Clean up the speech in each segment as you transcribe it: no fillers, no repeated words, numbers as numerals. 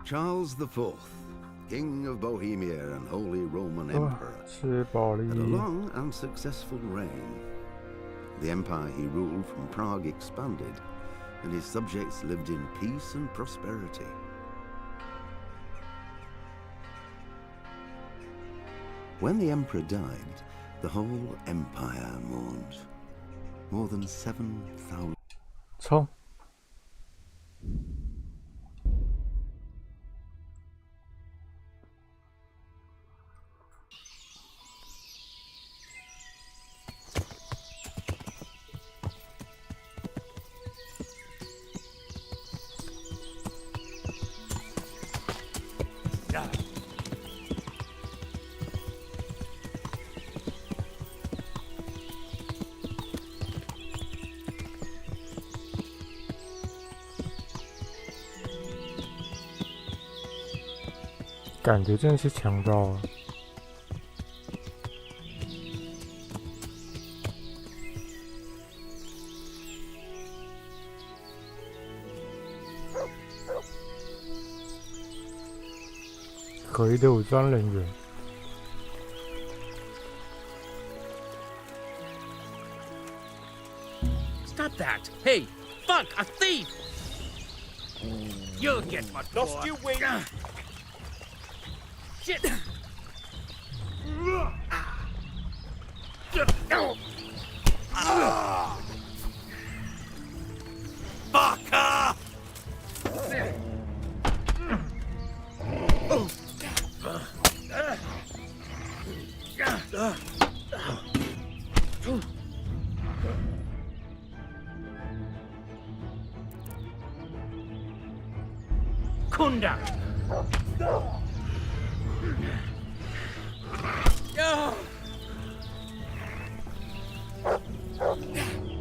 Charles IV, King of Bohemia and Holy Roman Emperor, 吃饱了 had a long and successful reign. The empire he ruled from Prague expanded, and his subjects lived in peace and prosperity. When the emperor died, the whole empire mourned. More than 7,000. 冲！感觉真的是强到了。可疑的武装人员。Stop that! Hey! Fuck! A thief! You'll get what for. Lost your wing! Shit! Fucker! Kunda!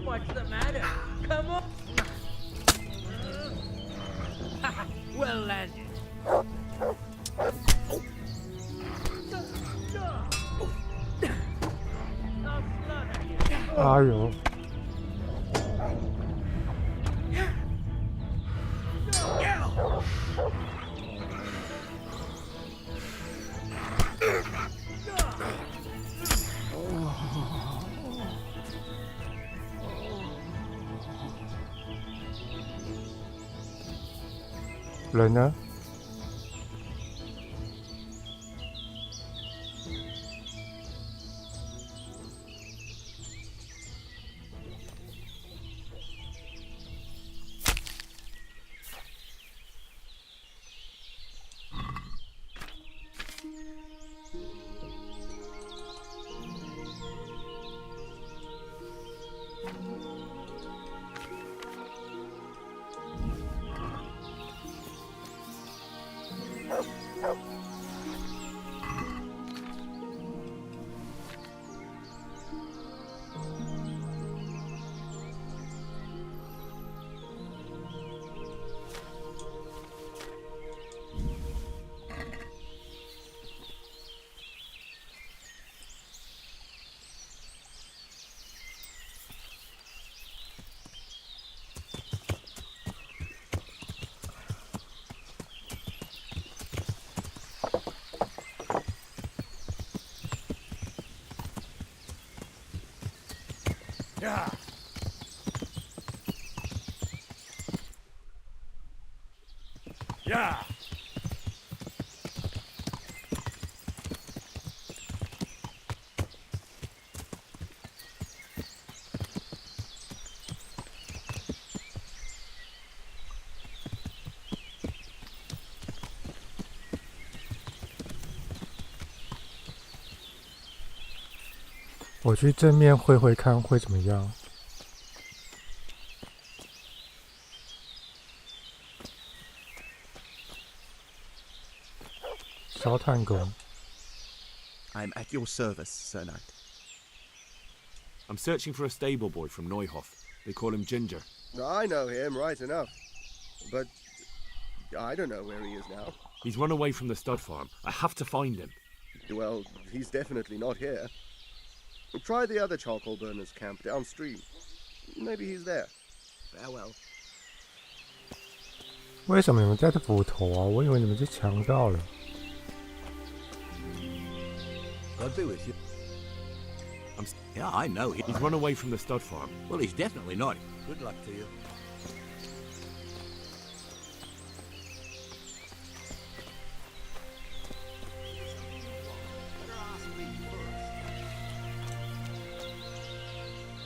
What's the matter? Come on! Well landed. 哎呦！人呢？Yeah. 我去正面挥挥看会怎么样？烧炭工。 I'm at your service, Sir Knight. I'm searching for a stable boy from Neuhof. They call him Ginger. I know him, right enough. But I don't know where he is now. He's run away from the stud farm. I have to find him. Well, he's definitely not here. Try the other charcoal burners' camp downstream. Maybe he's there. Farewell. 为什么你们在这斧头啊？我以为你们是强盗了。God be with you. Yeah, I know. He's run away from the stud farm. Well, he's definitely not. Good luck to you.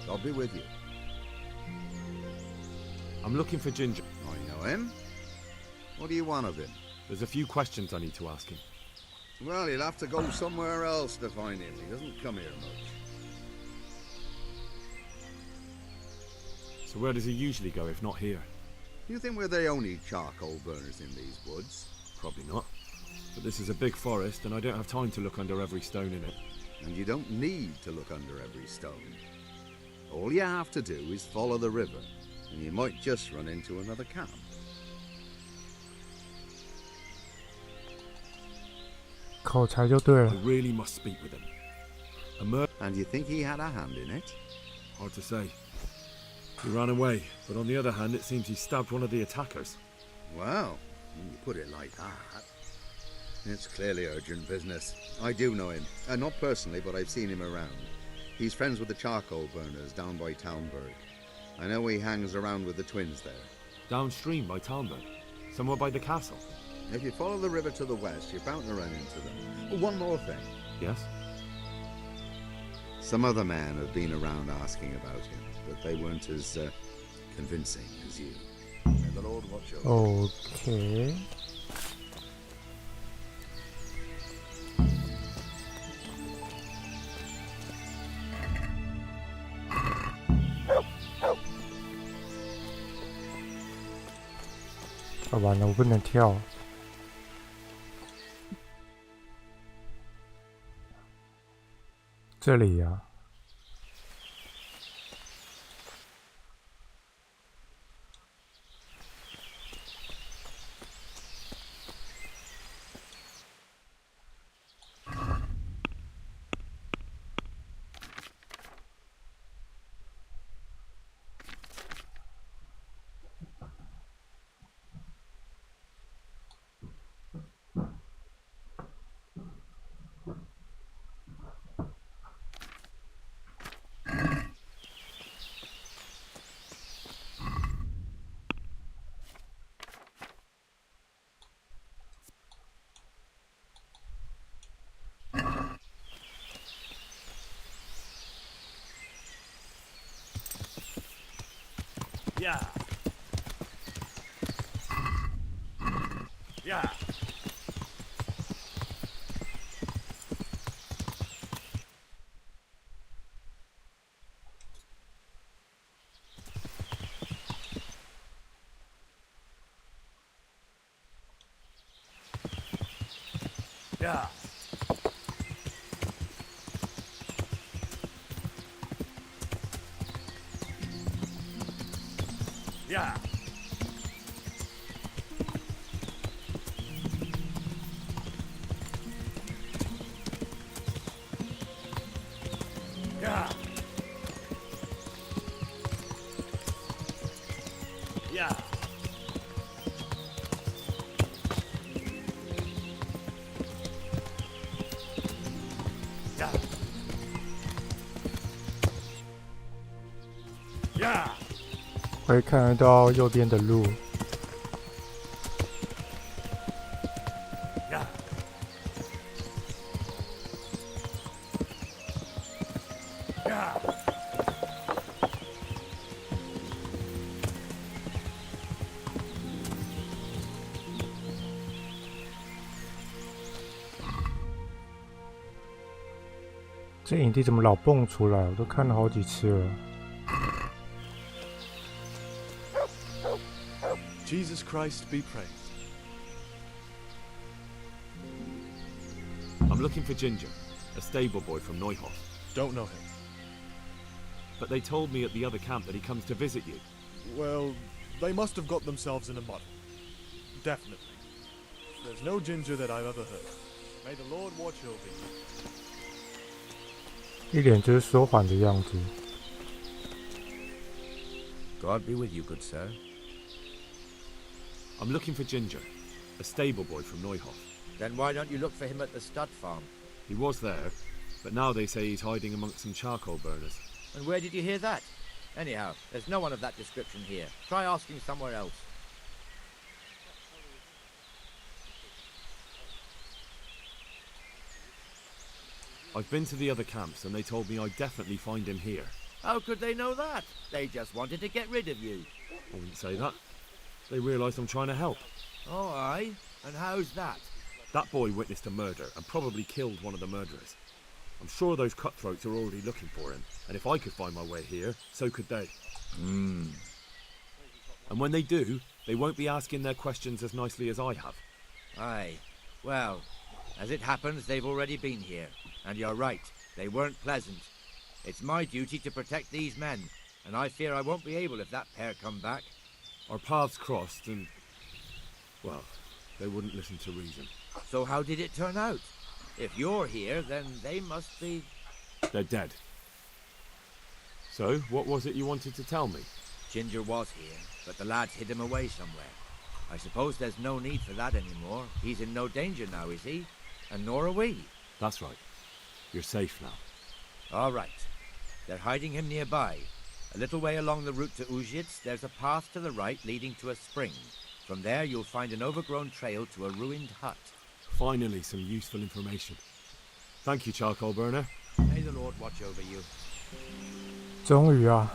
God be with you. I'm looking for Ginger. I know him. What do you want of him? There's a few questions I need to ask him. Well, you'll have to go somewhere else to find him. He doesn't come here much. So where does he usually go if not here? Do you think we're the only charcoal burners in these woods? Probably not. But this is a big forest and I don't have time to look under every stone in it. And you don't need to look under every stone. All you have to do is follow the river, and you might just run into another camp. 口才就对 I 了。 really must speak with him. And you think he had a hand in it? Hard to say. He ran away, but on the other hand, it seems he stabbed one of the attackers. Well, when you put it like that, it's clearly urgent business. I do know him. Not personally, but I've seen him around. He's friends with the charcoal burners down by Townburg. I know he hangs around with the twins there. Downstream by Townburg. Somewhere by the castle. If you follow the river to the west, you're bound to run into them. Oh, one more thing. Yes? Some other men have been around asking about him, but they weren't as convincing as you. May the Lord watch over. OK。好完了，我不能跳。这里呀、Yeah. Yeah. Yeah. Yeah. Yeah. Yeah. Yeah. Yeah. 会看得到右边的路。Yeah. Yeah.这影帝怎么老蹦出来？我都看了好几次了。 Jesus Christ be praised. I'm looking for Ginger, a stable boy from Neuhof. Don't know him. But they told me at the other camp that he comes to visit you. Well, they must have got themselves in a muddle. Definitely. There's no Ginger that I've ever heard of. May the Lord watch over you. 一脸就是说谎的样子。 God be with you, good sir. I'm looking for Ginger, a stable boy from Neuhof. Then why don't you look for him at the stud farm? He was there, but now they say he's hiding amongst some charcoal burners. And where did you hear that? Anyhow, there's no one of that description here. Try asking somewhere else. I've been to the other camps and they told me I'd definitely find him here. How could they know that? They just wanted to get rid of you. I wouldn't say that. They realised I'm trying to help. Oh, aye? And how's that? That boy witnessed a murder and probably killed one of the murderers. I'm sure those cutthroats are already looking for him, and if I could find my way here, so could they. And when they do, they won't be asking their questions as nicely as I have. Aye. Well, as it happens, they've already been here. And you're right, they weren't pleasant. It's my duty to protect these men, and I fear I won't be able if that pair come back. Our paths crossed and, well, they wouldn't listen to reason. So how did it turn out? If you're here, then they must be... They're dead. So, what was it you wanted to tell me? Ginger was here, but the lads hid him away somewhere. I suppose there's no need for that anymore. He's in no danger now, is he? And nor are we. That's right. You're safe now. All right. They're hiding him nearby. A little way along the route to Uzhitz, there's a path to the right leading to a spring. From there, you'll find an overgrown trail to a ruined hut. Finally, some useful information. Thank you, charcoal burner. May the Lord watch over you. 终于啊！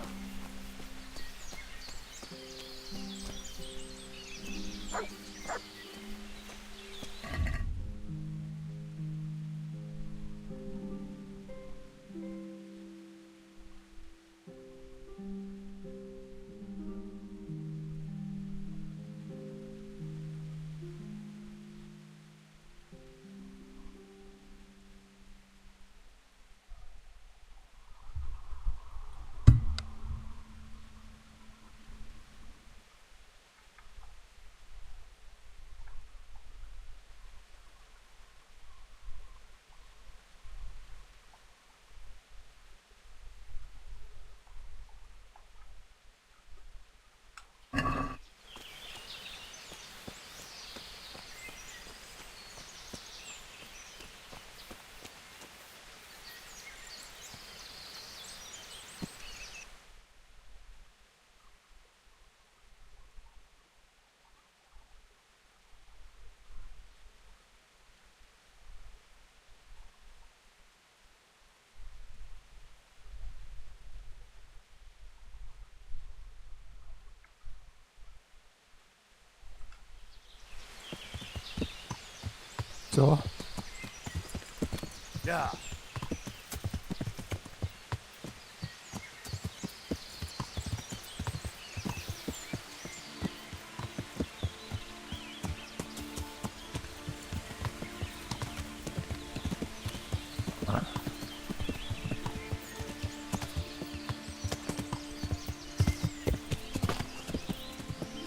走。 Yeah.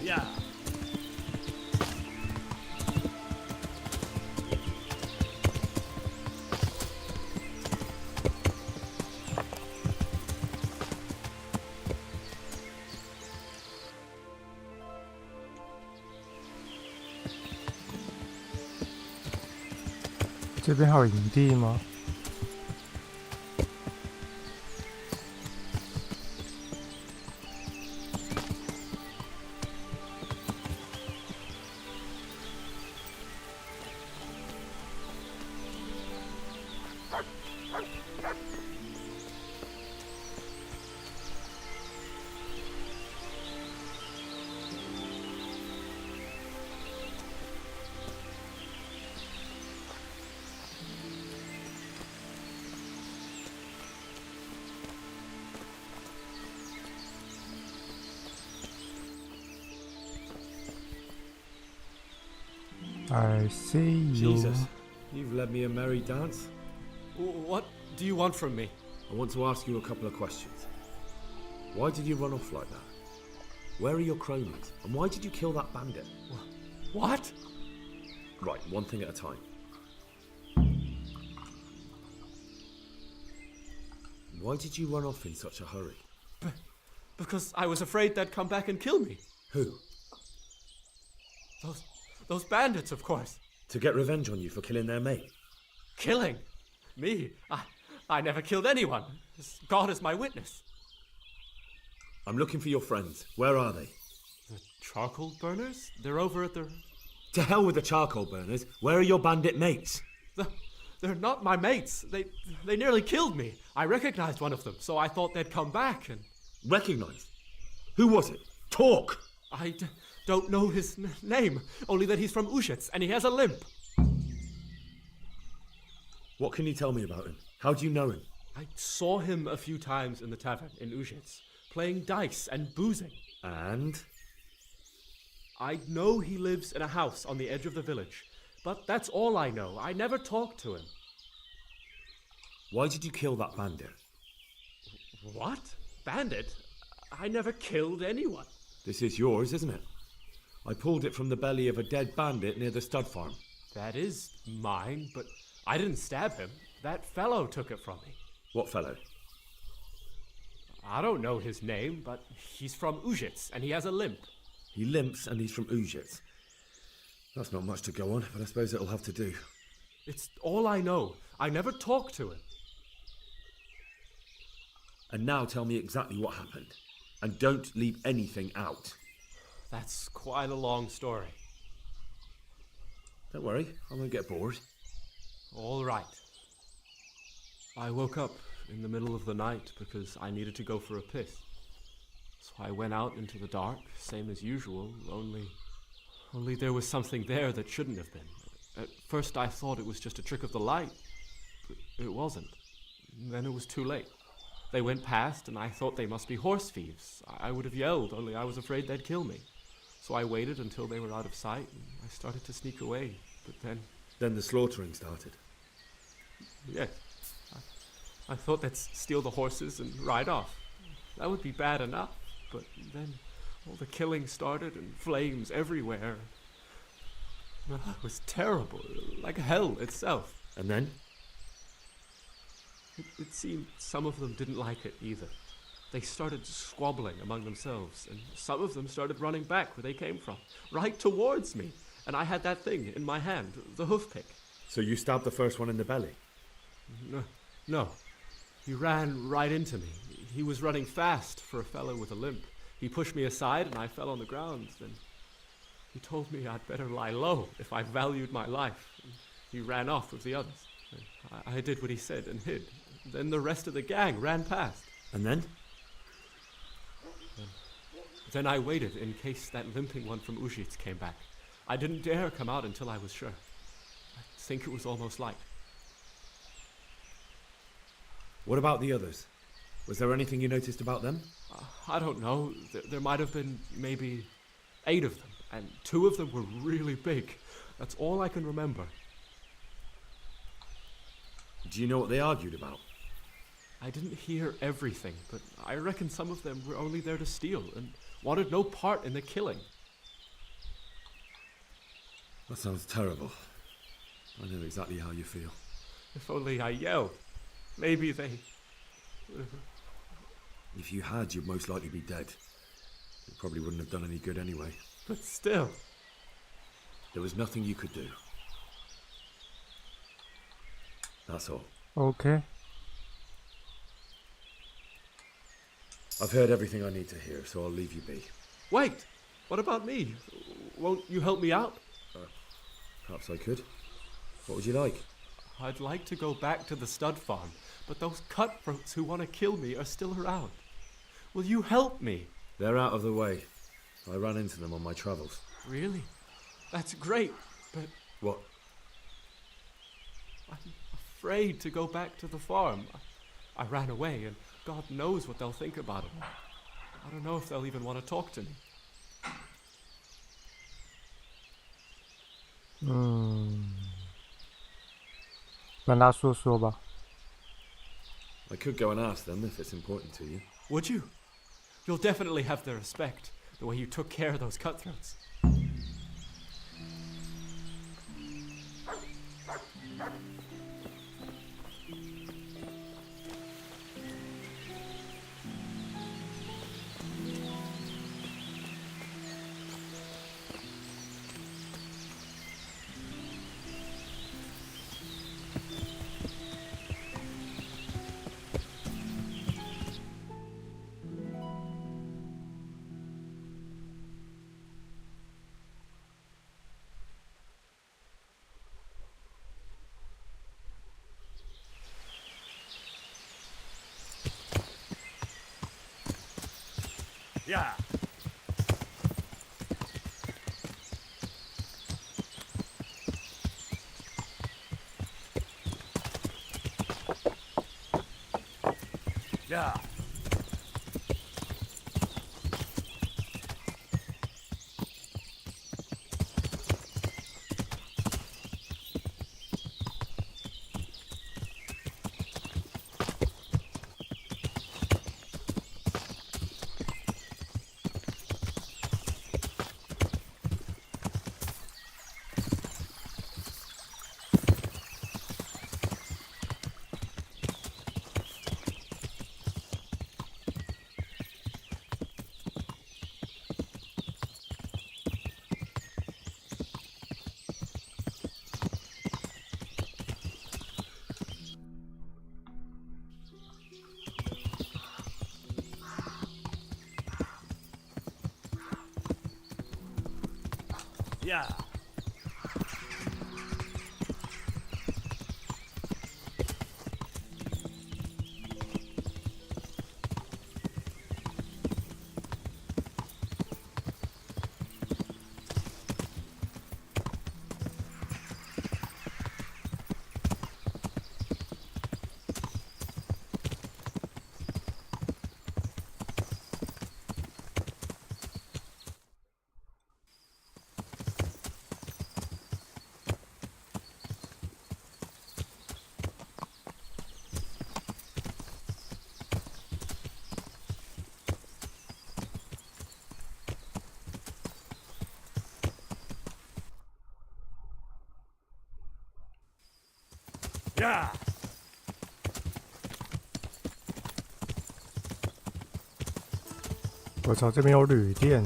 Yeah. 这边还有营地吗？I see you. Jesus, you've led me a merry dance. What do you want from me? I want to ask you a couple of questions. Why did you run off like that? Where are your cronies? And why did you kill that bandit? What? Right, one thing at a time. Why did you run off in such a hurry? Because I was afraid they'd come back and kill me. Who? Those bandits, of course. To get revenge on you for killing their mate? Killing? Me? I never killed anyone. God is my witness. I'm looking for your friends. Where are they? The charcoal burners? They're over at the... To hell with the charcoal burners. Where are your bandit mates? They're not my mates. They nearly killed me. I recognized one of them, so I thought they'd come back and... Recognized? Who was it? Talk! I don't know his name, only that he's from Ushitz and he has a limp. What can you tell me about him? How do you know him? I saw him a few times in the tavern in Ushitz, playing dice and boozing. And? I know he lives in a house on the edge of the village, but that's all I know. I never talked to him. Why did you kill that bandit? What? Bandit? I never killed anyone. This is yours, isn't it? I pulled it from the belly of a dead bandit near the stud farm. That is mine, but I didn't stab him. That fellow took it from me. What fellow? I don't know his name, but he's from Ushitz and he has a limp. He limps and he's from Ushitz. That's not much to go on, but I suppose it'll have to do. It's all I know. I never talked to him. And now tell me exactly what happened. And don't leave anything out. That's quite a long story. Don't worry, I won't get bored. All right. I woke up in the middle of the night because I needed to go for a piss. So I went out into the dark, same as usual, only there was something there that shouldn't have been. At first I thought it was just a trick of the light, but it wasn't. Then it was too late. They went past and I thought they must be horse thieves. I would have yelled, only I was afraid they'd kill me. So I waited until they were out of sight and I started to sneak away, but then... Then the slaughtering started? Yes. I thought they'd steal the horses and ride off. That would be bad enough, but then all the killing started and flames everywhere. It was terrible, like hell itself. And then? It seemed some of them didn't like it either. They started squabbling among themselves, and some of them started running back where they came from, right towards me. And I had that thing in my hand, the hoof pick. So you stabbed the first one in the belly? No. He ran right into me. He was running fast for a fellow with a limp. He pushed me aside and I fell on the ground. Then he told me I'd better lie low if I valued my life. And he ran off with the others. I did what he said and hid. Then the rest of the gang ran past. And then? Then I waited in case that limping one from Ushitz came back. I didn't dare come out until I was sure. I think it was almost light. What about the others? Was there anything you noticed about them? I don't know. There might have been maybe 8 of them, and 2 of them were really big. That's all I can remember. Do you know what they argued about? I didn't hear everything, but I reckon some of them were only there to steal and wanted no part in the killing. That sounds terrible. I know exactly how you feel. If only I yelled. Maybe they... If you had, you'd most likely be dead. It probably wouldn't have done any good anyway. But still... There was nothing you could do. That's all. Okay. I've heard everything I need to hear, so I'll leave you be. Wait! What about me? Won't you help me out? Perhaps I could. What would you like? I'd like to go back to the stud farm, but those cutthroats who want to kill me are still around. Will you help me? They're out of the way. I ran into them on my travels. Really? That's great, but... What? I'm afraid to go back to the farm. I ran away, and God knows what they'll think about it. I don't know if they'll even want to talk to me. I could go and ask them if it's important to you. Would you? You'll definitely have their respect, the way you took care of those cutthroats. Yeah. Yeah. Yeah. Yeah. 我操，这边有旅店。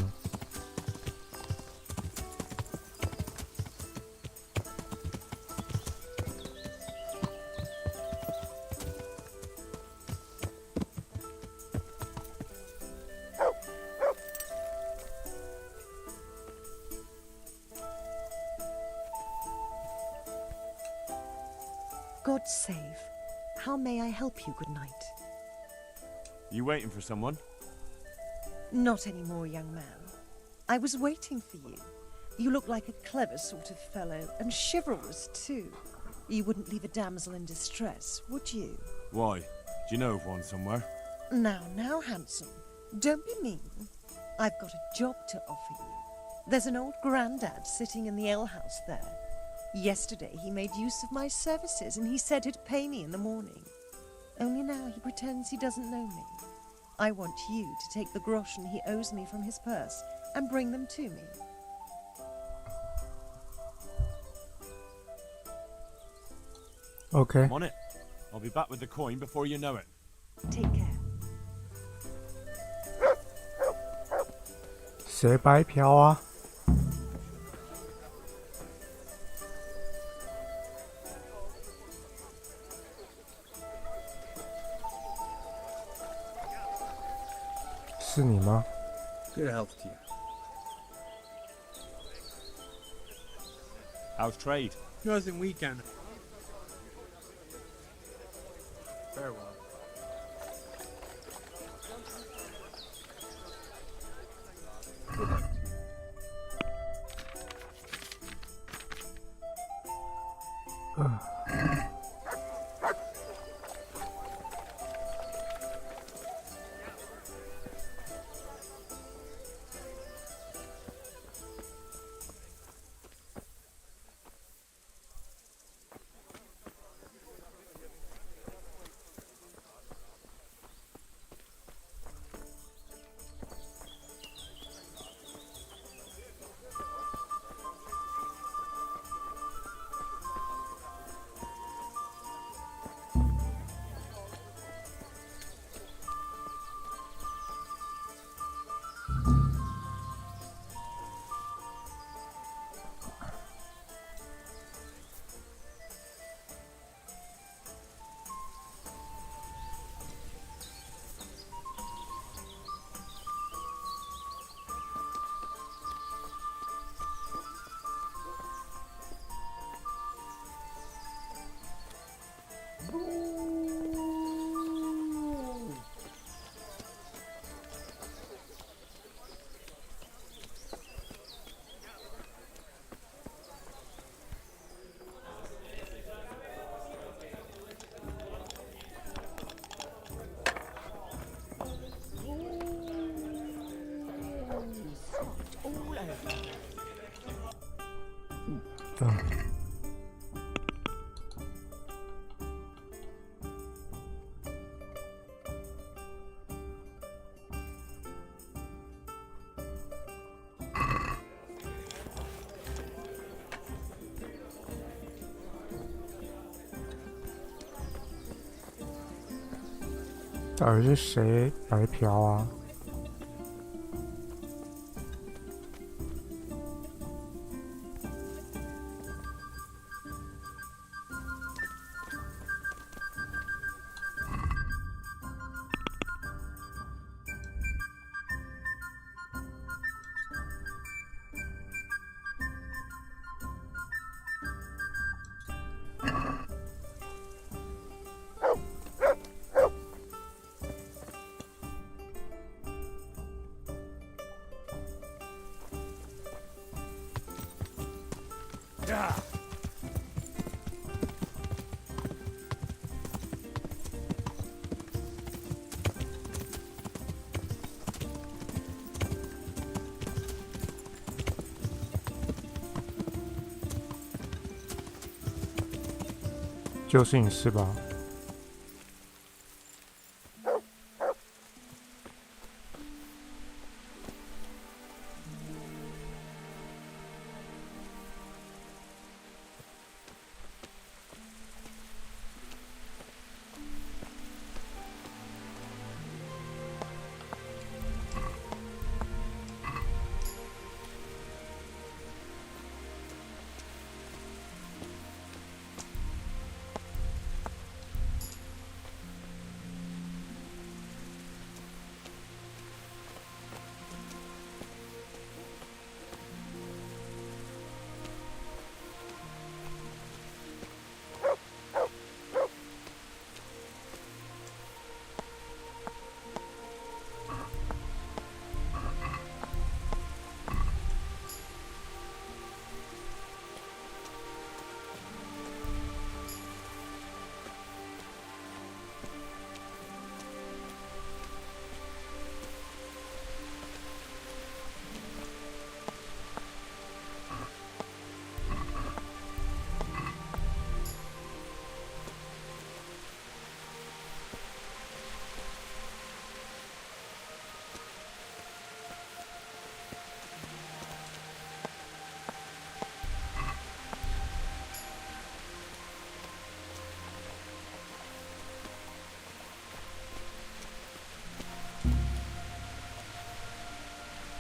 God save. How may I help you, good night? You waiting for someone? Not anymore, young man. I was waiting for you. You look like a clever sort of fellow, and chivalrous too. You wouldn't leave a damsel in distress, would you? Why? Do you know of one somewhere? Now, handsome. Don't be mean. I've got a job to offer you. There's an old grandad sitting in the alehouse there. Yesterday he made use of my services, and he said he'd pay me in the morning. Only now he pretends he doesn't know me. I want you to take the groschen he owes me from his purse and bring them to me. Okay. I'm on it. I'll be back with the coin before you know it. Take care. 谁白嫖啊？是你吗？ Good health to you. How's trade? Nothing we can. Farewell. 的。到底是谁白嫖啊？Yeah. 就是你是吧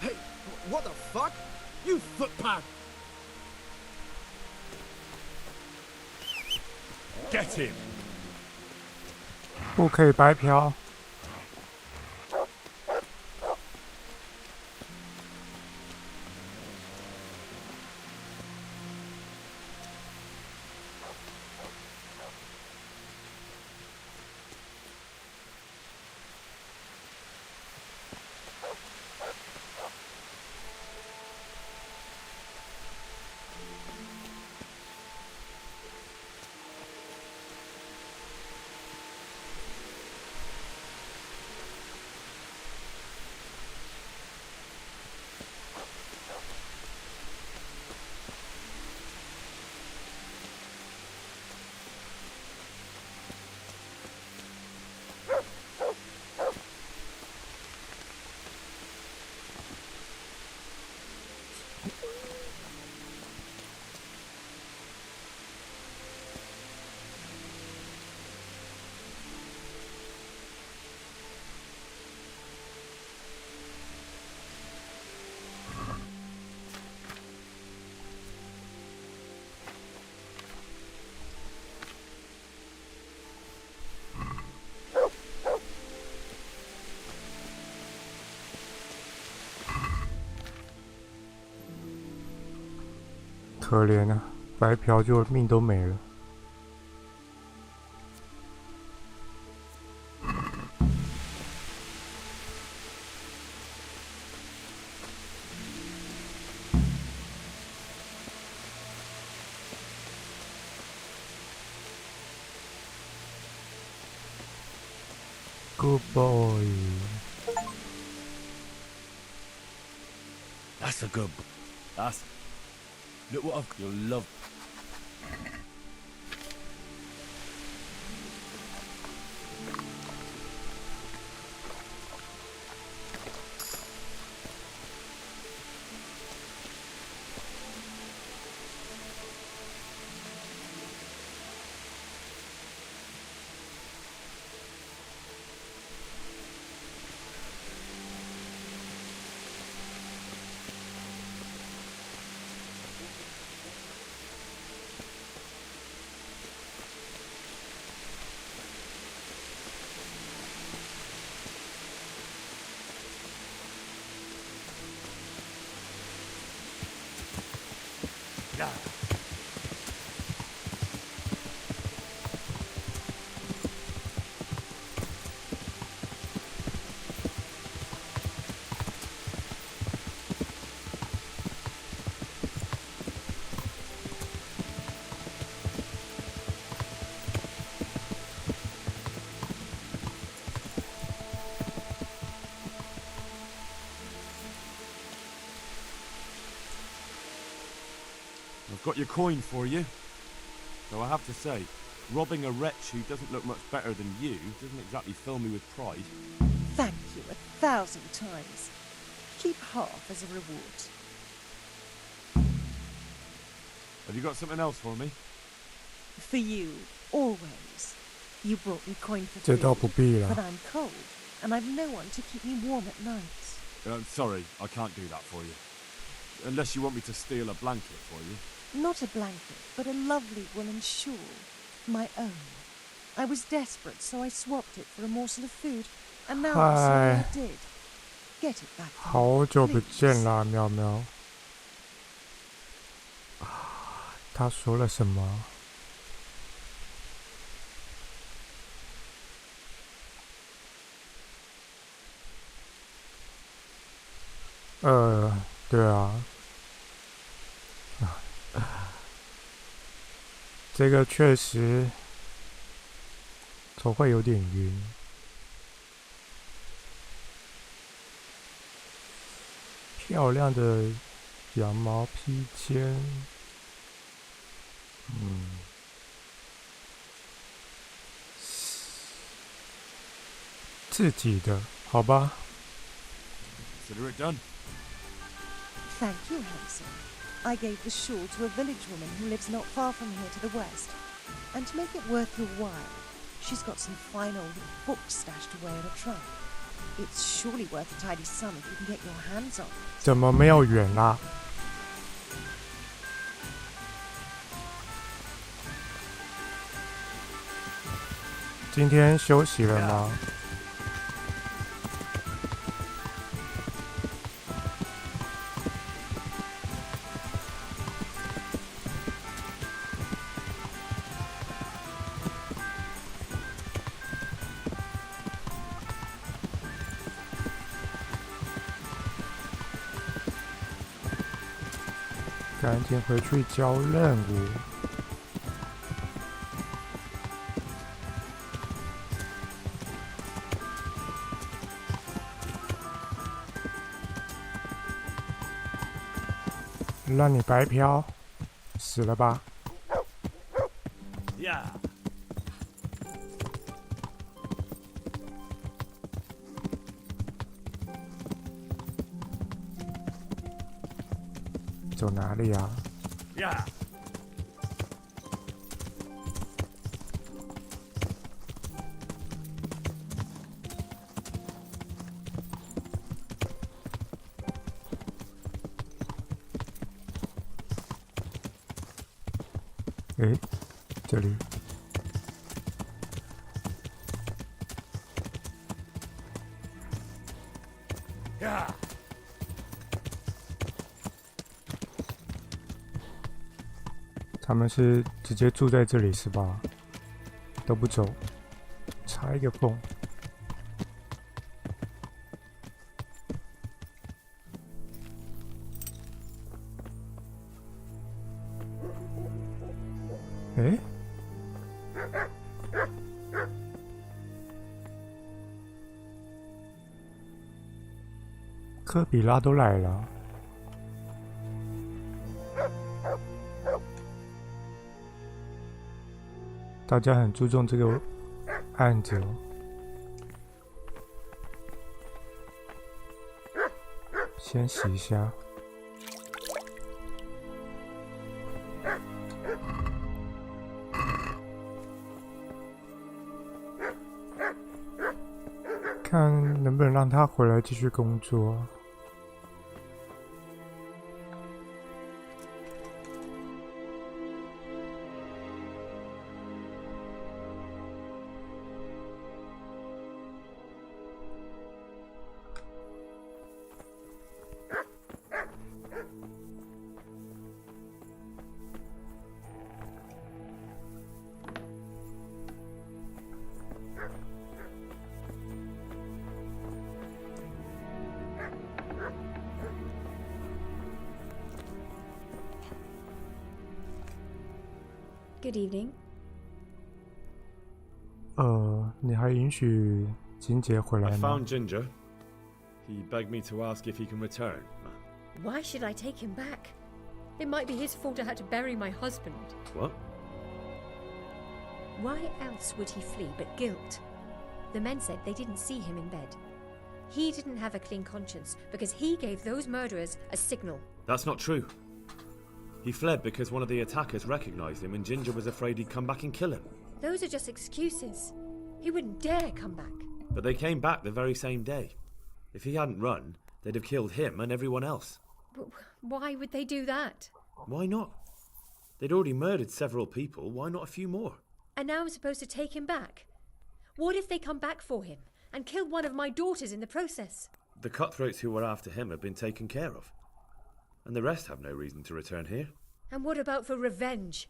？Hey, what the fuck? You footpad! Get him! 不可以白嫖。可怜啊，白嫖就命都没了。Good boy. That's a good. That's. Look what I've. You'll love. Yeah. I've got your coin for you. Though I have to say, robbing a wretch who doesn't look much better than you doesn't exactly fill me with pride. Thank you 1,000 times. Keep half as a reward. Have you got something else for me? For you, always. You brought me coin for 这 free, 倒不必了。 but I'm cold, and I've no one to keep me warm at night. I'm sorry, I can't do that for you. Unless you want me to steal a blanket for you. Not a blanket, but a lovely woolen shawl. My own. I was desperate, so I swapped it for a morsel of food, and now I'm sorry I did. Get it back. 好久不见啦，喵喵。他说了什么？对啊。这个确实头会有点晕。漂亮的羊毛披肩，自己的，好吧。Consider it done. Thank you, handsome. I gave the shawl to a village woman who lives not far from here to the west. And to make it worth your while, she's got some fine old books stashed away in a trunk. It's surely worth a tidy sum if you can get your hands on it. 怎么没有缘啦？今天休息了吗？赶紧回去交任务。让你白嫖，死了吧！ Yeah. 走哪里啊？ Yeah. 诶，这里。Yeah. 他们是直接住在这里是吧？都不走，插一个缝。诶？科比拉都来了。大家很注重这个案子哦。先洗一下。看能不能让他回来继续工作。Good evening. 你还允许金姐回来 I 吗？ found Ginger. He begged me to ask if he can return. Why should I take him back? It might be his fault I had to bury my husband. What? Why else would he flee but guilt? The men said they didn't see him in bed. He didn't have a clean conscience because he gave those murderers a signal. That's not true. He fled because one of the attackers recognized him and Ginger was afraid he'd come back and kill him. Those are just excuses. He wouldn't dare come back. But they came back the very same day. If he hadn't run, they'd have killed him and everyone else. Why would they do that? Why not? They'd already murdered several people. Why not a few more? And now I'm supposed to take him back? What if they come back for him and kill one of my daughters in the process? The cutthroats who were after him have been taken care of. And the rest have no reason to return here. And what about for revenge?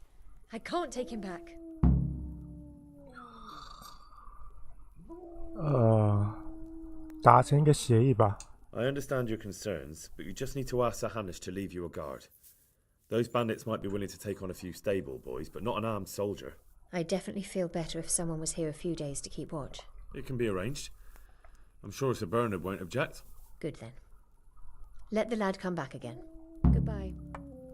I can't take him back. 达成一个协议吧。 I understand your concerns, but you just need to ask Sahanish to leave you a guard. Those bandits might be willing to take on a few stable boys, but not an armed soldier. I'd definitely feel better if someone was here a few days to keep watch. It can be arranged. I'm sure Sir Bernard won't object. Good then. Let the lad come back again. Goodbye.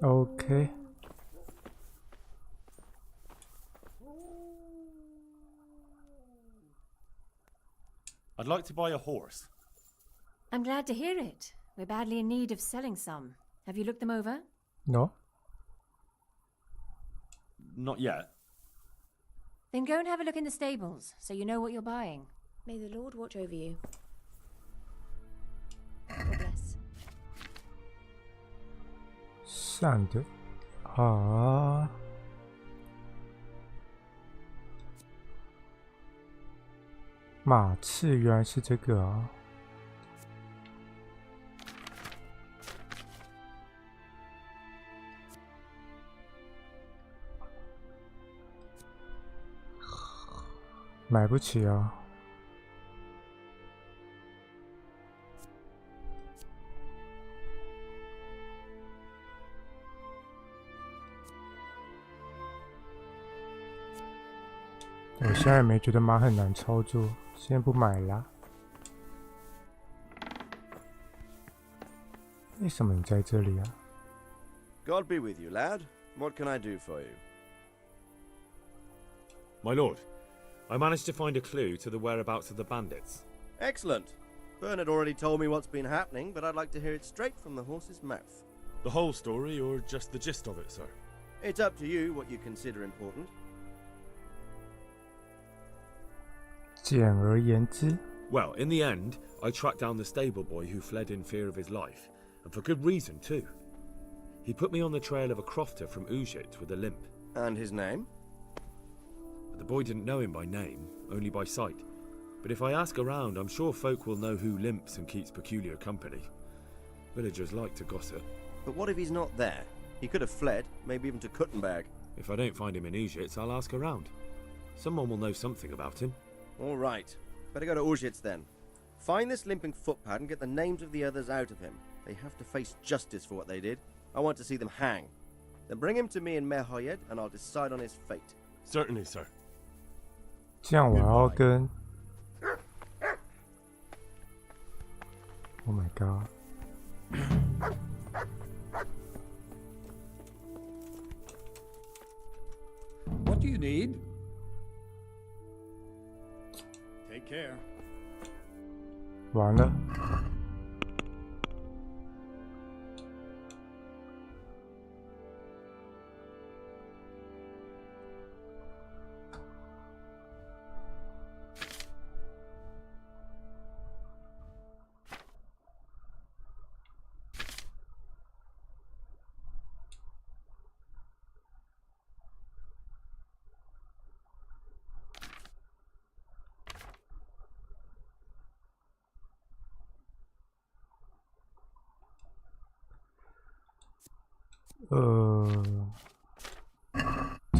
OK。I'd like to buy a horse. I'm glad to hear it. We're badly in need of selling some. Have you looked them over? No. Not yet. Then go and have a look in the stables, so you know what you're buying. May the Lord watch over you. God bless. Sand. 啊。马刺原来是这个啊。买不起啊。我现在也没觉得马很难操作，先不买啦。为什么你在这里啊？ God be with you, lad. What can I do for you? My lord, I managed to find a clue to the whereabouts of the bandits. Excellent. Bernard already told me what's been happening, but I'd like to hear it straight from the horse's mouth. The whole story or just the gist of it, sir? It's up to you what you consider important. 简而言之 Well, in the end, I tracked down the stable boy who fled in fear of his life, and for good reason too. He put me on the trail of a crofter from Ujit with a limp. And his name? The boy didn't know him by name, only by sight. But if I ask around, I'm sure folk will know who limps and keeps peculiar company. Villagers like to gossip. But what if he's not there? He could have fled, maybe even to Kuttenberg. If I don't find him in Ujits, I'll ask around. Someone will know something about him. All right. Better go to Ujits then. Find this limping footpad and get the names of the others out of him. They have to face justice for what they did. I want to see them hang. Then bring him to me in Merhoyed and I'll decide on his fate. Certainly, sir. 这样我要跟 Oh my god. What do you need? care. 完了。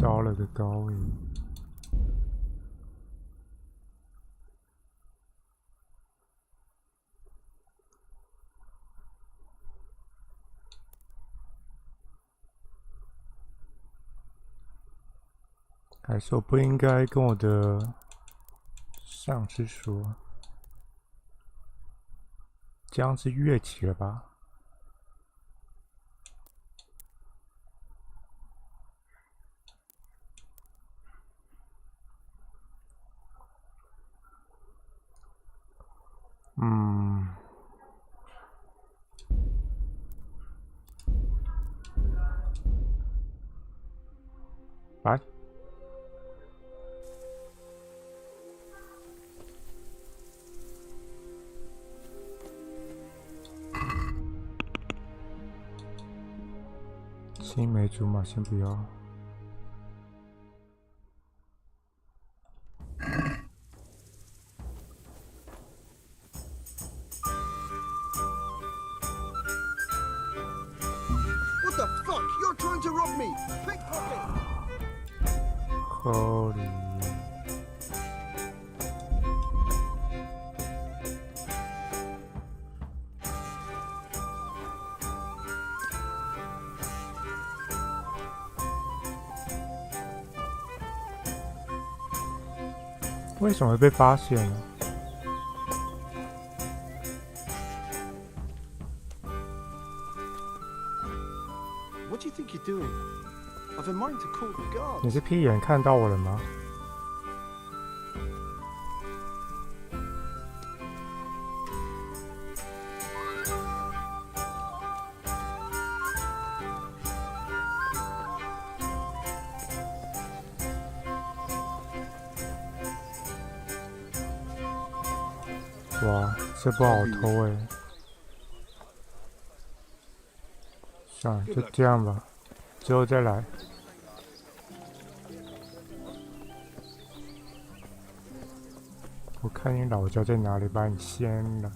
招了个高音。还是我不应该跟我的上司说，这样是乐器了吧？来，青梅竹马先不要。What the fuck? You're trying to rob me! Pickpocket! Holy. 为什么会被发现呢？ What do you think you're doing? I've a mind to call the guards. 你是屁眼看到我了吗？哇，这不好偷哎！算了，就这样吧，之后再来。我看你老家在哪里，把你掀了。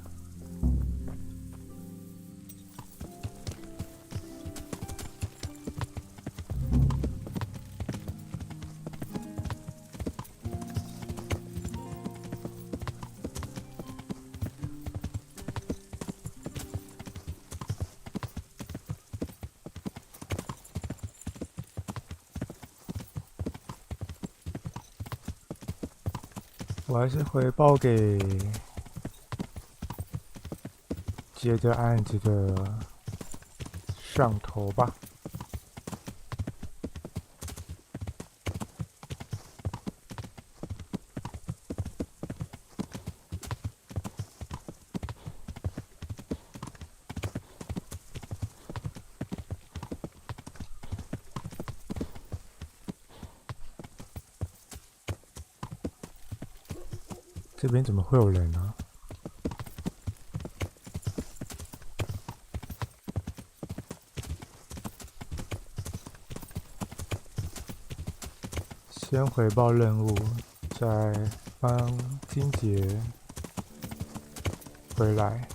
我还是回报给接着案子的上头吧。这边怎么会有人呢？先回报任务，再帮金杰回来。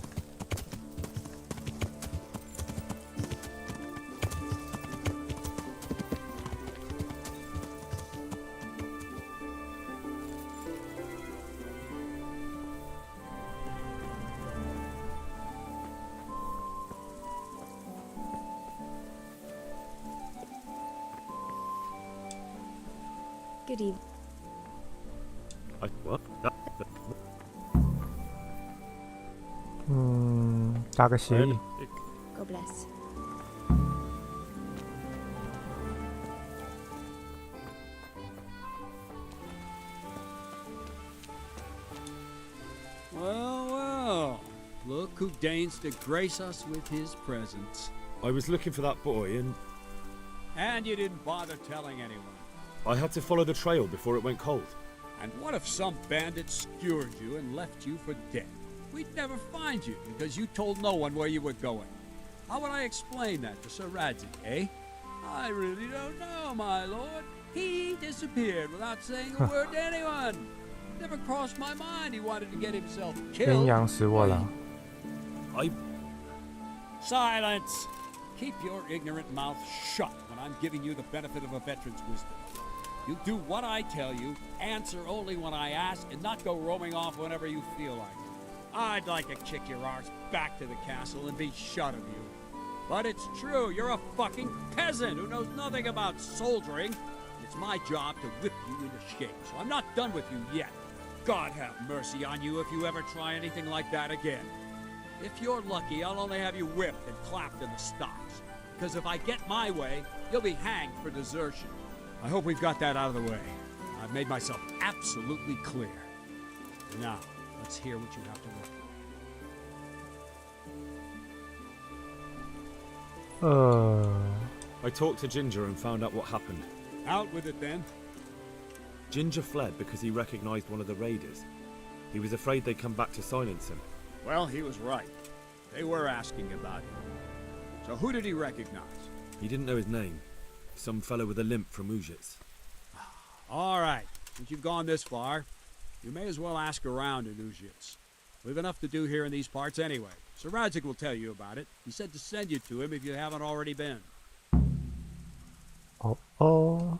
Good evening. What? 打个协议。 God bless. Look who deigns to grace us with his presence. I was looking for that boy, and And you didn't bother telling anyone. I had to follow the trail before it went cold. And what if some bandit skewered you and left you for dead? We'd never find you because you told no one where you were going. How would I explain that to Sir Radzik, eh? I really don't know, my lord. He disappeared without saying a word to anyone. Never crossed my mind he wanted to get himself 天 killed. 养死我了。 Silence! Keep your ignorant mouth shut when I'm giving you the benefit of a veteran's wisdom. You do what I tell you, answer only when I ask, and not go roaming off whenever you feel like it. I'd like to kick your arse back to the castle and be shut of you. But it's true, you're a fucking peasant who knows nothing about soldiering. It's my job to whip you into shape, so I'm not done with you yet. God have mercy on you if you ever try anything like that again. If you're lucky, I'll only have you whipped and clapped in the stocks. Because if I get my way, you'll be hanged for desertion. I hope we've got that out of the way. I've made myself absolutely clear. Now, let's hear what you have to work. I talked to Ginger and found out what happened. Out with it then. Ginger fled because he recognized one of the raiders. He was afraid they'd come back to silence him. Well, he was right. They were asking about him. So who did he recognize? He didn't know his name. Some fellow with a limp from Ujits. All right. Since you've gone this far, you may as well ask around in Ujits. We've enough to do here in these parts anyway. Sir Radzik will tell you about it. He said to send you to him if you haven't already been.哦，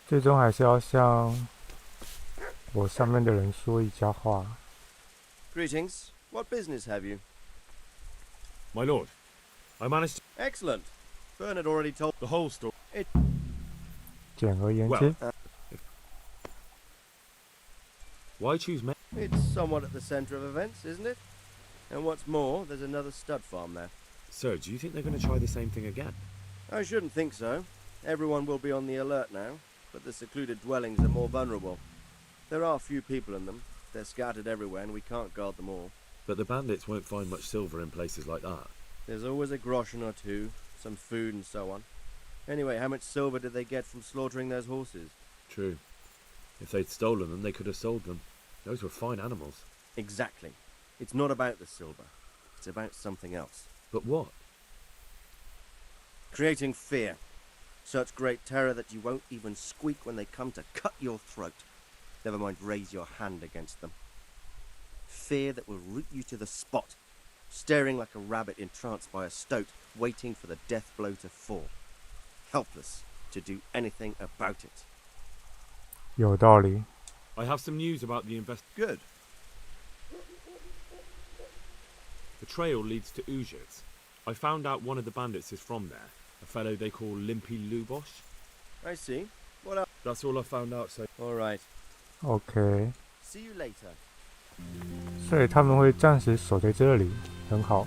最终还是要向我上面的人说一下话。 Greetings. What business have you? My lord, I managed to... Excellent. Bernard already told the whole story. 简而言之， Why choose me? It's somewhat at the centre of events, isn't it? And what's more, there's another stud farm there. Sir, do you think they're going to try the same thing again? I shouldn't think so. Everyone will be on the alert now, but the secluded dwellings are more vulnerable. There are few people in them. They're scattered everywhere and we can't guard them all. But the bandits won't find much silver in places like that. There's always a groschen or two, some food and so on. Anyway, how much silver did they get from slaughtering those horses? True. If they'd stolen them, they could have sold them. Those were fine animals. Exactly. It's not about the silver. It's about something else. But what? Creating fear. Such great terror that you won't even squeak when they come to cut your throat. Never mind raise your hand against them. Fear that will root you to the spot, staring like a rabbit entranced by a stoat, waiting for the death blow to fall. Helpless to do anything about it. 有道理。 I have some news about the Good. The trail leads to Ujits. I found out one of the bandits is from there. A fellow they call Limpy Lubosh. I see. What else? That's all I found out, so... Alright. OK， See you later. 所以他们会暂时守在这里，很好。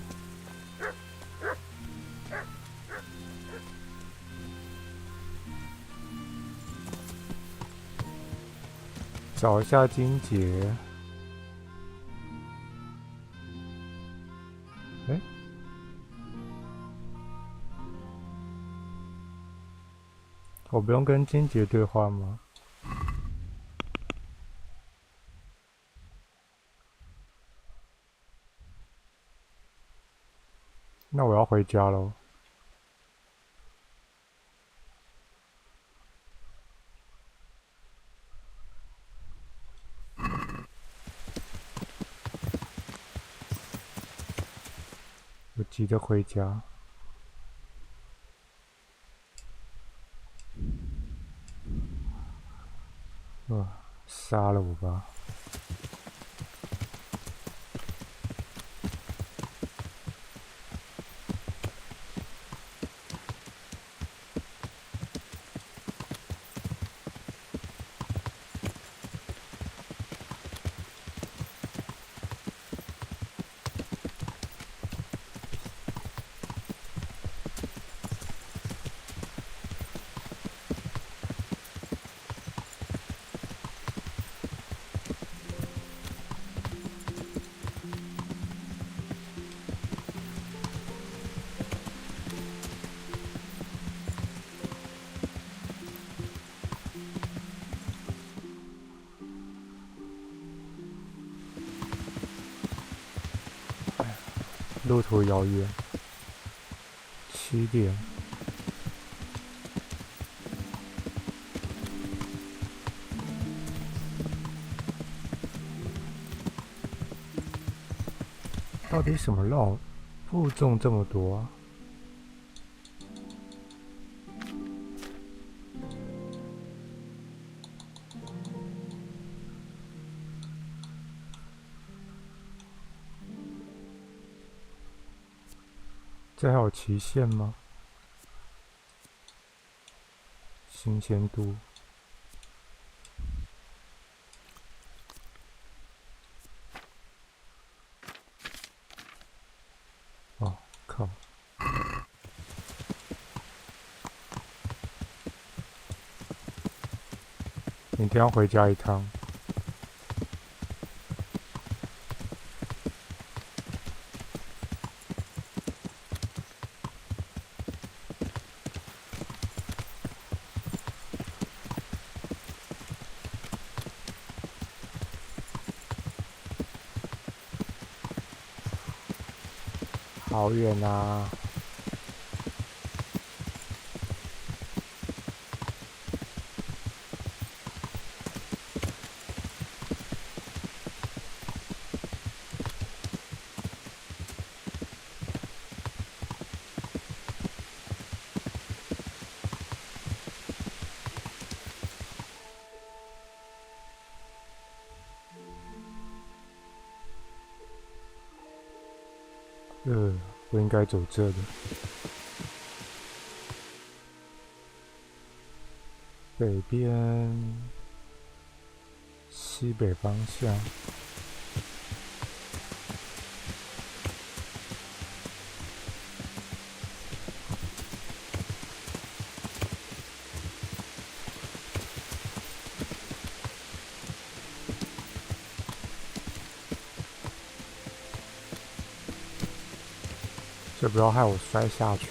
找一下金杰。哎，我不用跟金杰对话吗？那我要回家喽。我急着回家。杀了我吧！路途遥远。7点。到底什么肉负重这么多啊？这还有期限吗？新鲜度。哦，靠！明天要回家一趟。好远啊！不应该走这的。北边，西北方向。这不要害我摔下去。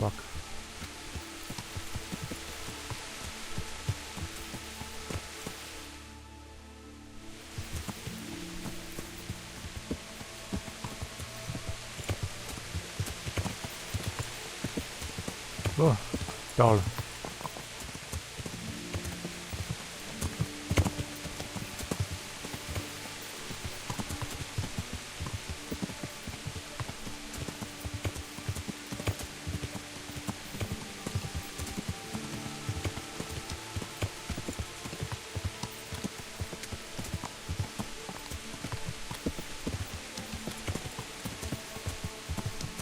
fuck。哦，到了。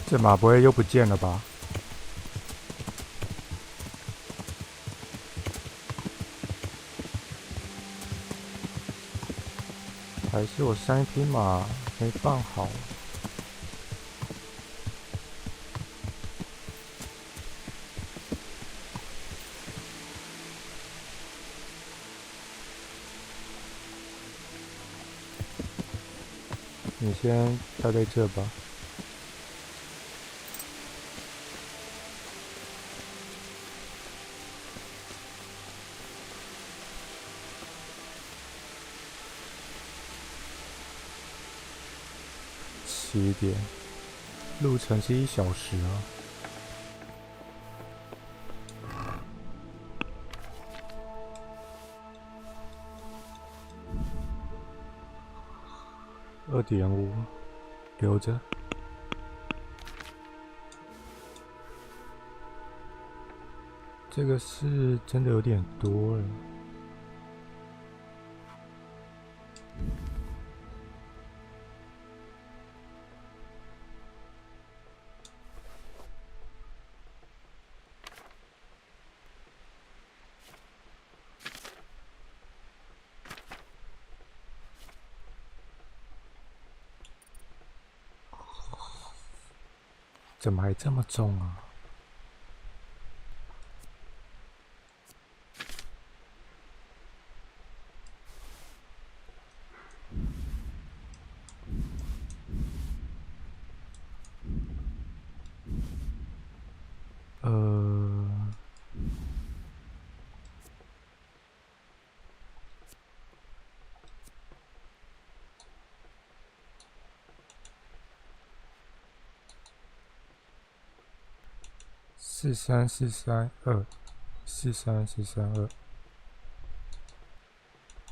这马不会又不见了吧？还是我上一匹马没放好？你先待在这吧。7点，路程是1小时啊。2.5，留着。这个是真的有点多了。怎么还这么重啊？ 43432，43432，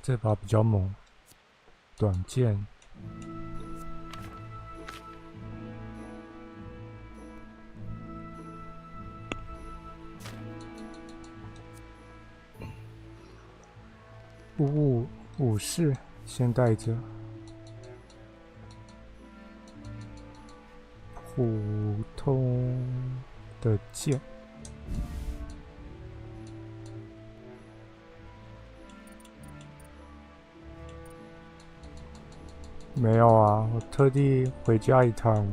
这把比较猛，短剑。武士先带着，普通的剑。没有啊，我特地回家一趟。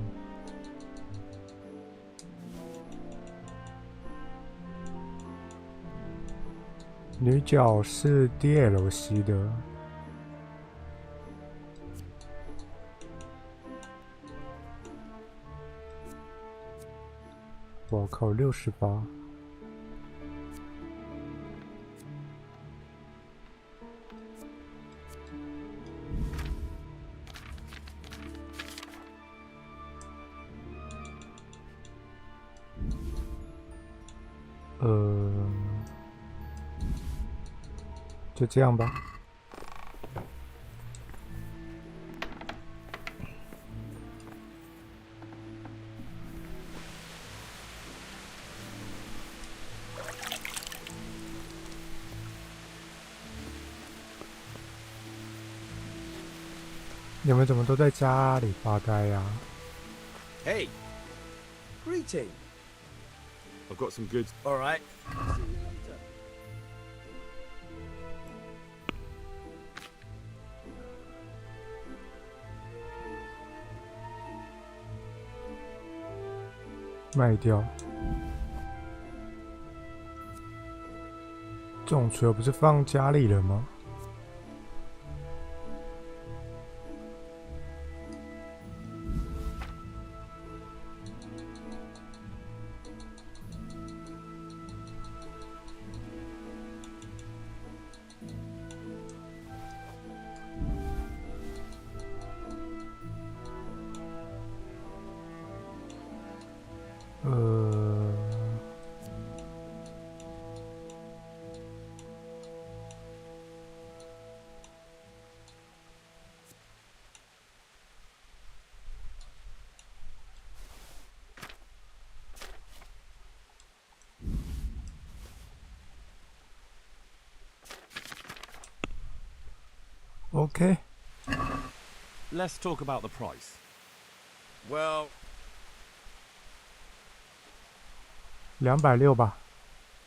女角是 DLC 的，我靠，68。就这样吧。你们怎么都在家里发呆呀？Hey, greeting. I've got some goods. All right. 卖掉。种球不是放家里了吗？Okay. Let's talk about the price. Well, 260吧。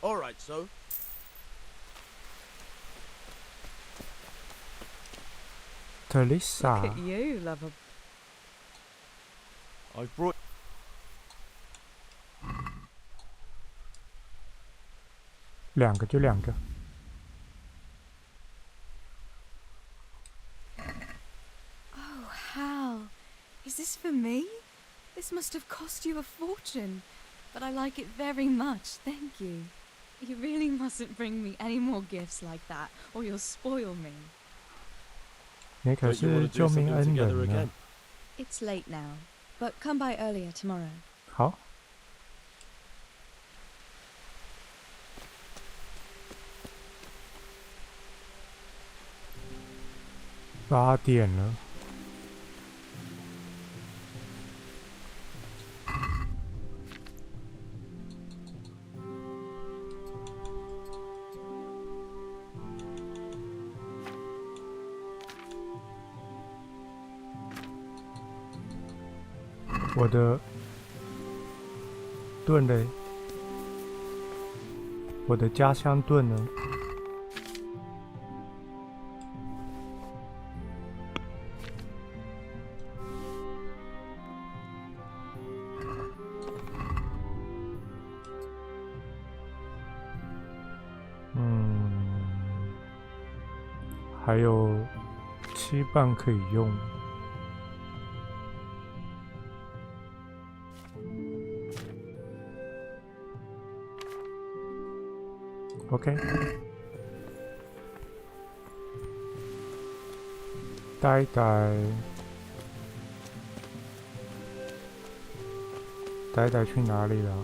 All right, so. Teresa. Look at you, lover. I've brought. 2个就2个。Hal, is this for me? This must have cost you a fortune, but I like it very much, thank you. You really mustn't bring me any more gifts like that, or you'll spoil me. 你可是救命恩人呢。It's late now, but come by earlier tomorrow. 好。8点了。我的盾嘞？我的家乡盾呢？还有7瓣可以用。OK， 呆呆去哪里了？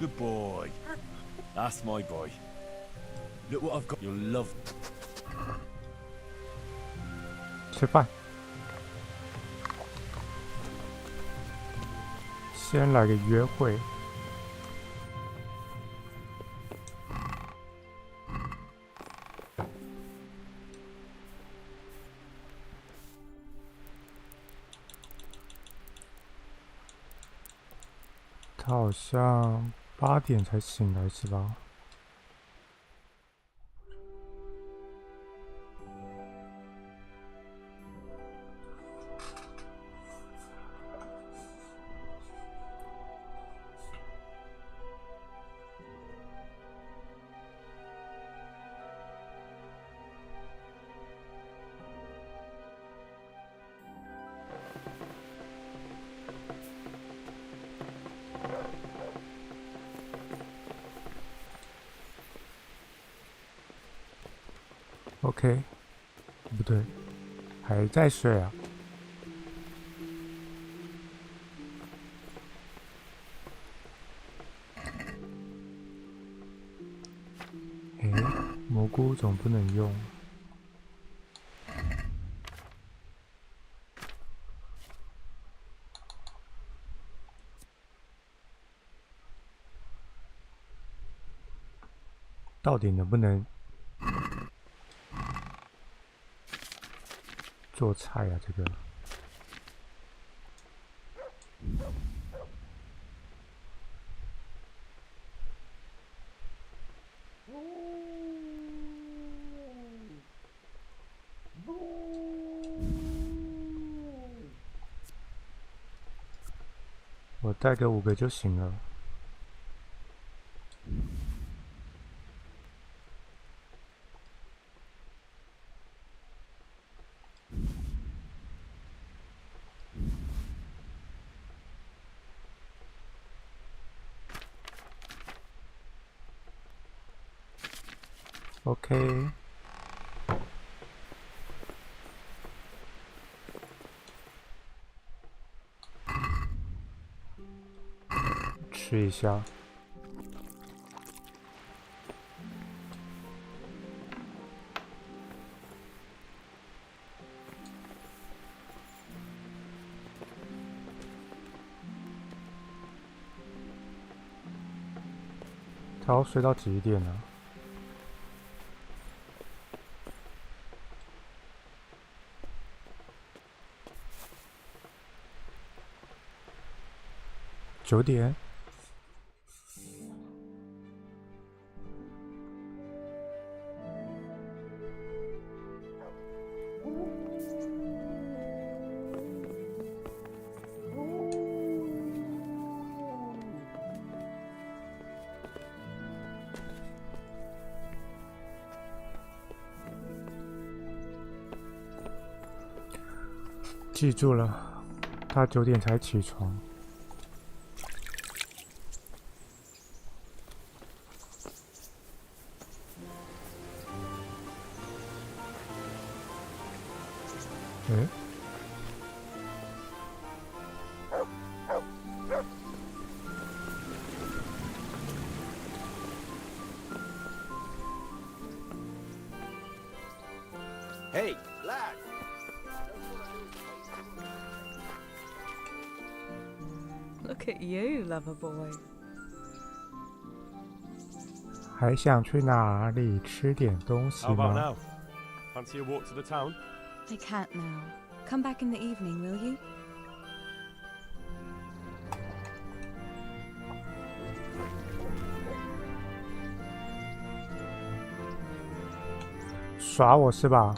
Good boy. That's my boy. Look what I've got. You'll love. 吃饭。先来个约会。他好像8点才醒来是吧？OK， 不对，还在睡啊。诶，蘑菇总不能用。到底能不能做菜啊？这个我带个5个就行了。OK， 吃一下。他要睡到几点呢？9点。记住了，他9点才起床。诶？Hey, lad! Look at you, lover boy. 还想去哪里吃点东西 How about 吗？ now? Fancy a walk to the town? I can't now. Come back in the evening, will you? 耍我是吧？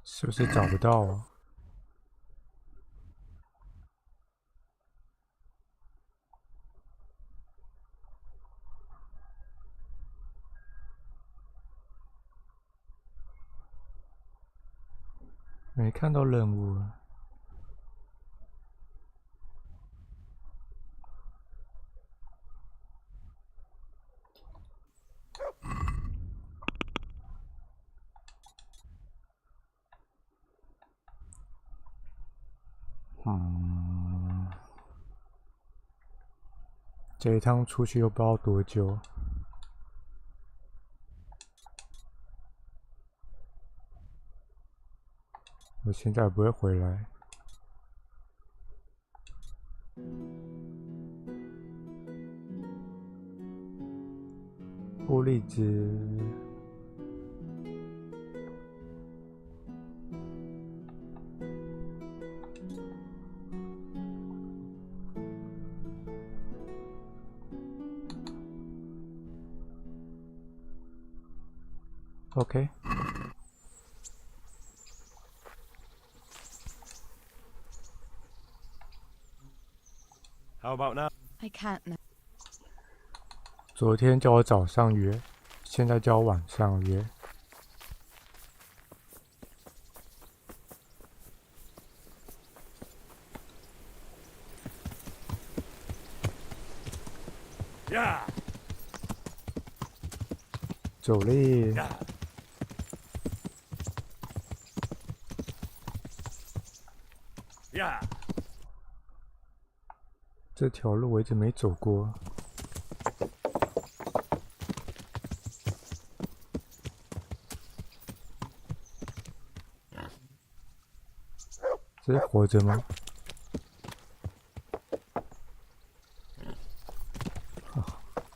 是不是找不到啊？没看到任务啊。这一趟出去又不知道多久。我现在也不会回来。玻璃纸。OK。How about now? I can't now. 昨天叫我早上约，现在叫我晚上约。Yeah. 走嘞。Yeah. 这条路我一直没走过。这是活着吗？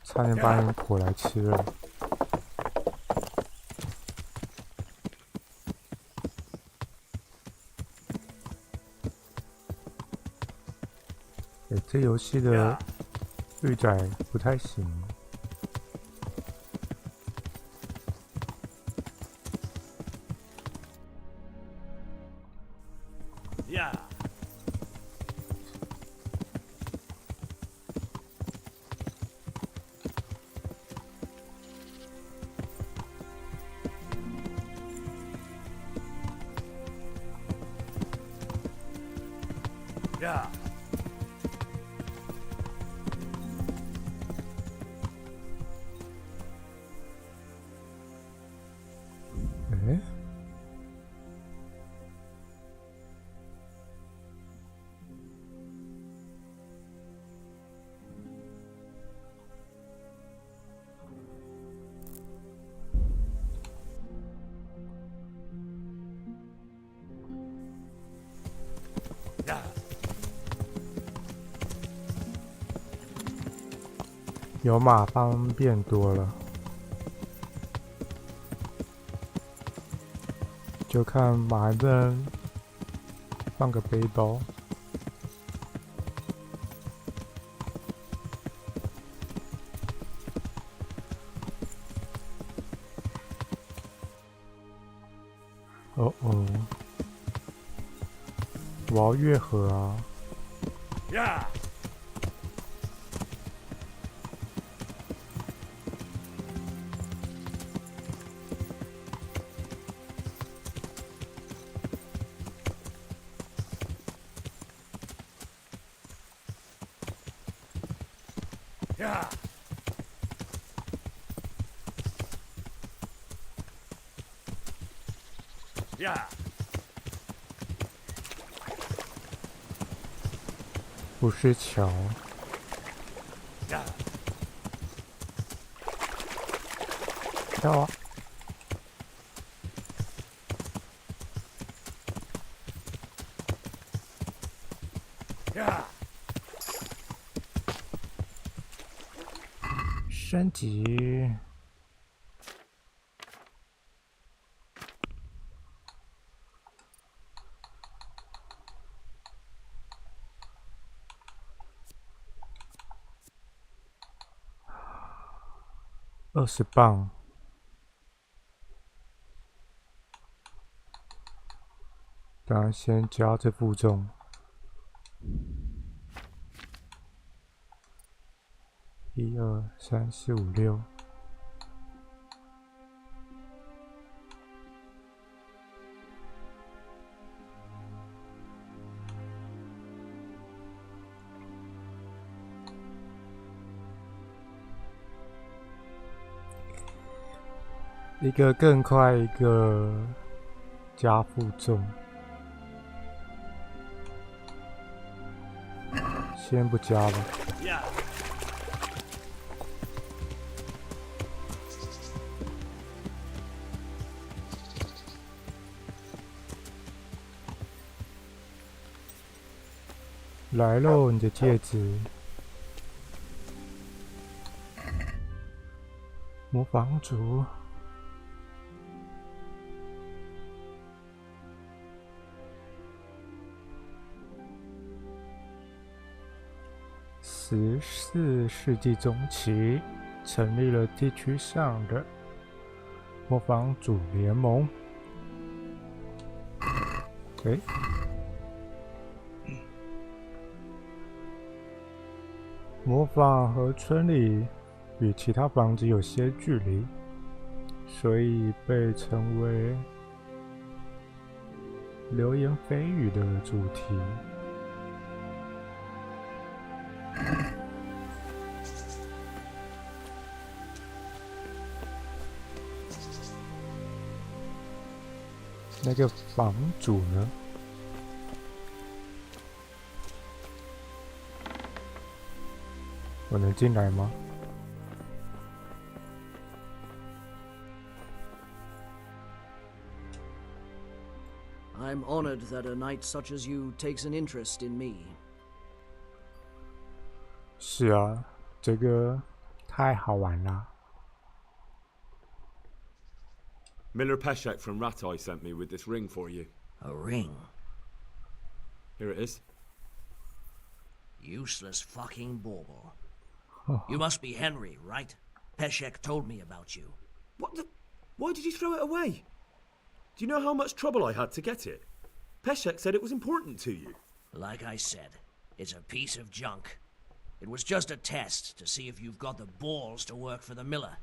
差点把人捕来吃了。这游戏的绿仔不太行。Yeah. Yeah. 有马方便多了，就看马能不能放个背包。哦哦，我要越河啊！ Yeah. 不是桥。跳啊！升级。20磅。当然先加这负重。1、2、3、4、5、6。一个更快，一个加负重。先不加吧。来喽，你的戒指。模仿组。14世纪中期，成立了地区上的模仿组联盟。模仿和村里与其他房子有些距离，所以被称为流言蜚语的主题。那个房主呢？我能进来吗？ I'm honored that a knight such as you takes an interest in me. 是啊，这个太好玩了。 Miller Peshek from Ratai sent me with this ring for you. A ring? Here it is. Useless fucking bauble. You must be Henry, right? Peshek told me about you. What the? Why did you throw it away? Do you know how much trouble I had to get it? Peshek said it was important to you. Like I said, it's a piece of junk. It was just a test to see if you've got the balls to work for the miller.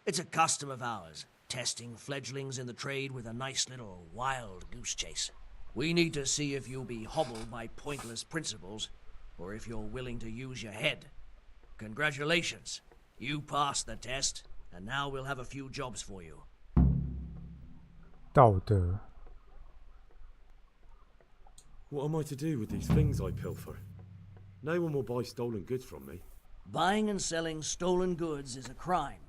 It's a custom of ours, testing fledglings in the trade with a nice little wild goose chase. We need to see if you'll be hobbled by pointless principles, or if you're willing to use your head. Congratulations. You passed the test, and now we'll have a few jobs for you. 道德。 What am I to do with these things I pilfer? No one will buy stolen goods from me. Buying and selling stolen goods is a crime.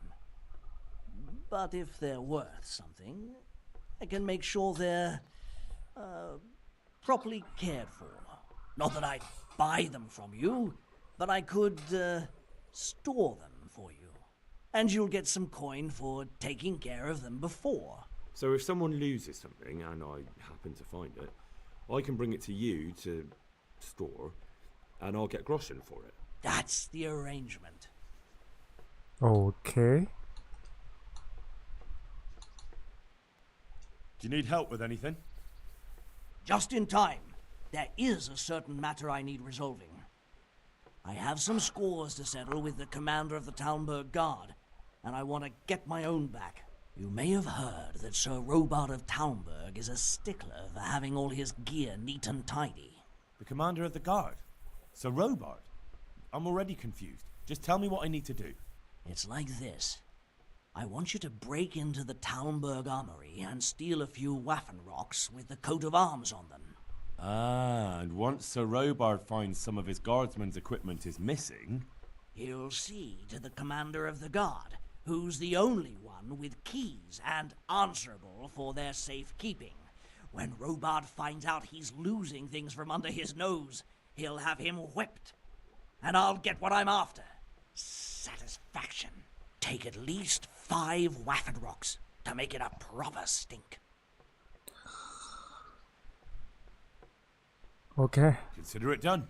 But if they're worth something, I can make sure they're, properly cared for. Not that I'd buy them from you, but I could, store them for you. And you'll get some coin for taking care of them before. So if someone loses something, and I happen to find it, I can bring it to you to store, and I'll get groschen for it. That's the arrangement. Okay. Do you need help with anything? Just in time. There is a certain matter I need resolving. I have some scores to settle with the commander of the Talmberg Guard, and I want to get my own back. You may have heard that Sir Robard of Talmberg is a stickler for having all his gear neat and tidy. The commander of the guard? Sir Robard? I'm already confused. Just tell me what I need to do. It's like this. I want you to break into the Talmberg armory and steal a few Waffen rocks with the coat of arms on them. Ah, and once Sir Robard finds some of his guardsmen's equipment is missing... He'll see to the commander of the guard, who's the only one with keys and answerable for their safekeeping. When Robard finds out he's losing things from under his nose, he'll have him whipped. And I'll get what I'm after. Satisfaction. Take at least 5 Waffen rocks to make it a proper stink. Okay. Consider it done.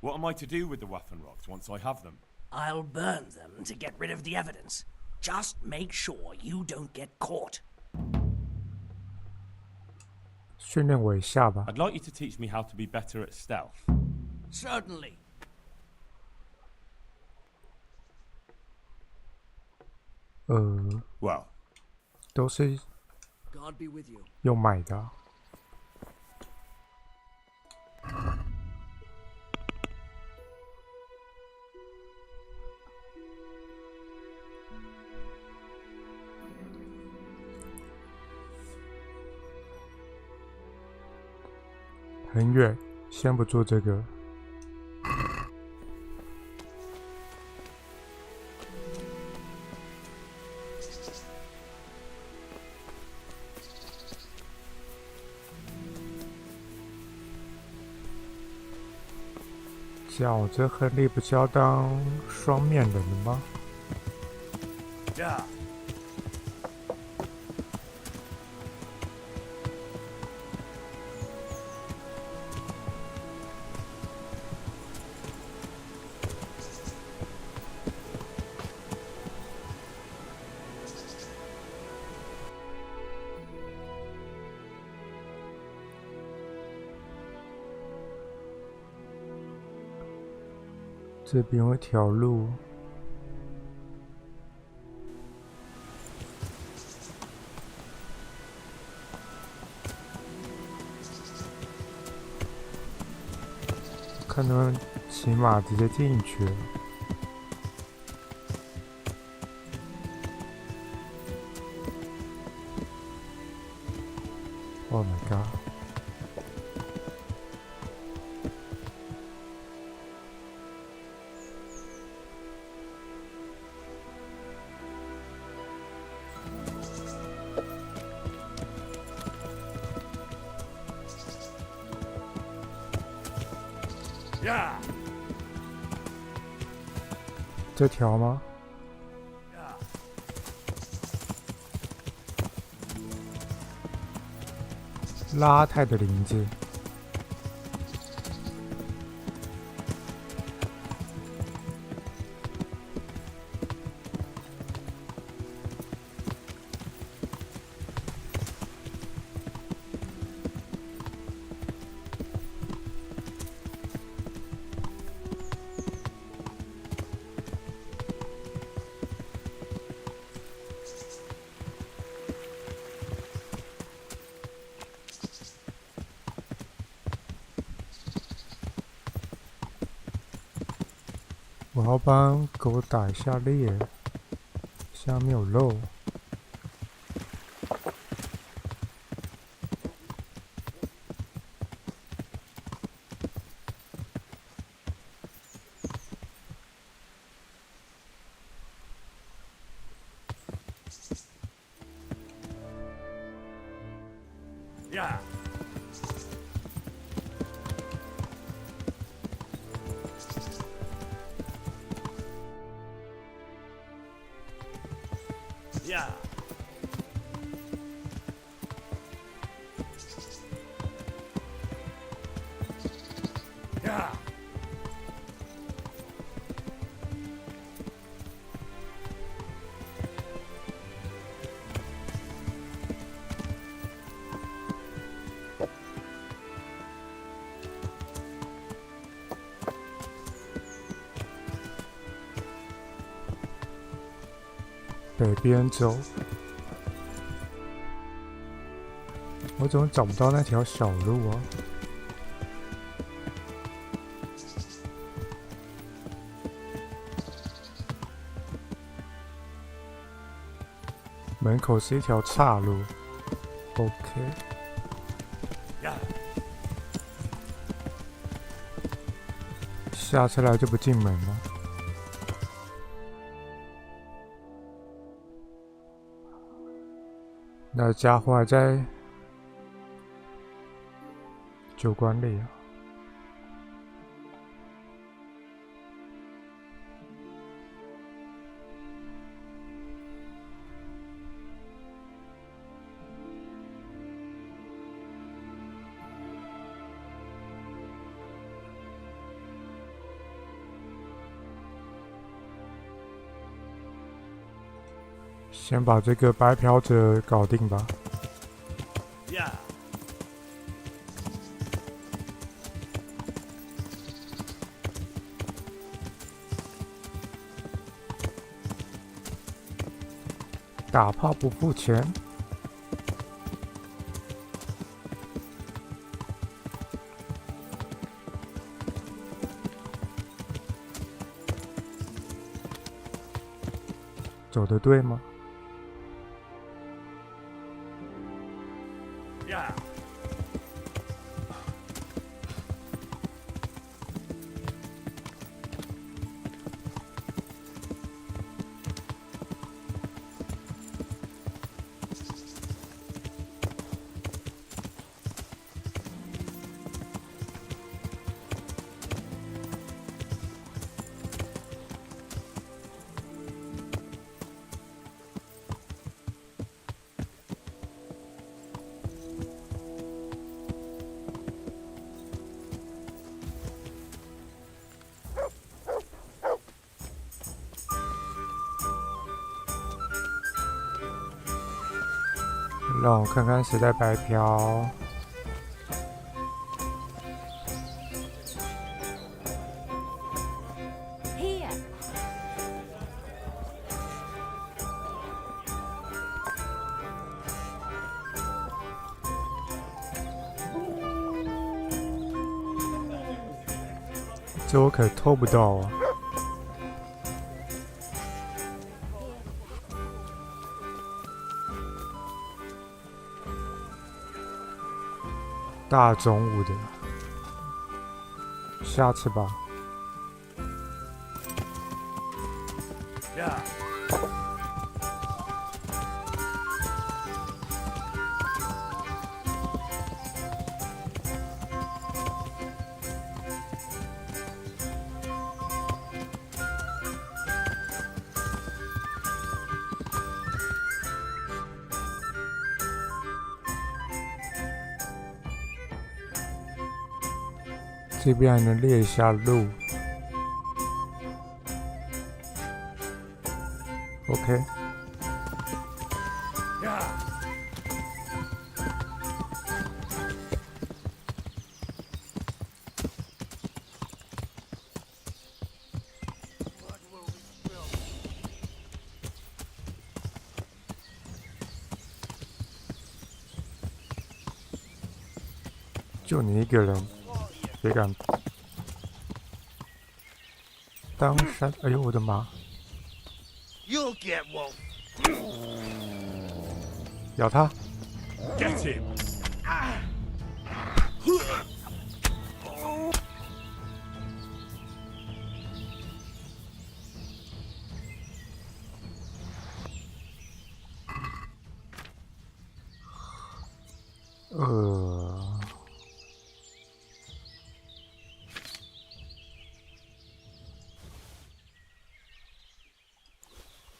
What am I to do with the Waffen rocks once I have them? I'll burn them to get rid of the evidence. Just make sure you don't get caught. 训练我一下吧。 I'd like you to teach me how to be better at stealth. Certainly. ，Well. 都是 God be with you. 用买的啊。很远，先不做这个。脚这和力不是要当双面人的吗？ Yeah. 这边有一条路，看能不能骑马直接进去。Oh my god！ Yeah. 这条吗？拉太的林子。我要帮狗打一下猎，下面有肉。Yeah. Yeah. Yeah. 北边走，我怎么找不到那条小路啊？门口是一条岔路。OK。下车来就不进门了。那家伙还在酒馆里啊。先把这个白嫖者搞定吧。打炮不付钱。走得对吗？让我看看谁在白嫖。这我可偷不到啊！大中午的，下次吧。这边还能列一下路。OK。就你一个人。别敢当山！哎呦，我的妈！咬他！ Get him!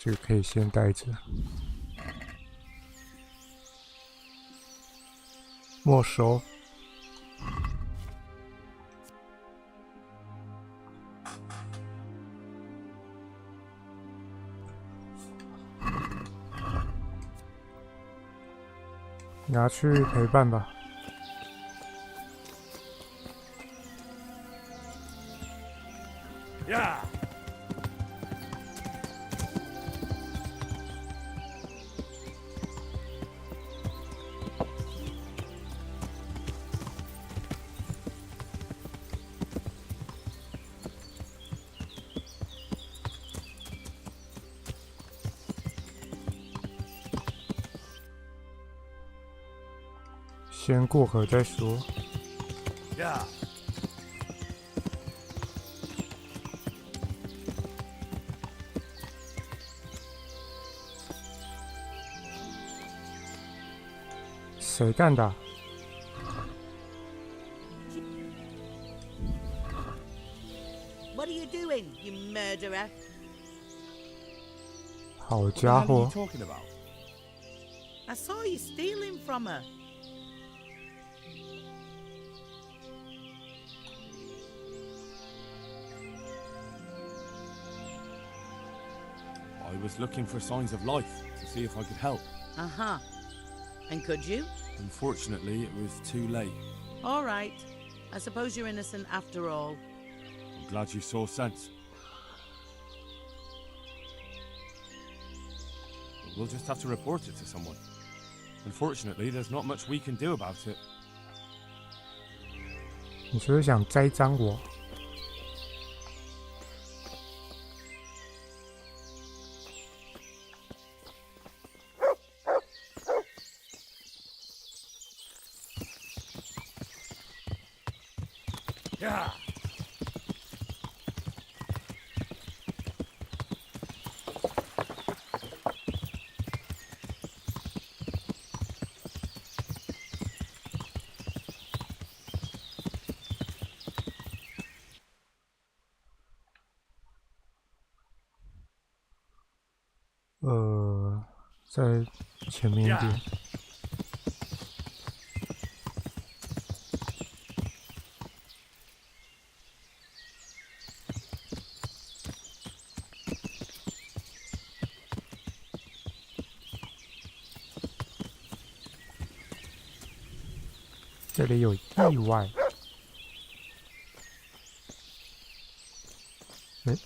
这个可以先带着。没收。拿去陪伴吧。呀！先过河再说。Yeah. 谁干的？ What are you doing, you murderer? 好家伙！ What the hell are you talking about? I saw you stealing from her. I was looking for signs of life to see if I could help. Uh-huh. And could you? Unfortunately, it was too late. All right. I suppose you're innocent after all. I'm glad you saw sense. We'll just have to report it to someone. Unfortunately, there's not much we can do about it. 你是不是想栽赃我？ Yeah. 在前面一点。这里有意外。诶。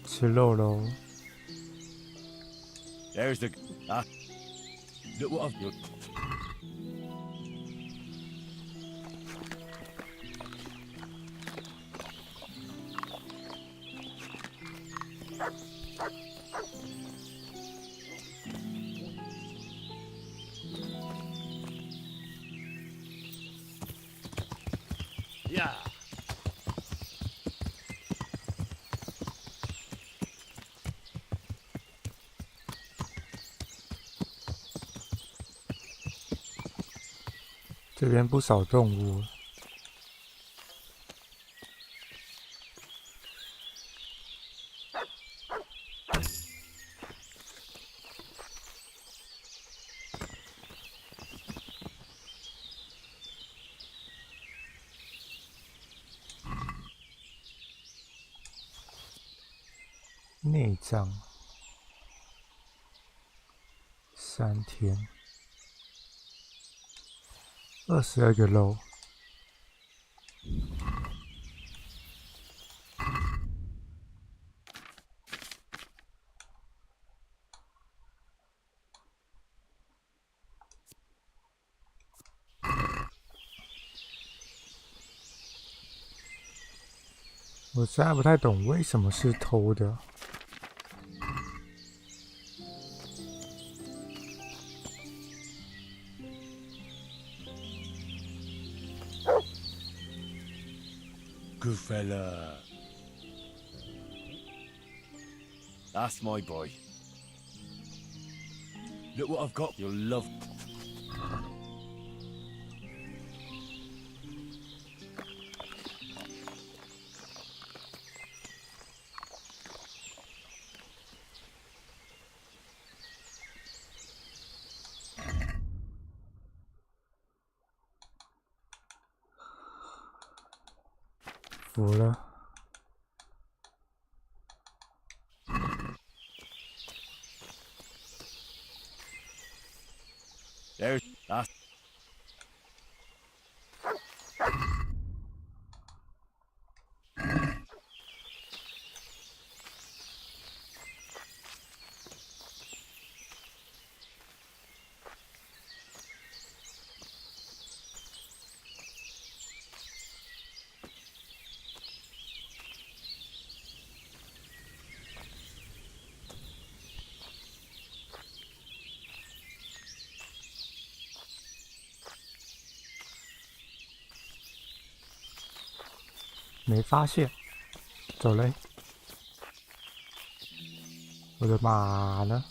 吃肉喽！ There's the look what I've. Yeah. 这边不少动物。内脏，3天，22个肉。我实在不太懂为什么是偷的。 Good fella. That's my boy. Look what I've got. You'll love. There's that. 没发现，走嘞。我的马呢？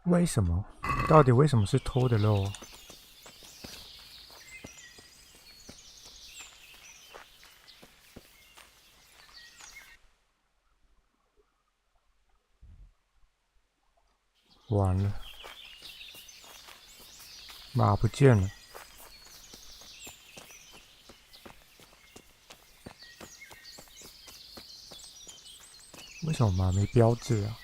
为什么？到底为什么是偷的肉？完了，马不见了。为什么马没标志啊？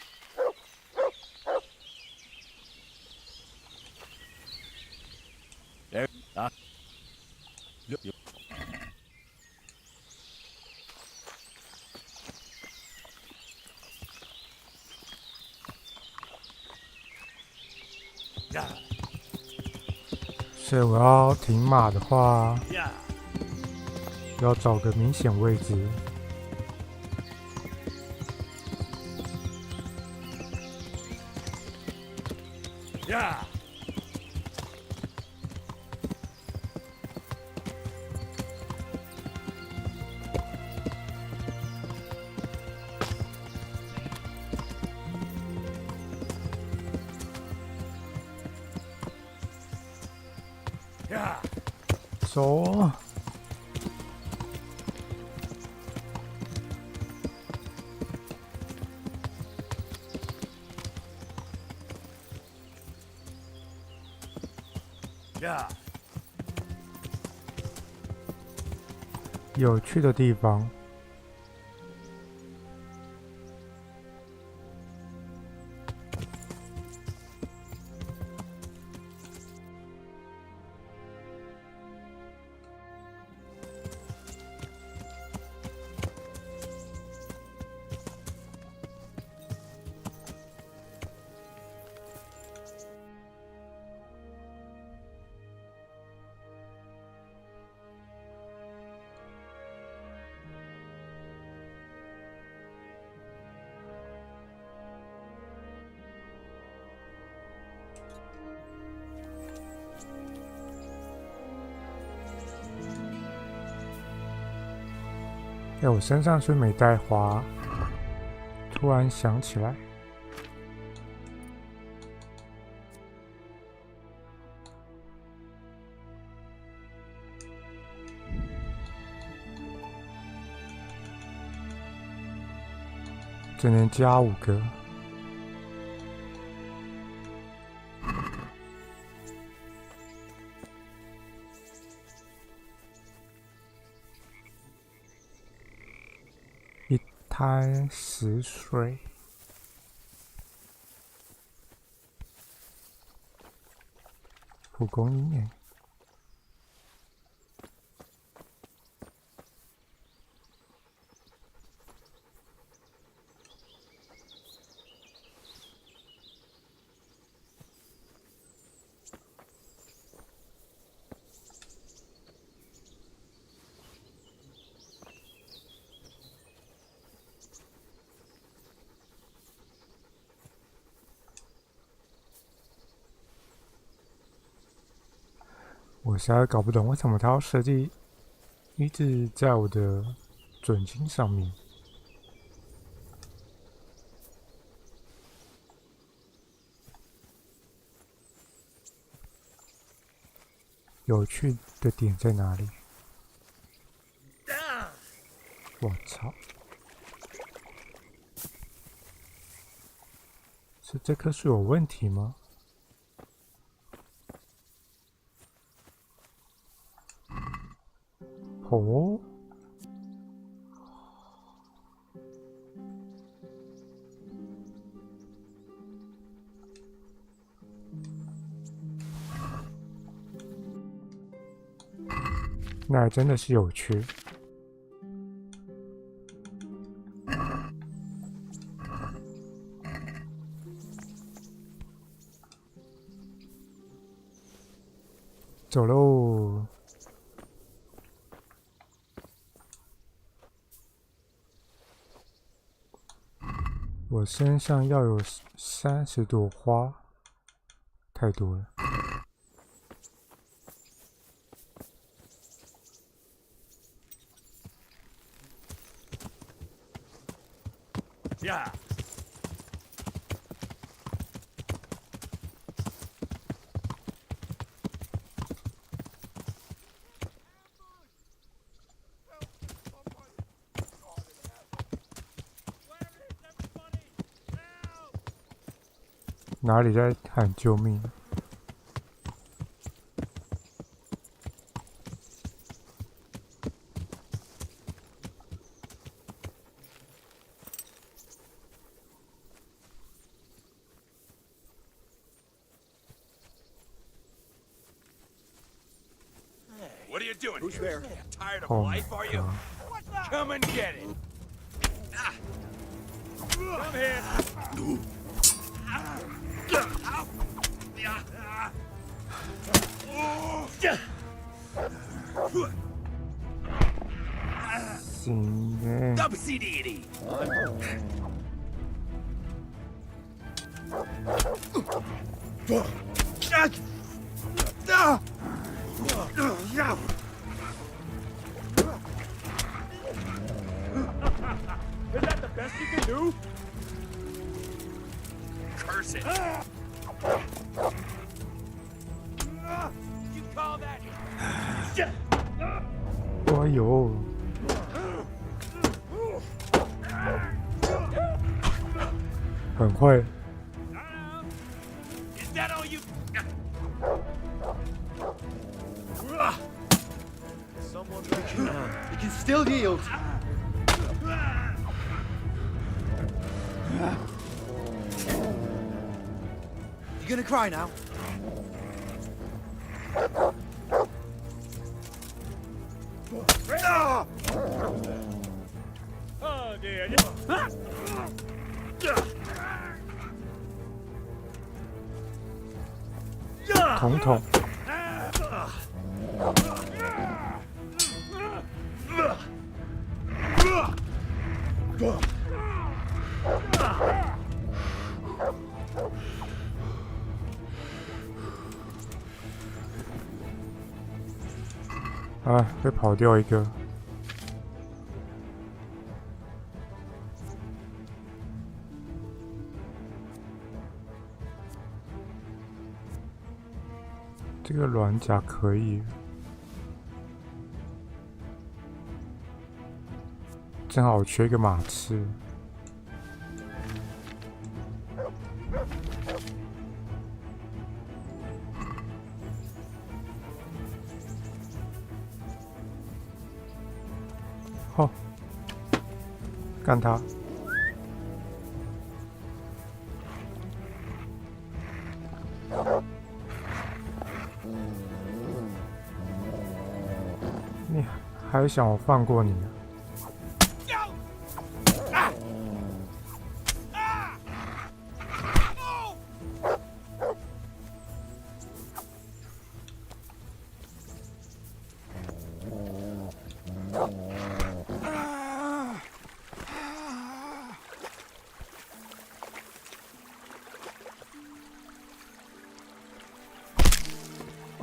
所以我要停马的话，要找个明显位置。走。有趣的地方。我身上是没带花，突然想起来，只能加5个。滩死水，蒲公英耶。我实在搞不懂为什么他要设计一直在我的准星上面。有趣的点在哪里？我操！是这棵树有问题吗？哦，那还真的是有趣。走喽！我身上要有30朵花，太多了。呀！哪里在喊救命？What are you doing? Who's there? Tired of Oh my life, are you? God. Come and get it. Come here. 行耶！ Dubsy-dee-dee. 呀！ Is that the best you can do? Curse it! You call that? 哎呦！很会。 Is that all you? Someone You can still yield. You gonna cry now? Oh dear. 统统。啊，被跑掉一个。这个软甲可以，正好缺一个马刺。好，干他！你还想我放过你？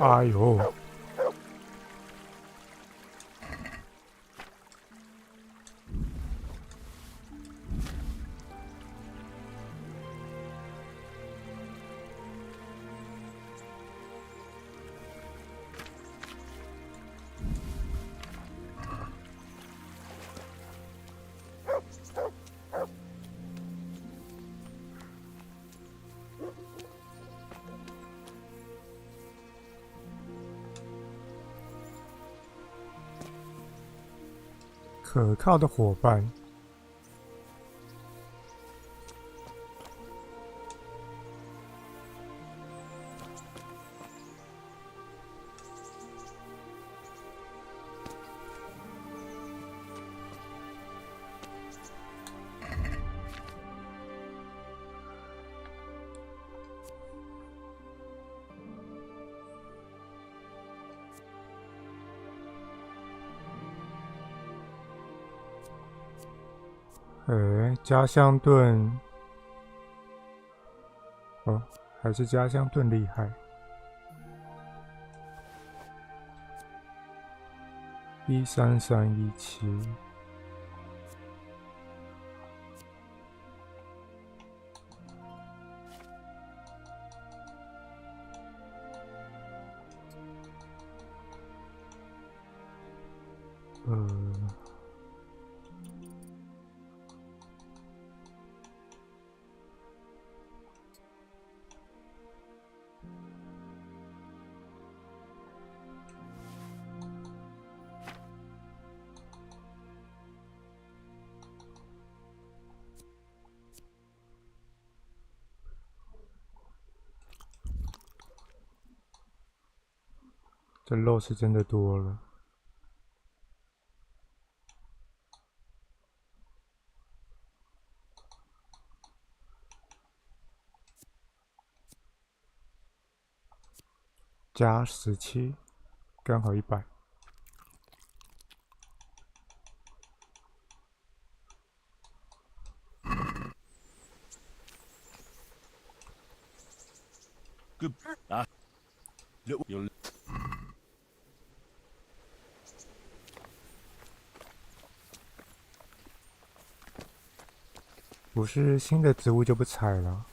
哎呦！可靠的伙伴。加香盾，哦，还是加香盾厉害。13317。这肉是真的多了。加17，刚好100。Good. Ah. You'll. 不是新的植物就不采了。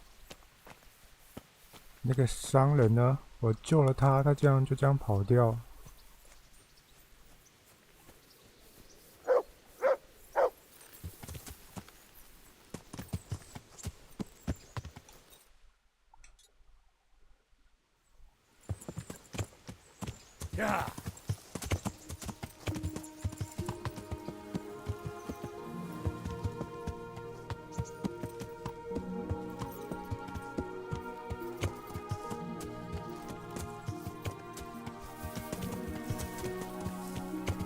那个商人呢？我救了他，他就这样跑掉。Yeah.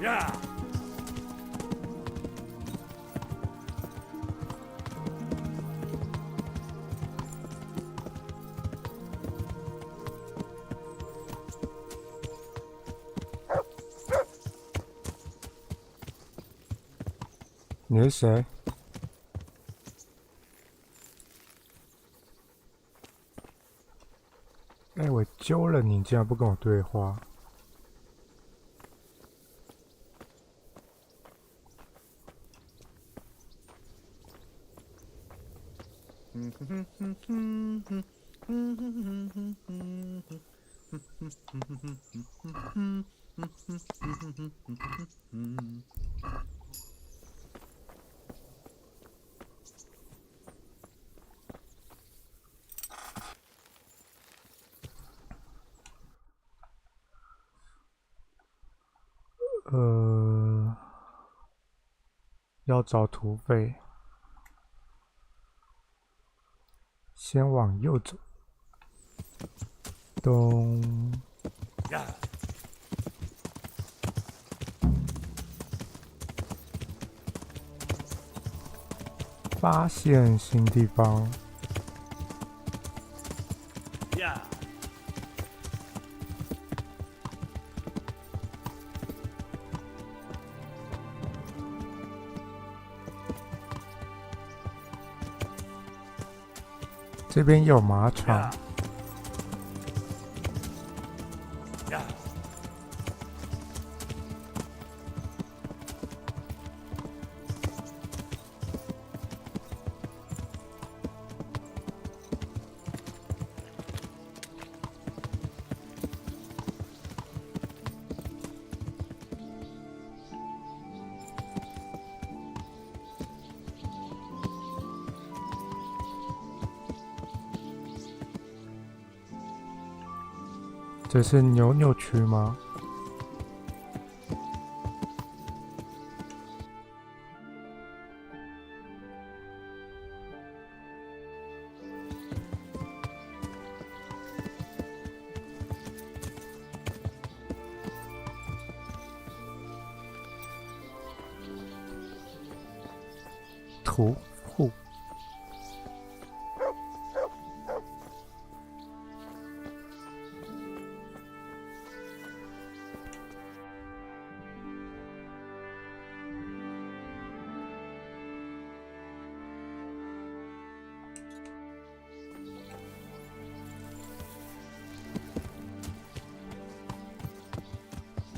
Yeah. 你是谁？哎，我救了你，竟然不跟我对话。要找土匪，先往右走，东。发现新地方。这边有马场。这是扭区吗？屠户。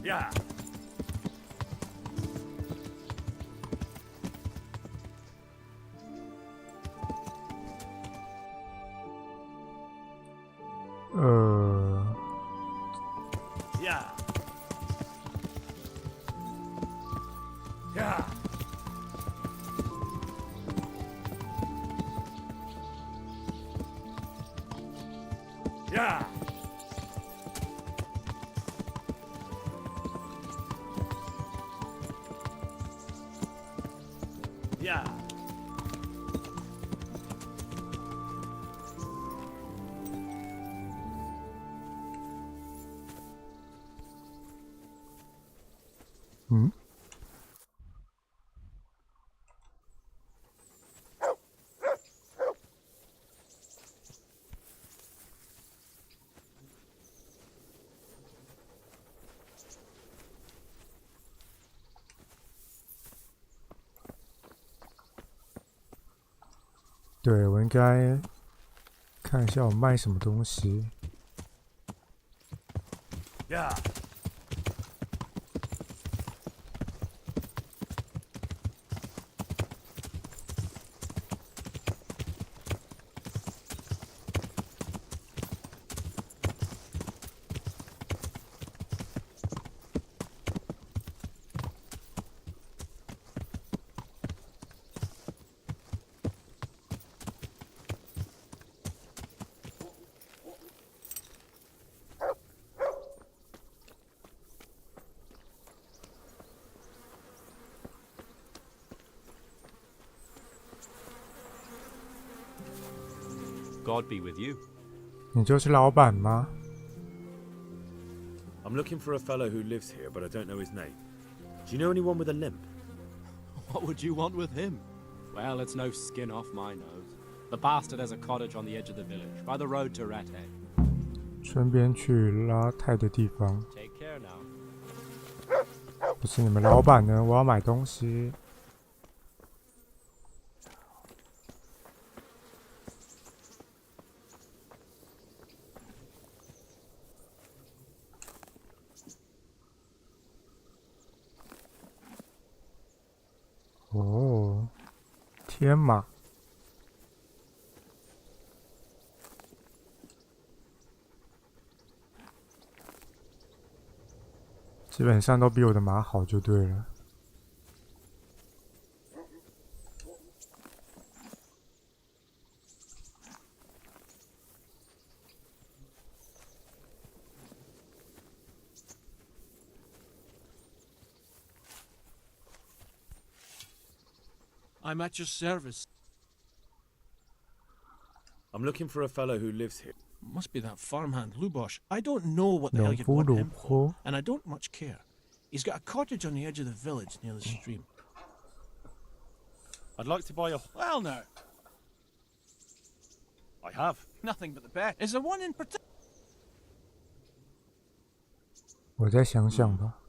Yeah. Yeah. Yeah. Yeah. Yeah.嗯，对，我应该看一下我卖什么东西。Yeah. God be with you. 你就是老板吗？ I'm looking for a fellow who lives here, but I don't know his name. Do you know anyone with a limp? What would you want with him? Well, it's no skin off my nose. The bastard has a cottage on the edge of the village, by the road to Rat Head. 顺便去拉泰的地方。 Take care now. 不是你们老板呢？我要买东西。哦，天马。基本上都比我的马好就对了。I'm at your service. I'm looking for a fellow who lives here. Must be that farmhand, Lubosh. I don't know what the hell you'd want him for, and I don't much care. He's got a cottage on the edge of the village near the stream. I'd like to buy a... Well, now. I have. Nothing but the best. Is there one in particular? 我再想想吧。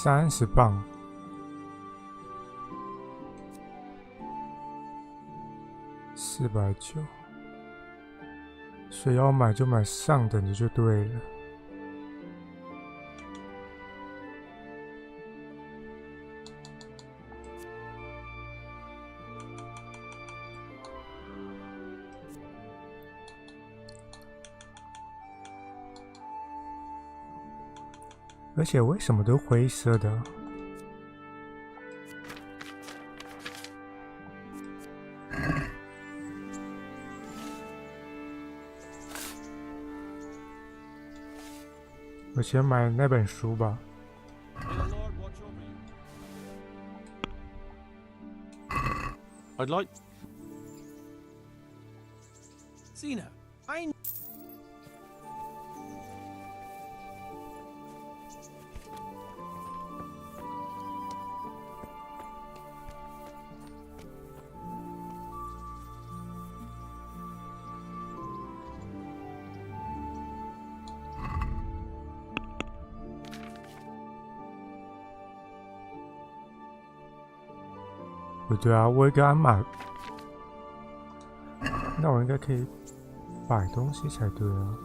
30磅，490。所以要买就买上等的就对了。而且为什么都灰色的？我先买那本书吧。I'd like. Zena, I.不对啊，我一个鞍马，那我应该可以摆东西才对啊。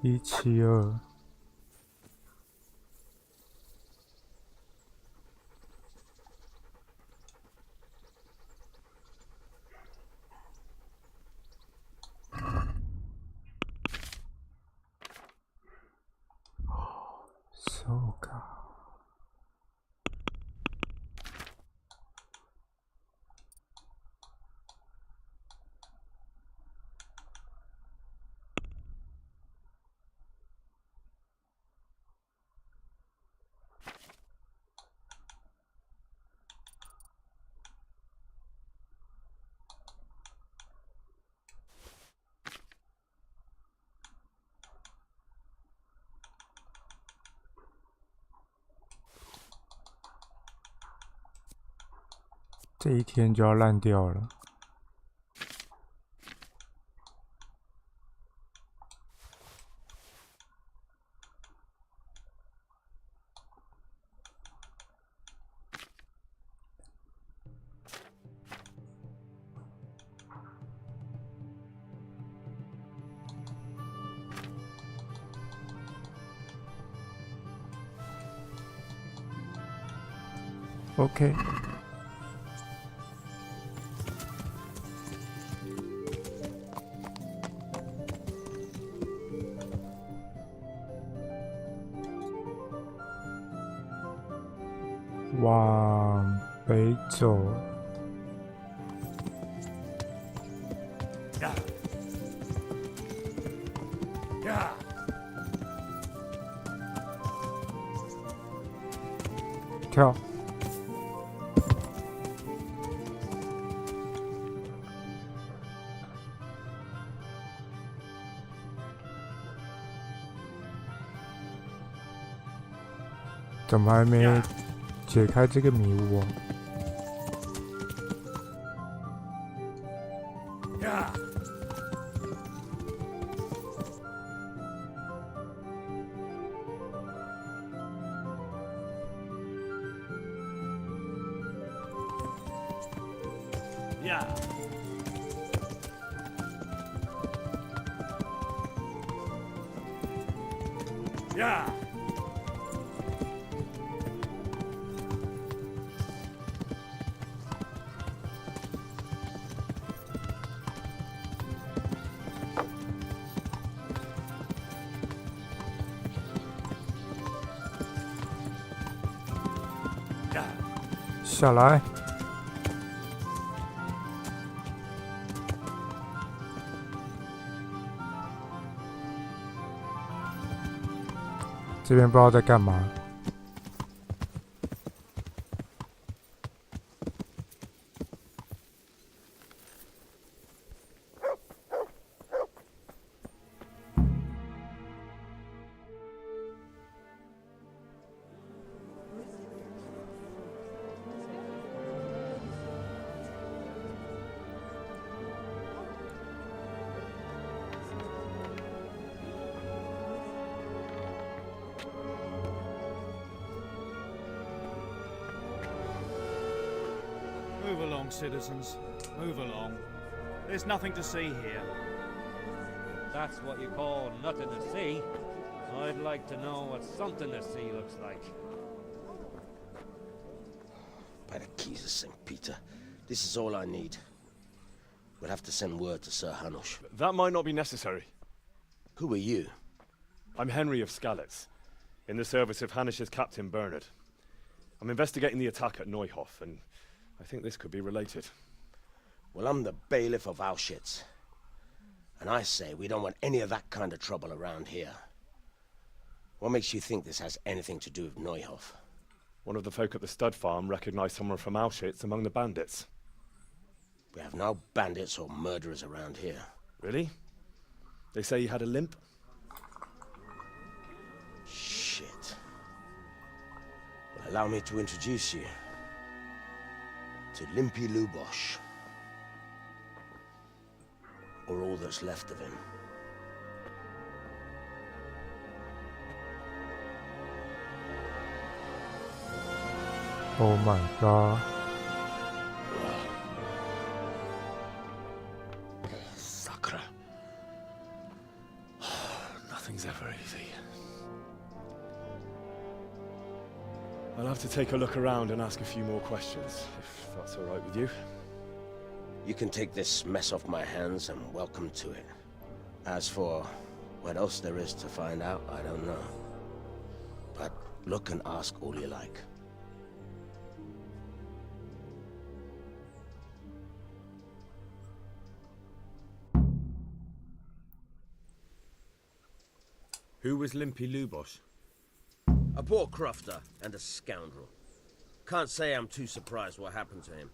172。そうか。这一天就要烂掉了。OK。往北走。跳。怎么还没解开这个迷雾啊？下来。这边不知道在干嘛。Move along, citizens. Move along. There's nothing to see here. That's what you call nothing to see. I'd like to know what something to see looks like. By the keys of St. Peter, this is all I need. We'll have to send word to Sir Hanush. That might not be necessary. Who are you? I'm Henry of Skalitz, in the service of Hanush's Captain Bernard. I'm investigating the attack at Neuhof, and I think this could be related. Well, I'm the bailiff of Auschwitz. And I say we don't want any of that kind of trouble around here. What makes you think this has anything to do with Neuhof? One of the folk at the stud farm recognized someone from Auschwitz among the bandits. We have no bandits or murderers around here. Really? They say he had a limp? Shit. Well, allow me to introduce you to Limpy Lubosh. Or all that's left of him. Oh my god. Sacre. Nothing's ever easy. I'll have to take a look around and ask a few more questions, if that's all right with you. You can take this mess off my hands and welcome to it. As for what else there is to find out, I don't know. But look and ask all you like. Who was Limpy Lubosh? A poor crofter and a scoundrel. Can't say I'm too surprised what happened to him.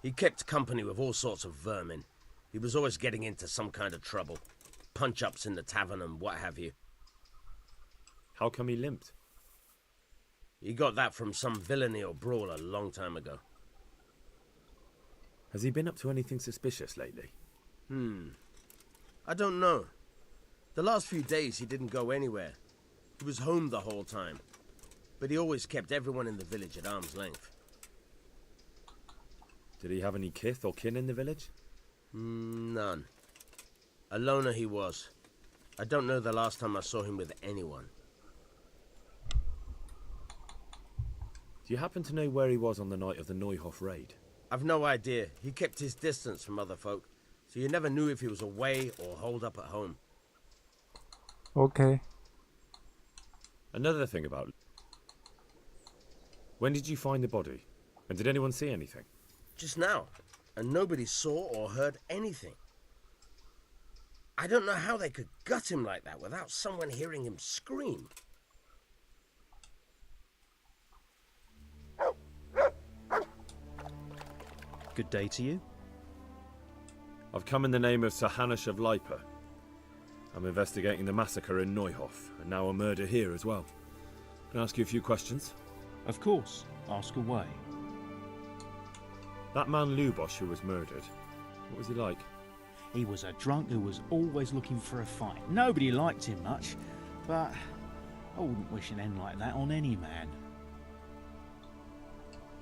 He kept company with all sorts of vermin. He was always getting into some kind of trouble. Punch-ups in the tavern and what have you. How come he limped? He got that from some villainy or brawl a long time ago. Has he been up to anything suspicious lately? I don't know. The last few days he didn't go anywhere. He was home the whole time. But he always kept everyone in the village at arm's length. Did he have any kith or kin in the village? None. A loner he was. I don't know the last time I saw him with anyone. Do you happen to know where he was on the night of the Neuhof raid? I've no idea. He kept his distance from other folk, so you never knew if he was away or holed up at home. Okay. Another thing about... When did you find the body? And did anyone see anything? Just now, and nobody saw or heard anything. I don't know how they could gut him like that without someone hearing him scream. Good day to you. I've come in the name of Sir Hanush of Lipa. I'm investigating the massacre in Neuhof, and now a murder here as well. Can I ask you a few questions? Of course. Ask away. That man Lubosh who was murdered, what was he like? He was a drunk who was always looking for a fight. Nobody liked him much, but I wouldn't wish an end like that on any man.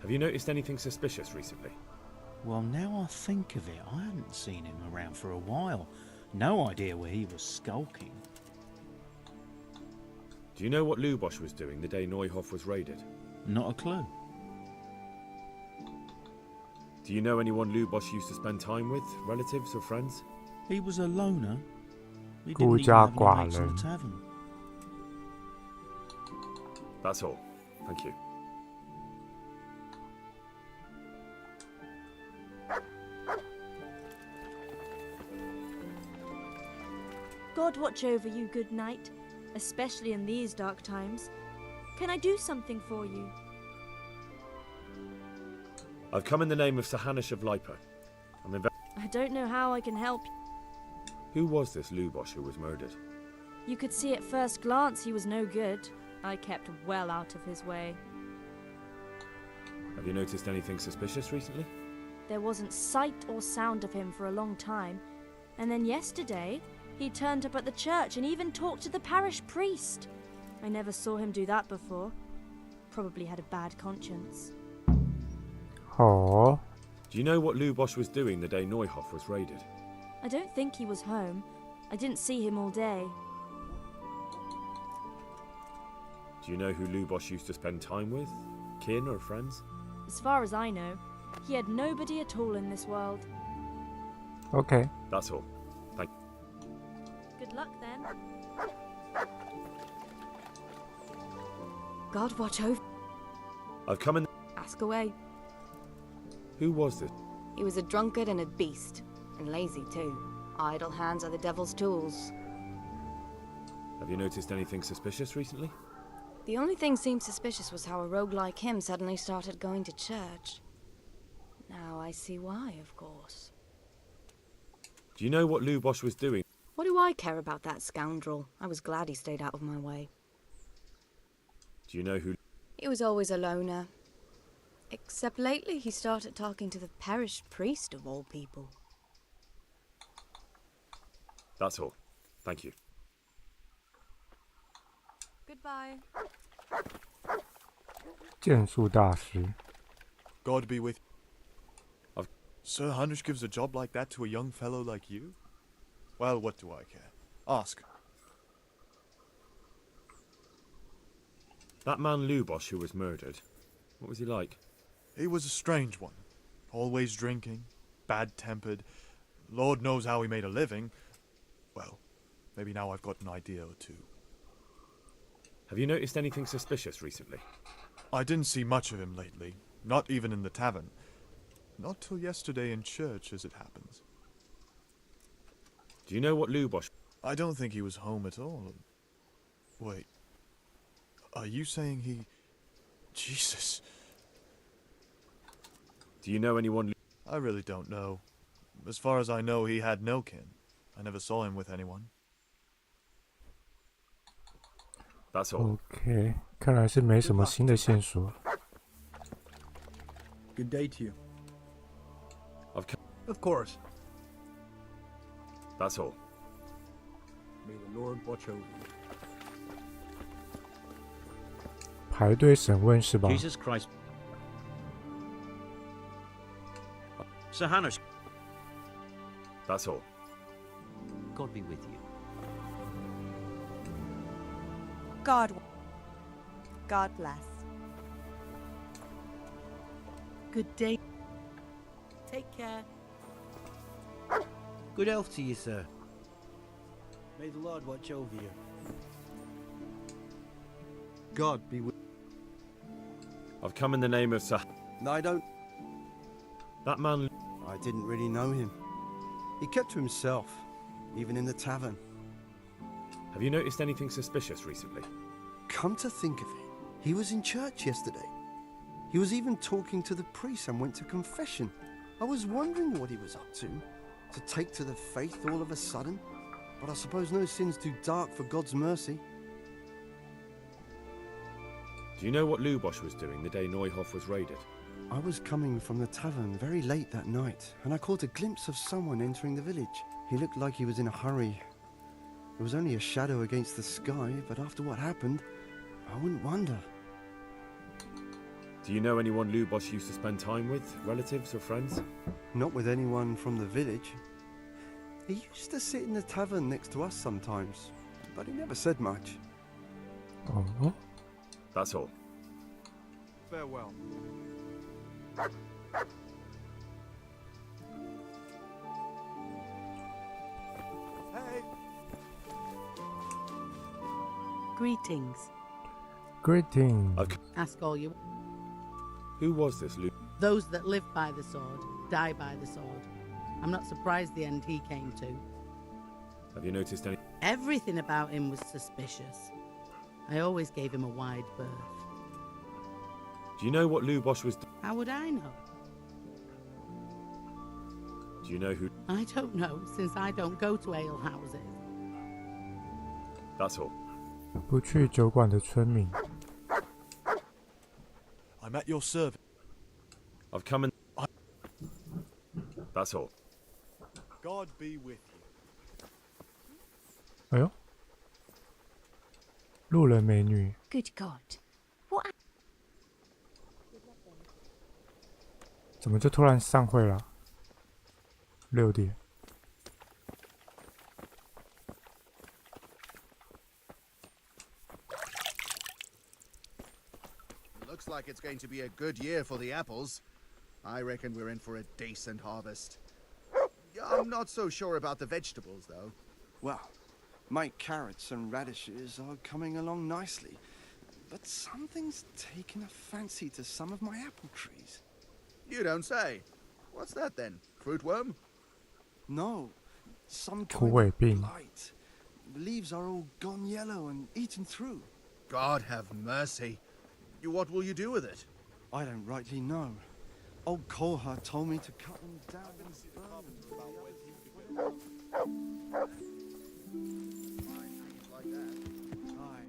Have you noticed anything suspicious recently? Well, now I think of it, I hadn't seen him around for a while. No idea where he was skulking. Do you know what Lubosh was doing the day Neuhof was raided? Not a clue. Do you know anyone Lubosh used to spend time with? Relatives or friends? He was a loner. He didn't even have any mates in the tavern. That's all. Thank you. God watch over you, good knight, especially in these dark times. Can I do something for you? I've come in the name of Sir Hanush of Lipa. I don't know how I can help. Who was this Lubosh who was murdered? You could see at first glance he was no good. I kept well out of his way. Have you noticed anything suspicious recently? There wasn't sight or sound of him for a long time. And then yesterday, he turned up at the church and even talked to the parish priest. I never saw him do that before. Probably had a bad conscience. Oh. Do you know what Lubosh was doing the day Neuhof was raided? I don't think he was home. I didn't see him all day. Do you know who Lubosh used to spend time with? Kin or friends? As far as I know, he had nobody at all in this world. Okay. That's all. Thank Good luck then. God watch over. I've come in. Ask away. Who was this? He was a drunkard and a beast, and lazy too. Idle hands are the devil's tools. Have you noticed anything suspicious recently? The only thing seemed suspicious was how a rogue like him suddenly started going to church. Now I see why, of course. Do you know what Lubosh was doing? What do I care about that scoundrel? I was glad he stayed out of my way. Do you know who? He was always a loner. Except lately he started talking to the parish priest of all people. That's all. Thank you. Goodbye. 剑术大师。 God be with you. Sir Heinrich gives a job like that to a young fellow like you? Well, what do I care? Ask. That man Lubosh who was murdered, what was he like? He was a strange one. Always drinking, bad-tempered. Lord knows how he made a living. Well, maybe now I've got an idea or two. Have you noticed anything suspicious recently? I didn't see much of him lately, not even in the tavern. Not till yesterday in church, as it happens. Do you know what Lubosh... I don't think he was home at all. Wait. Are you saying he... Jesus. Do you know anyone... I really don't know. As far as I know, he had no kin. I never saw him with anyone. That's all. OK， 看来是没什么新的线索。 Good day to you. Of course. That's all. May the Lord watch over you. 排队审问是吧？ Jesus Christ. Sir Hannah. That's all. God be with you. God bless. Good day. Take care. Good health to you, sir. May the Lord watch over you. God be with I've come in the name of Sir... No, I don't. That man... I didn't really know him. He kept to himself, even in the tavern. Have you noticed anything suspicious recently? Come to think of it, he was in church yesterday. He was even talking to the priest and went to confession. I was wondering what he was up to take to the faith all of a sudden. But I suppose no sin's too dark for God's mercy. Do you know what Lubosh was doing the day Neuhof was raided? I was coming from the tavern very late that night, and I caught a glimpse of someone entering the village. He looked like he was in a hurry. It was only a shadow against the sky, but after what happened, I wouldn't wonder. Do you know anyone Lubosh used to spend time with? Relatives or friends? Not with anyone from the village. He used to sit in the tavern next to us sometimes, but he never said much. Oh. That's all. Farewell. Hey! Greetings. Greetings. Ask all you. Who was this Lu... Those that live by the sword, die by the sword. I'm not surprised the end he came to. Have you noticed any... Everything about him was suspicious. I always gave him a wide berth. Do you know what Lubosh was... How would I know? Do you know who... I don't know, since I don't go to alehouses. That's all. 不去酒馆的村民。 I'm at your service. I've come in... That's all. God be with you. 哎呦，路人美女。 Good God. What? 怎么就突然散会了？6点。Looks like it's going to be a good year for the apples. I reckon we're in for a decent harvest. I'm not so sure about the vegetables, though. Well, my carrots and radishes are coming along nicely, but something's taken a fancy to some of my apple trees. You don't say. What's that then? Fruit worm? No, some kind 枯萎 of 病。 blight. The leaves are all gone yellow and eaten through. God have mercy. What will you do with it? I don't rightly know. Old Kolha told me to cut them down and burn them. Aye.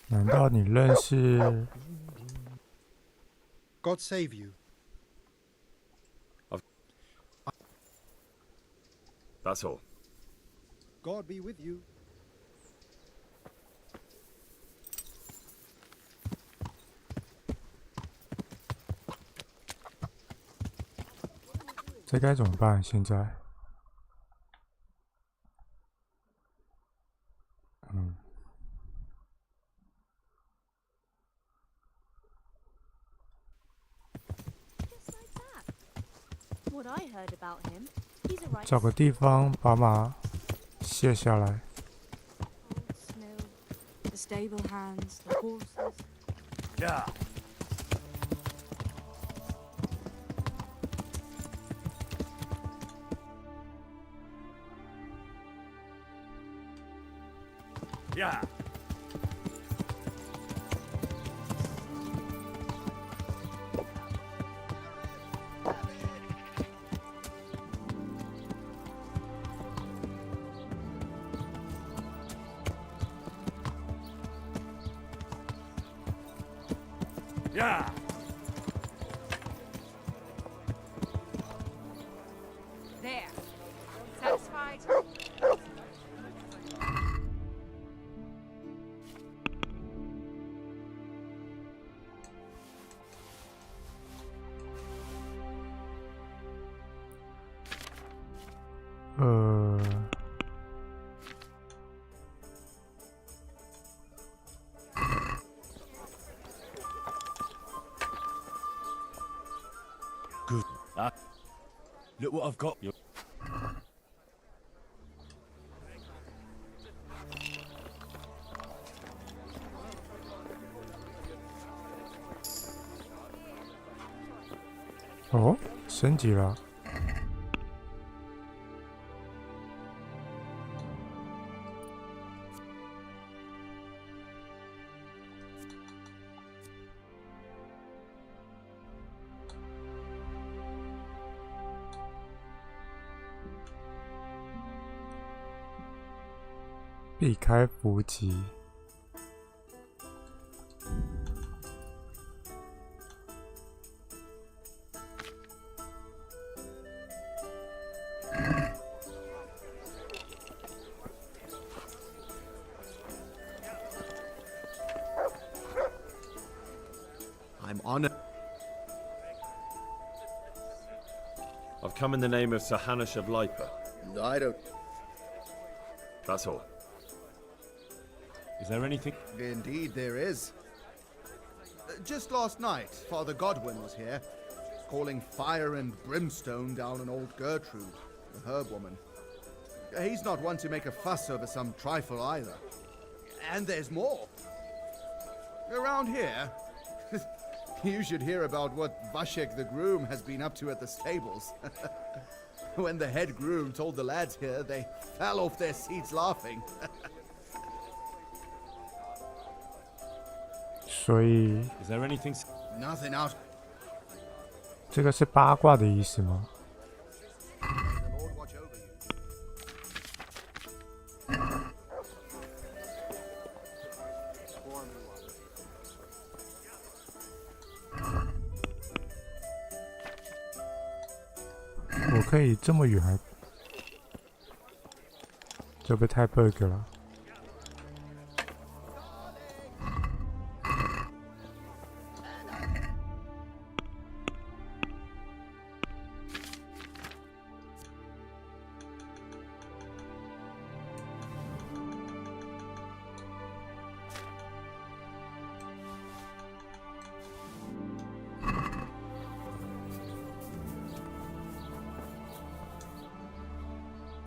难道你认识？ God save you. That's all. God be with you. 这该怎么办？现在？What I heard about him, he's a right 找个地方把马卸下来。 Snow, the stable hands, the horses. Yeah. Yeah. Yeah. There. Satisfied? Good. Look what I've got. Oh, 升级了。避开伏击。I'm honored. I've come in the name of Sir Hanush of Lipa. I don't. That's all. Is there anything? Indeed, there is. Just last night, Father Godwin was here, calling fire and brimstone down on old Gertrude, the herb woman. He's not one to make a fuss over some trifle either. And there's more. Around here, you should hear about what Vashek the groom has been up to at the stables. When the head groom told the lads here, they fell off their seats laughing. 所以 Is there anything? Nothing out. 这个是八卦的意思吗？可以这么远？这不太 bug 了。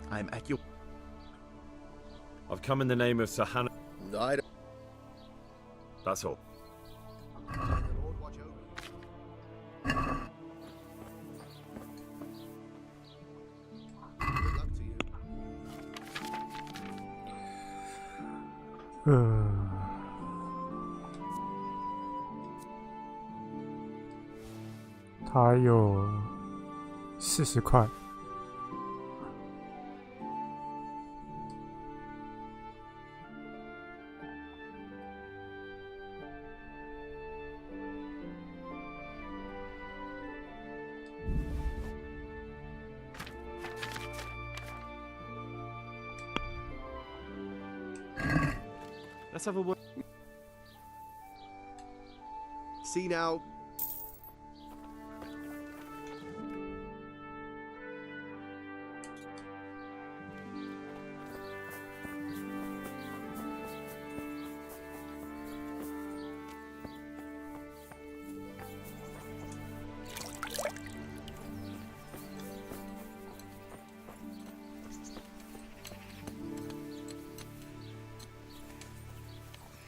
I'm at your... I've come in the name of Sir Hannah. I don't... That's all. Lord watch over you. Good luck to you. 他有40块。Let's have a word. See now.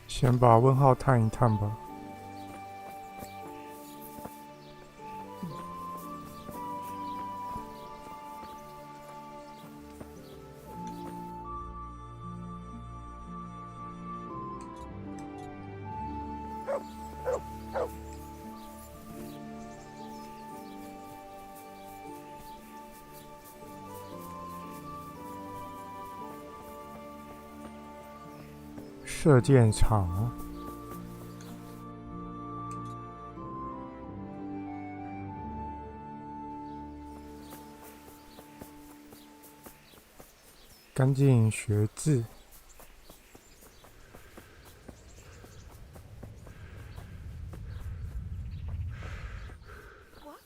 先把问号探一探吧。射箭场，赶紧学字。What?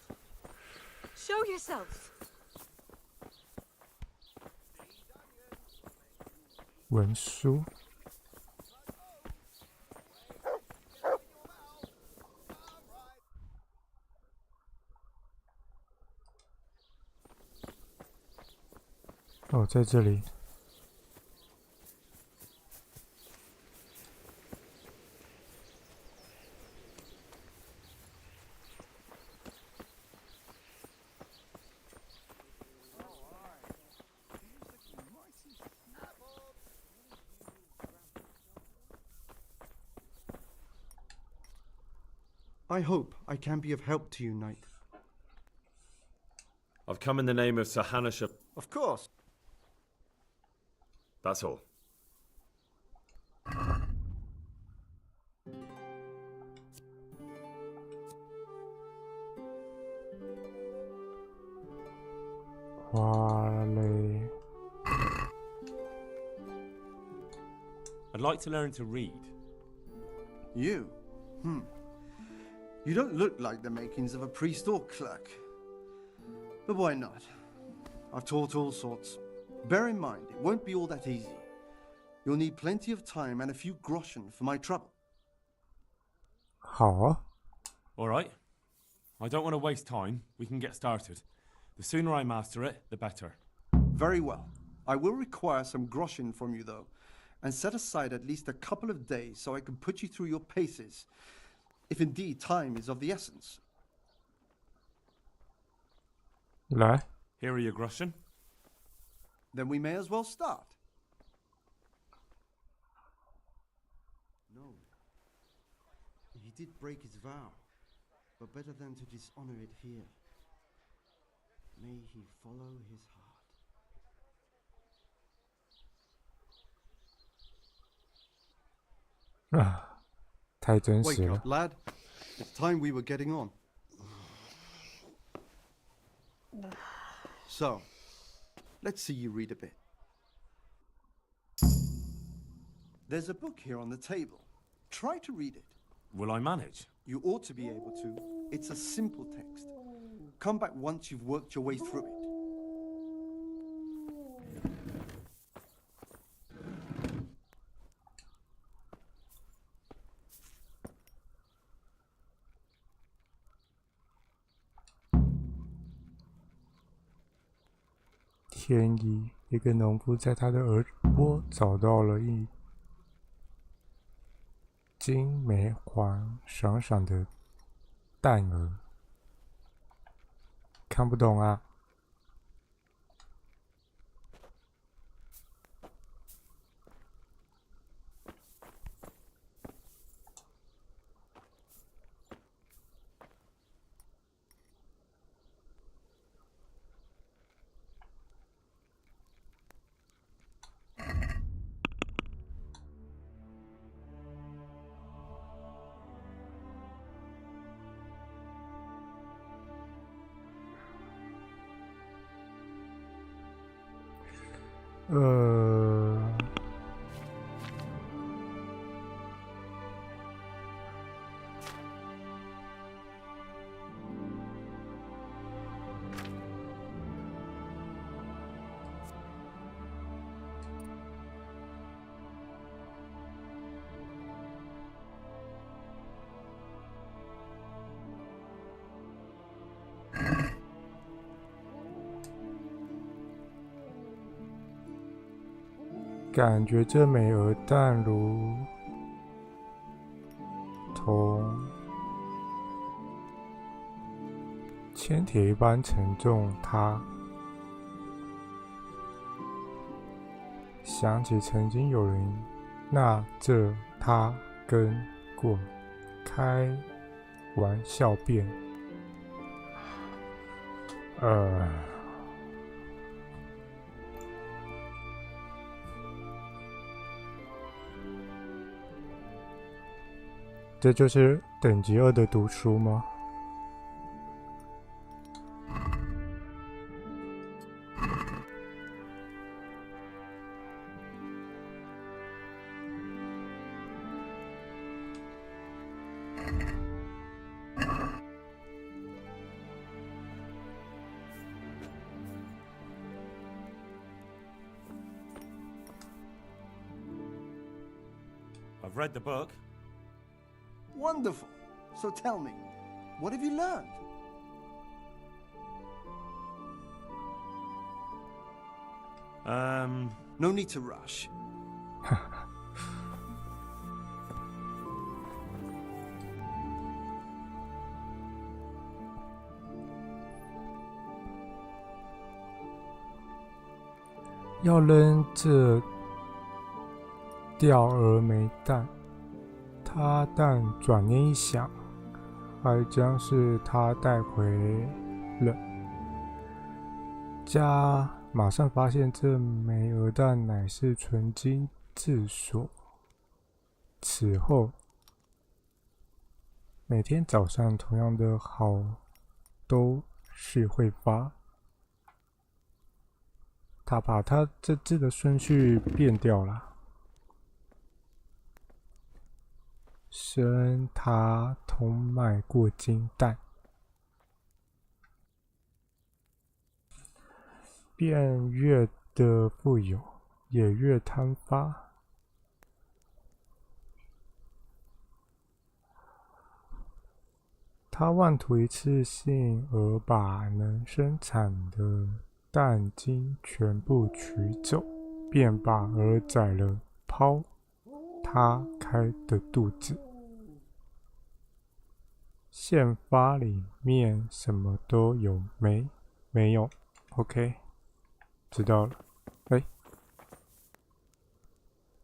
Show yourself. 文书。哦，在这里。I hope I can be of help to you, Knight. I've come in the name of Sir Hannah. Of course. That's all. 花嘞。 I'd like to learn to read. You? You don't look like the makings of a priest or clerk. But why not? I've taught all sorts. Bear in mind, it won't be all that easy. You'll need plenty of time and a few groschen for my trouble. 好啊。 All right. I don't want to waste time. We can get started. The sooner I master it, the better. Very well. I will require some groschen from you, though, and set aside at least a couple of days so I can put you through your paces, if indeed time is of the essence. 来。 Here are your groschen. Then we may as well start. No. He did break his vow, but better than to dishonor it here. May he follow his heart. 啊，太真实 Wake 了。 up, lad. It's time we were getting on. So, let's see you read a bit. There's a book here on the table. Try to read it. Will I manage? You ought to be able to. It's a simple text. Come back once you've worked your way through it.天意，一个农夫在他的耳窝找到了一金玫黄闪闪的蛋儿。看不懂啊。感觉这美鹅蛋如同铅铁一般沉重，它想起曾经有人拿着它跟过开玩笑辩，这就是等级2的读书吗？I've read the book. Wonderful. So tell me, what have you learned? No need to rush. 要扔这钓蛾没蛋。他但转念一想，还将是他带回了家，马上发现这枚鹅蛋乃是纯金制所。此后，每天早上同样的好都是会发。他把他这字的顺序变掉了。生他同买过金蛋，便越的富有，也越贪发。他妄图一次性而把能生产的蛋精全部取走，便把鹅宰了抛他开的肚子。现发里面什么都有没有 ？OK， 知道了。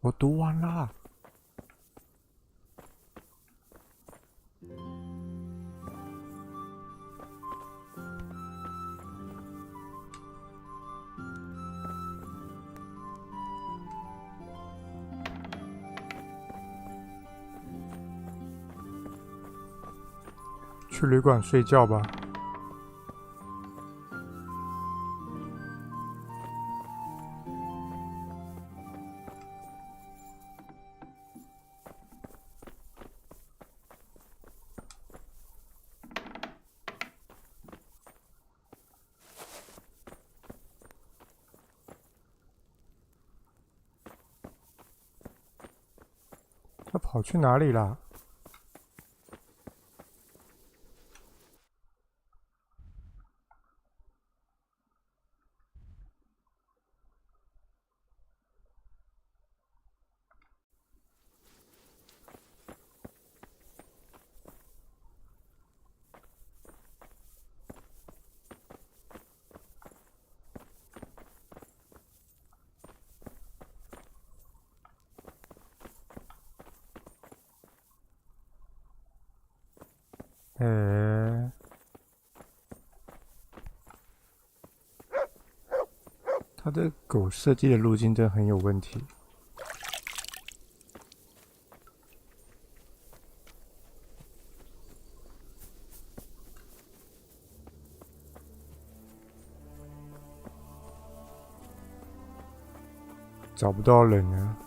我读完啦。去旅馆睡觉吧。跑去哪里啦？他的狗设计的路径真的很有问题。找不到人啊！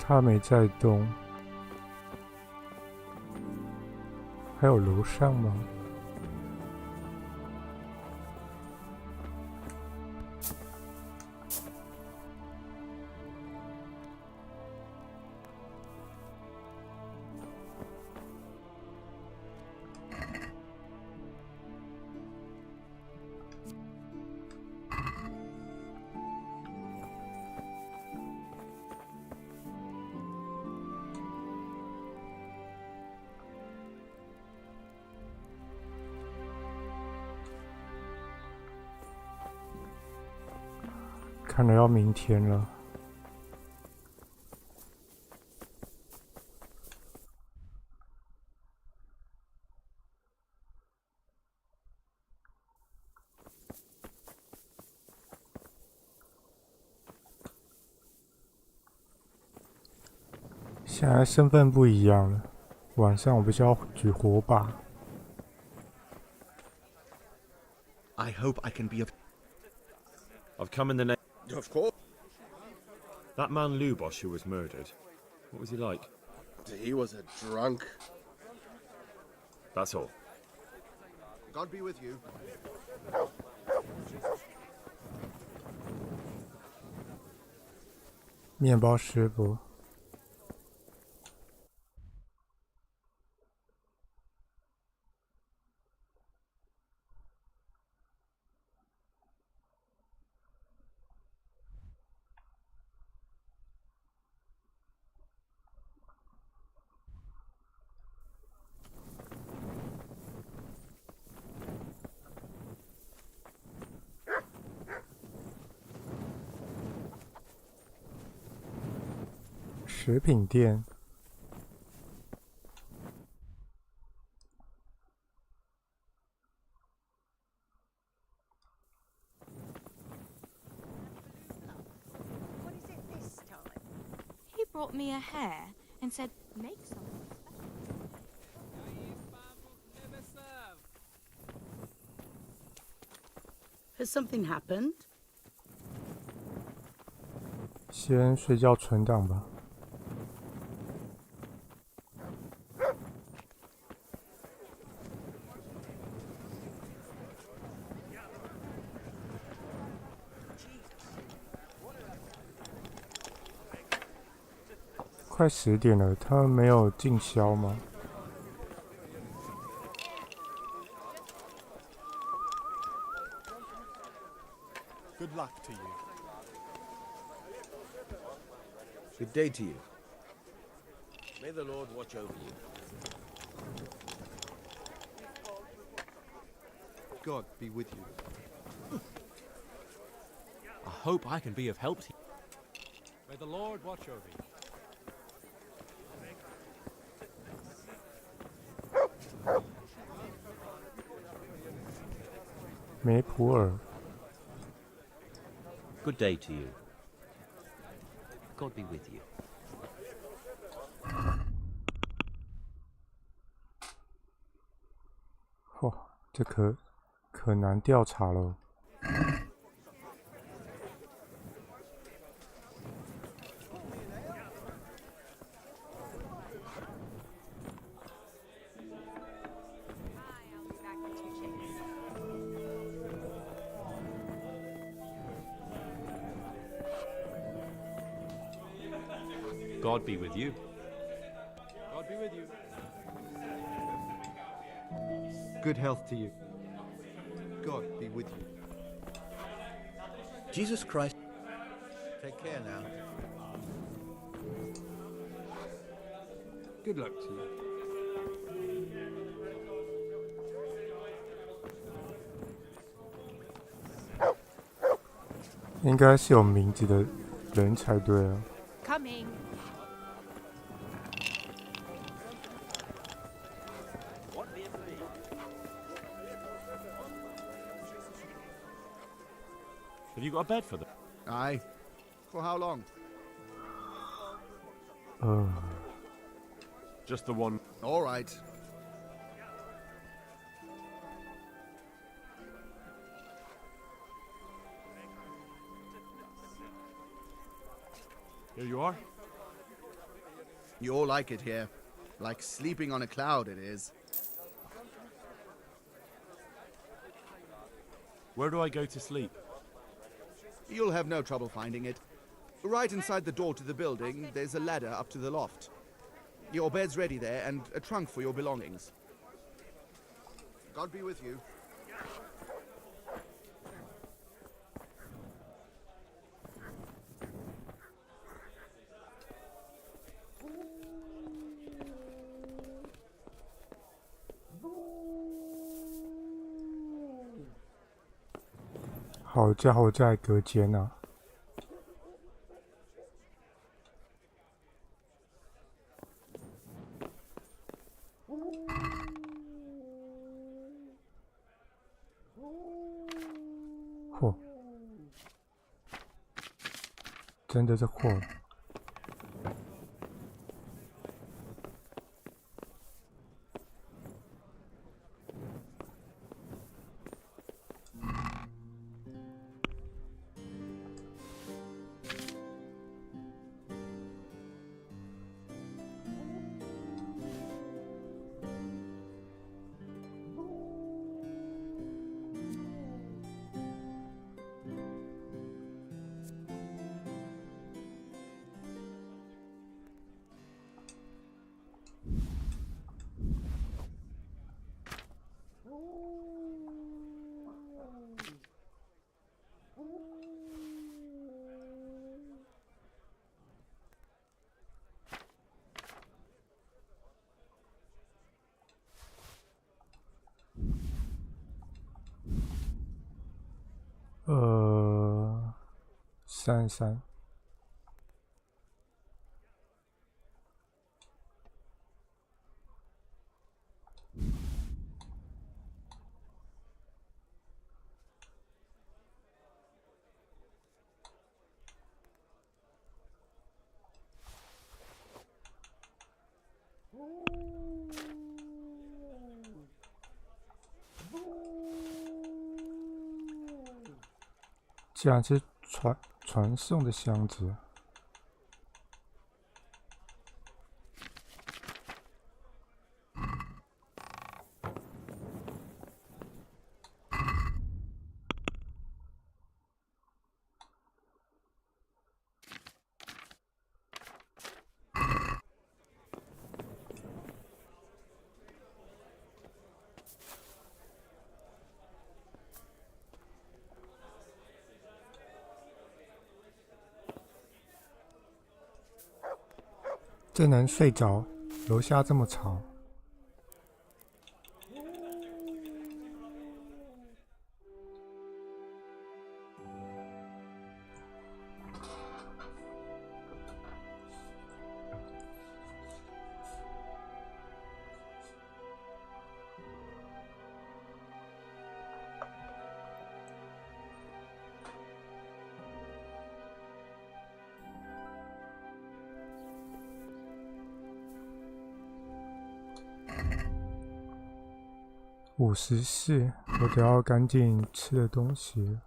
他没在动，还有楼上吗？看来要明天了。现在身份不一样了，晚上我必须要举火把。I hope I can be of. I've come in the name. Of course. That man Lubosh who was murdered. What was he like? He was a drunk. That's all. God be with you. 面包师傅。食品店。What is it this time? He brought me a hare and said, make something special. Has something happened? 先睡觉存档吧。快10点了，他们没有进宵吗？ Good luck to you. Good day to you. May the Lord watch over you. God be with you. I hope I can be of help to you. May the Lord watch over you. 梅普尔。 Good day to you. God be with you. 哇，这可难调查了。God be with you. God be with you. Good health to you. God be with you. Jesus Christ. Take care now. Good luck to you. 应该是有名字的人才对啊。Coming. Have you got a bed for them? Aye. For how long? Just the one. All right. Here you are. You all like it here. Like sleeping on a cloud, it is. Where do I go to sleep? You'll have no trouble finding it. Right inside the door to the building, there's a ladder up to the loft. Your bed's ready there, and a trunk for your belongings. God be with you. 好家伙，在隔间啊！嚯，真的是嚯！33。竟然是传送的箱子。这能睡着？楼下这么吵。54，我得要赶紧吃的东西。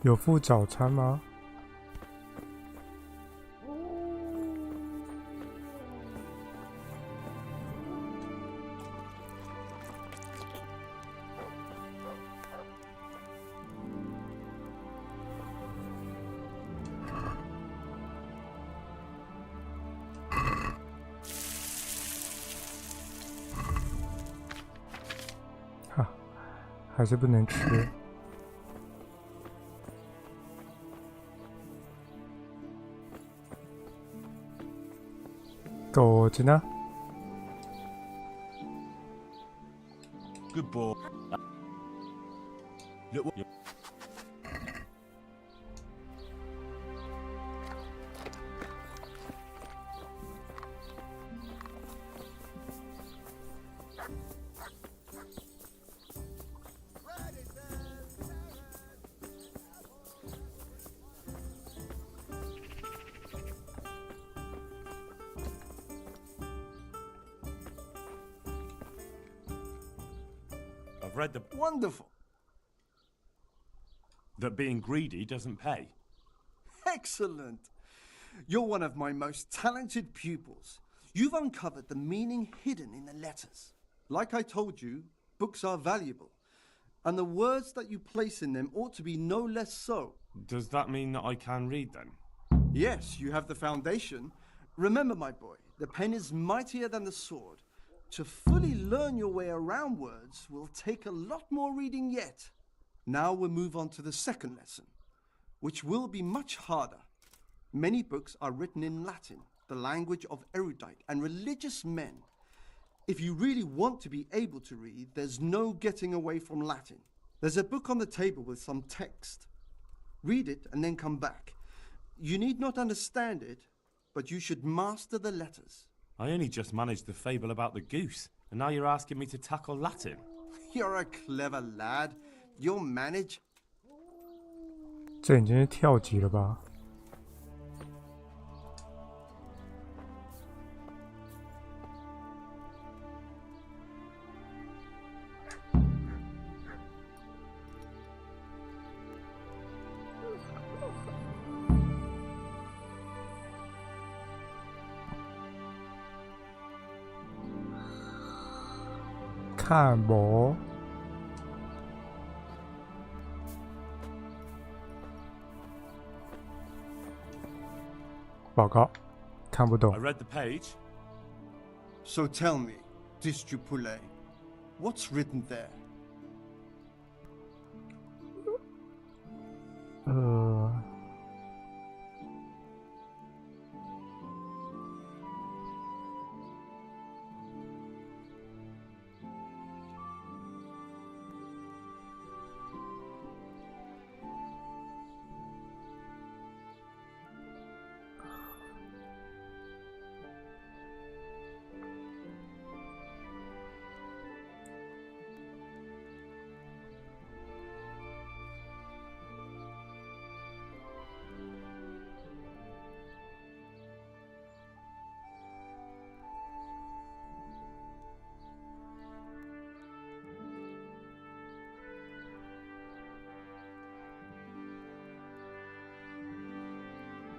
有附早餐吗？还是不能吃。狗子呢？ Good boy. Look what I've read the Wonderful. that being greedy doesn't pay. Excellent. You're one of my most talented pupils. You've uncovered the meaning hidden in the letters. Like I told you, books are valuable, and the words that you place in them ought to be no less so. Does that mean that I can read then? Yes, you have the foundation. Remember, my boy, the pen is mightier than the sword. To fully learn your way around words will take a lot more reading yet. Now we'll move on to the second lesson, which will be much harder. Many books are written in Latin, the language of erudite and religious men. If you really want to be able to read, there's no getting away from Latin. There's a book on the table with some text. Read it and then come back. You need not understand it, but you should master the letters. I only just managed the fable about the goose, and now you're asking me to tackle Latin. You're a clever lad. You'll manage. 这已经是跳级了吧？看无。报告，看不懂 I。read the page. So tell me, Discipule, what's written there?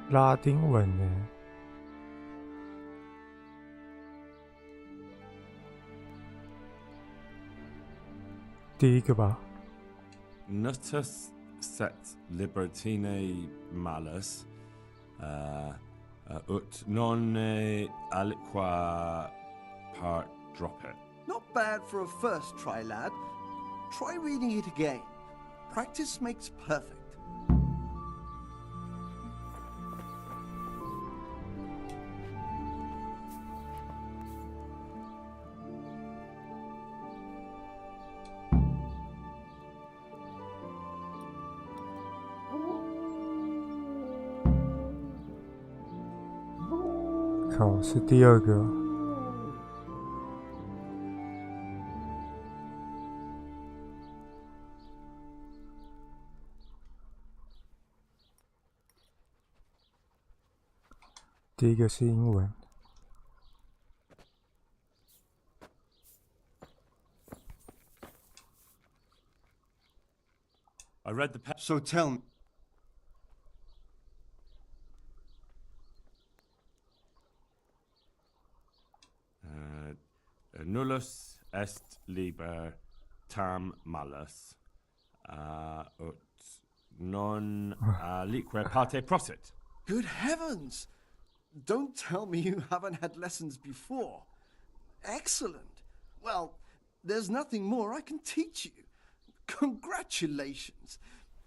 拉丁文呢？第一个吧。 Nutus set libertine malus, ut non aliqua part drop it. Not bad for a first try, lad. Try reading it again. Practice makes perfect.《考是第二个。第一个是英文。 I read the page. So tell me. Nullus est liber tam malus, ut non alique parte prosit. Good heavens! Don't tell me you haven't had lessons before. Excellent. Well, there's nothing more I can teach you. Congratulations.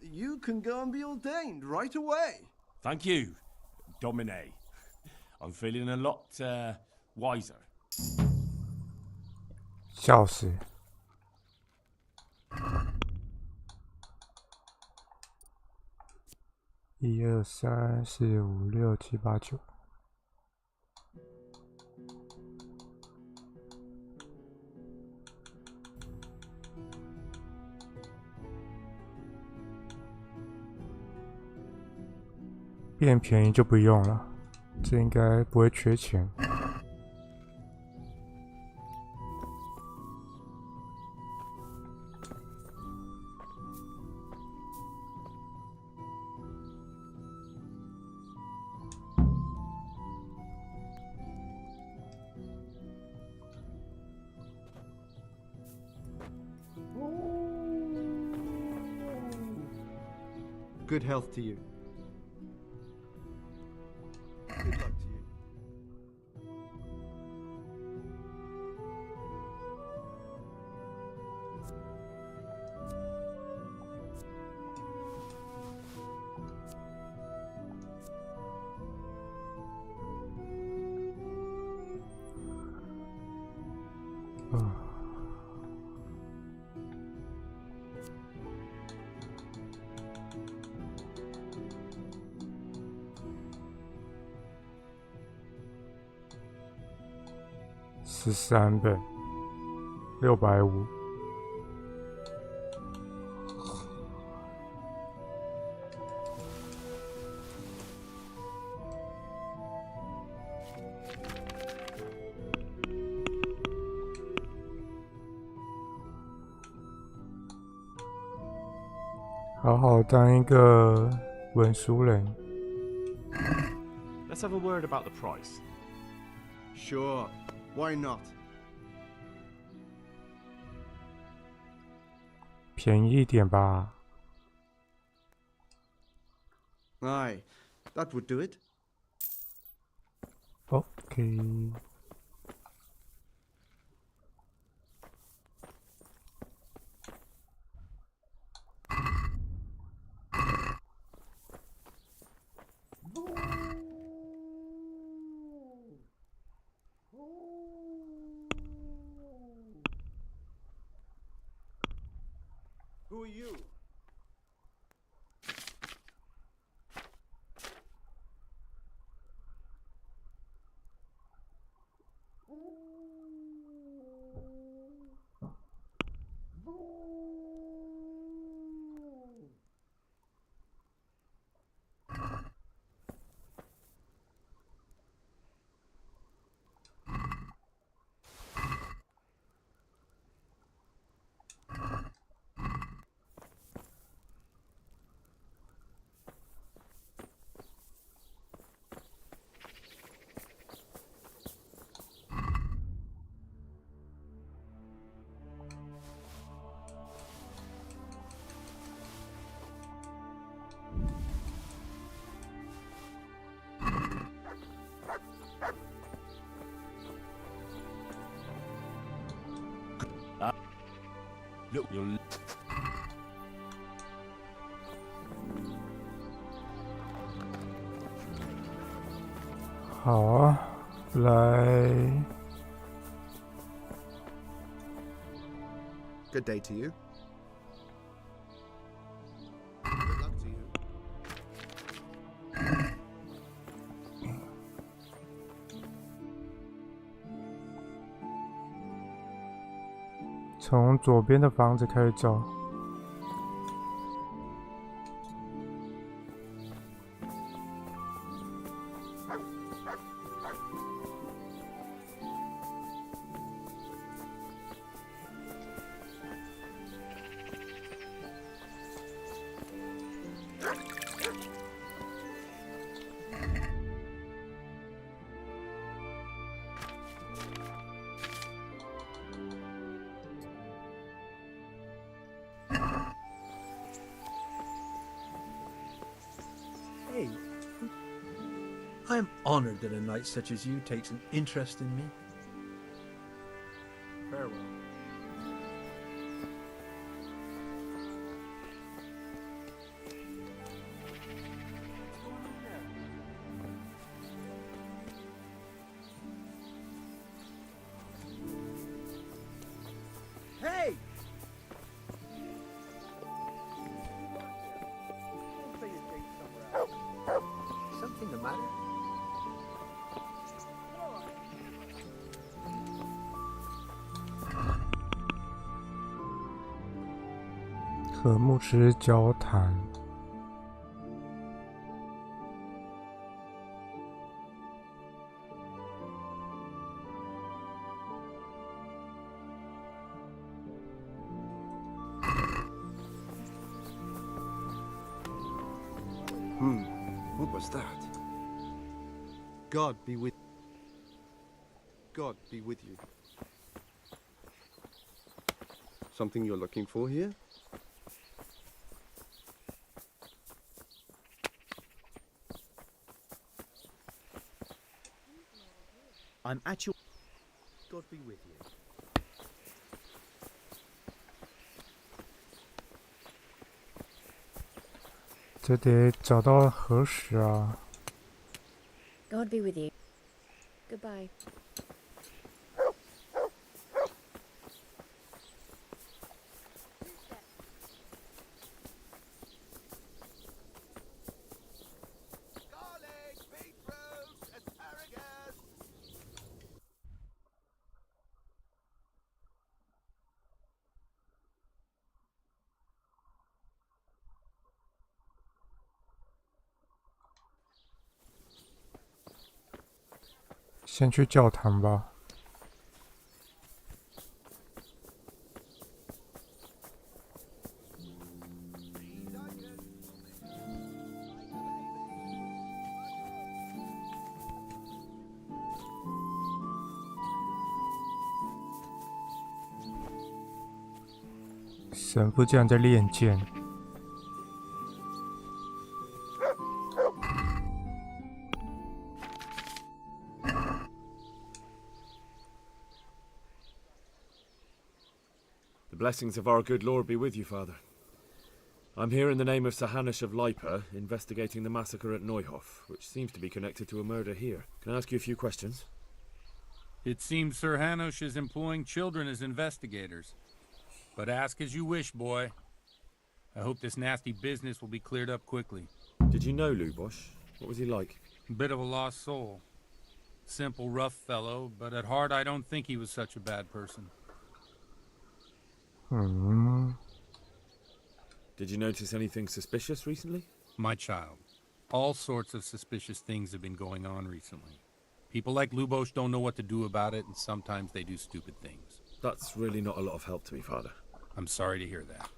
You can go and be ordained right away. Thank you, Domine. I'm feeling a lot wiser. 笑死。1、2、3、4、5、6、7、8、9。变便宜就不用了，这应该不会缺钱。Good health to you. Good luck to you. Oh. 13本，650。好好当一个文书人。Let's have a word about the price. Sure. Why not? 便宜一点吧。Aye, that would do it. Okay. Who are you? Look, you'll... 好啊，来。Good day to you. Good luck to you. 从左边的房子开始走。Hey, I am honored that a knight such as you takes an interest in me. Farewell. 和牧师交谈。What was that? God be with you. Something you're looking for here? I'm at your... God be with you. 这得找到何时啊？ God be with you. Goodbye. Garlic, beetroot, asparagus.先去教堂吧。神父竟然在练剑。 The blessings of our good Lord be with you, Father. I'm here in the name of Sir Hanush of Lipa, investigating the massacre at Neuhof, which seems to be connected to a murder here. Can I ask you a few questions? It seems Sir Hanush is employing children as investigators. But ask as you wish, boy. I hope this nasty business will be cleared up quickly. Did you know Lubosh? What was he like? A bit of a lost soul. Simple, rough fellow, but at heart I don't think he was such a bad person. Did you notice anything suspicious recently? My child, all sorts of suspicious things have been going on recently. People like Lubosh don't know what to do about it, and sometimes they do stupid things. That's really not a lot of help to me, Father. I'm sorry to hear that.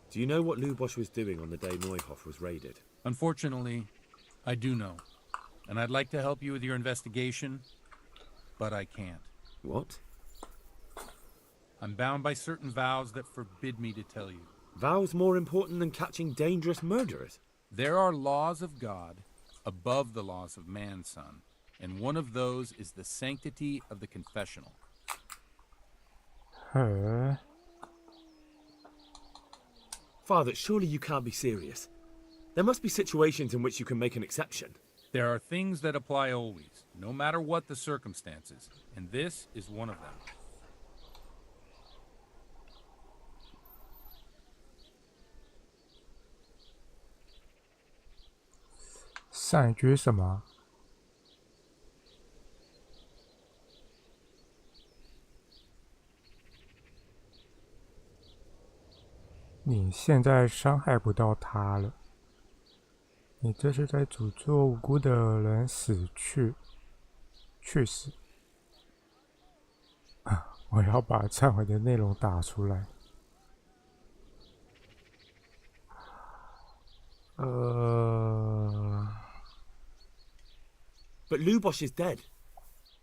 Do you know what Lubosh was doing on the day Neuhof was raided? Unfortunately, I do know. And I'd like to help you with your investigation, but I can't. What? I'm bound by certain vows that forbid me to tell you. Vows more important than catching dangerous murderers? There are laws of God above the laws of man, son. And one of those is the sanctity of the confessional. Father, surely you can't be serious. There must be situations in which you can make an exception. There are things that apply always, no matter what the circumstances, and this is one of them. 上一句是什么？你现在伤害不到他了，你这是在诅咒无辜的人死去。去死！啊，我要把忏悔的内容打出来。But Lubosh is dead.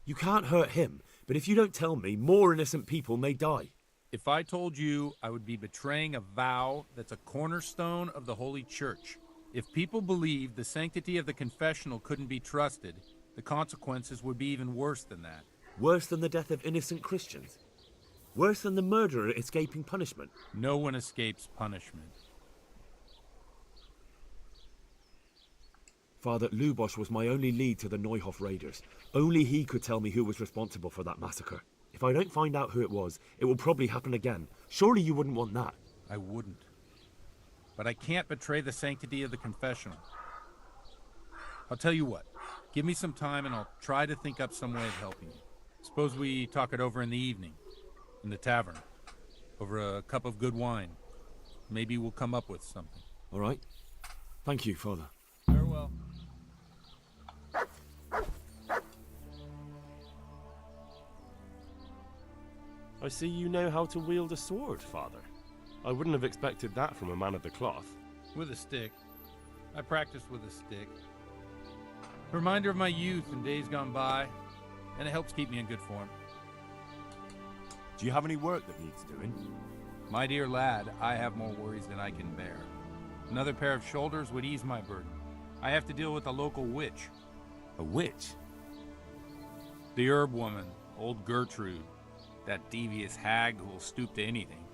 You can't hurt him, but if you don't tell me, more innocent people may die. If I told you, I would be betraying a vow that's a cornerstone of the Holy Church. If people believed the sanctity of the confessional couldn't be trusted, the consequences would be even worse than that. Worse than the death of innocent Christians? Worse than the murderer escaping punishment? No one escapes punishment. Father, Lubosh was my only lead to the Neuhof raiders. Only he could tell me who was responsible for that massacre. If I don't find out who it was, it will probably happen again. Surely you wouldn't want that. I wouldn't. But I can't betray the sanctity of the confessional. I'll tell you what. Give me some time and I'll try to think up some way of helping you. Suppose we talk it over in the evening, in the tavern. over a cup of good wine. Maybe we'll come up with something. All right. Thank you, Father. Farewell. I see you know how to wield a sword, Father. I wouldn't have expected that from a man of the cloth. With a stick. I practiced with a stick. A reminder of my youth and days gone by, and it helps keep me in good form. Do you have any work that needs doing? My dear lad, I have more worries than I can bear. Another pair of shoulders would ease my burden. I have to deal with a local witch. A witch? The herb woman, old Gertrude. That devious hag who will stoop to anything.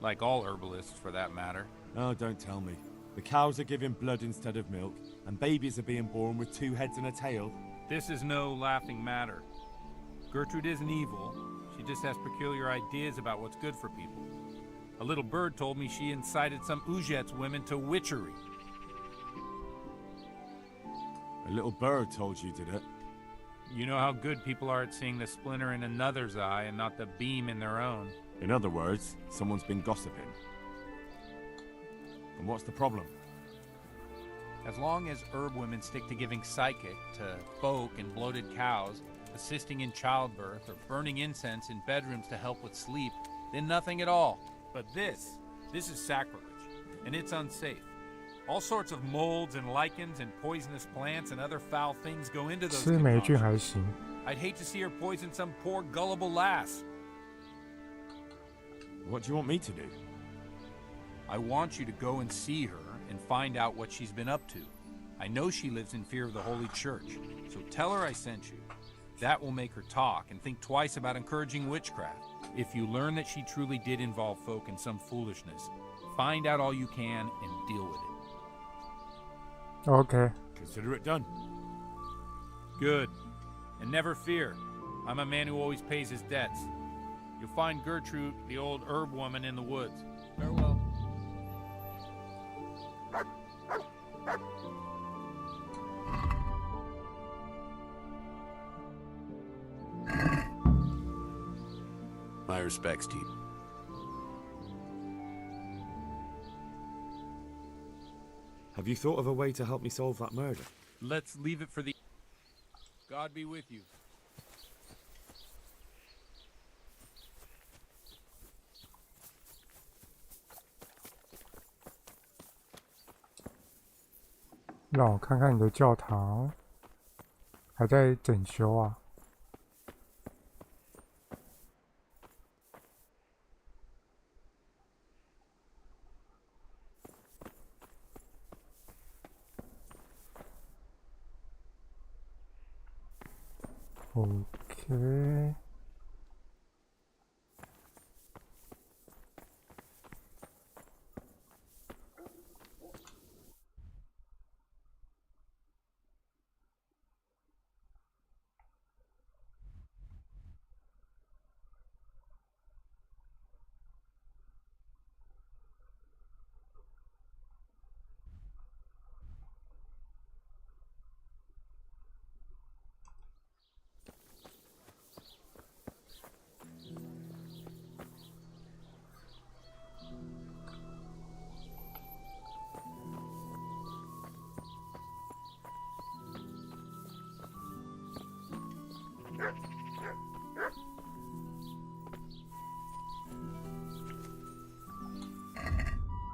Like all herbalists, for that matter. Oh, don't tell me. The cows are giving blood instead of milk, and babies are being born with 2 heads and a tail. This is no laughing matter. Gertrude isn't evil. She just has peculiar ideas about what's good for people. A little bird told me she incited some Ujet's women to witchery. A little bird told you, did it? You know how good people are at seeing the splinter in another's eye and not the beam in their own. In other words, someone's been gossiping. And what's the problem? As long as herb women stick to giving psychic to folk and bloated cows, assisting in childbirth, or burning incense in bedrooms to help with sleep, then nothing at all. But this is sacrilege, and it's unsafe. All sorts of molds and lichens and poisonous plants and other foul things go into those 吃霉菌 concoctions. 还行。 I'd hate to see her poison some poor gullible lass. What do you want me to do? I want you to go and see her and find out what she's been up to. I know she lives in fear of the Holy Church, so tell her I sent you. That will make her talk and think twice about encouraging witchcraft. If you learn that she truly did involve folk in some foolishness, find out all you can and deal with it. Okay. Consider it done. Good. And never fear. I'm a man who always pays his debts. You'll find Gertrude, the old herb woman, in the woods. Farewell. My respects to you. Have you thought of a way to help me solve that murder? Let's leave it for the... God be with you. "让我看看你的教堂，还在整修啊。" OK。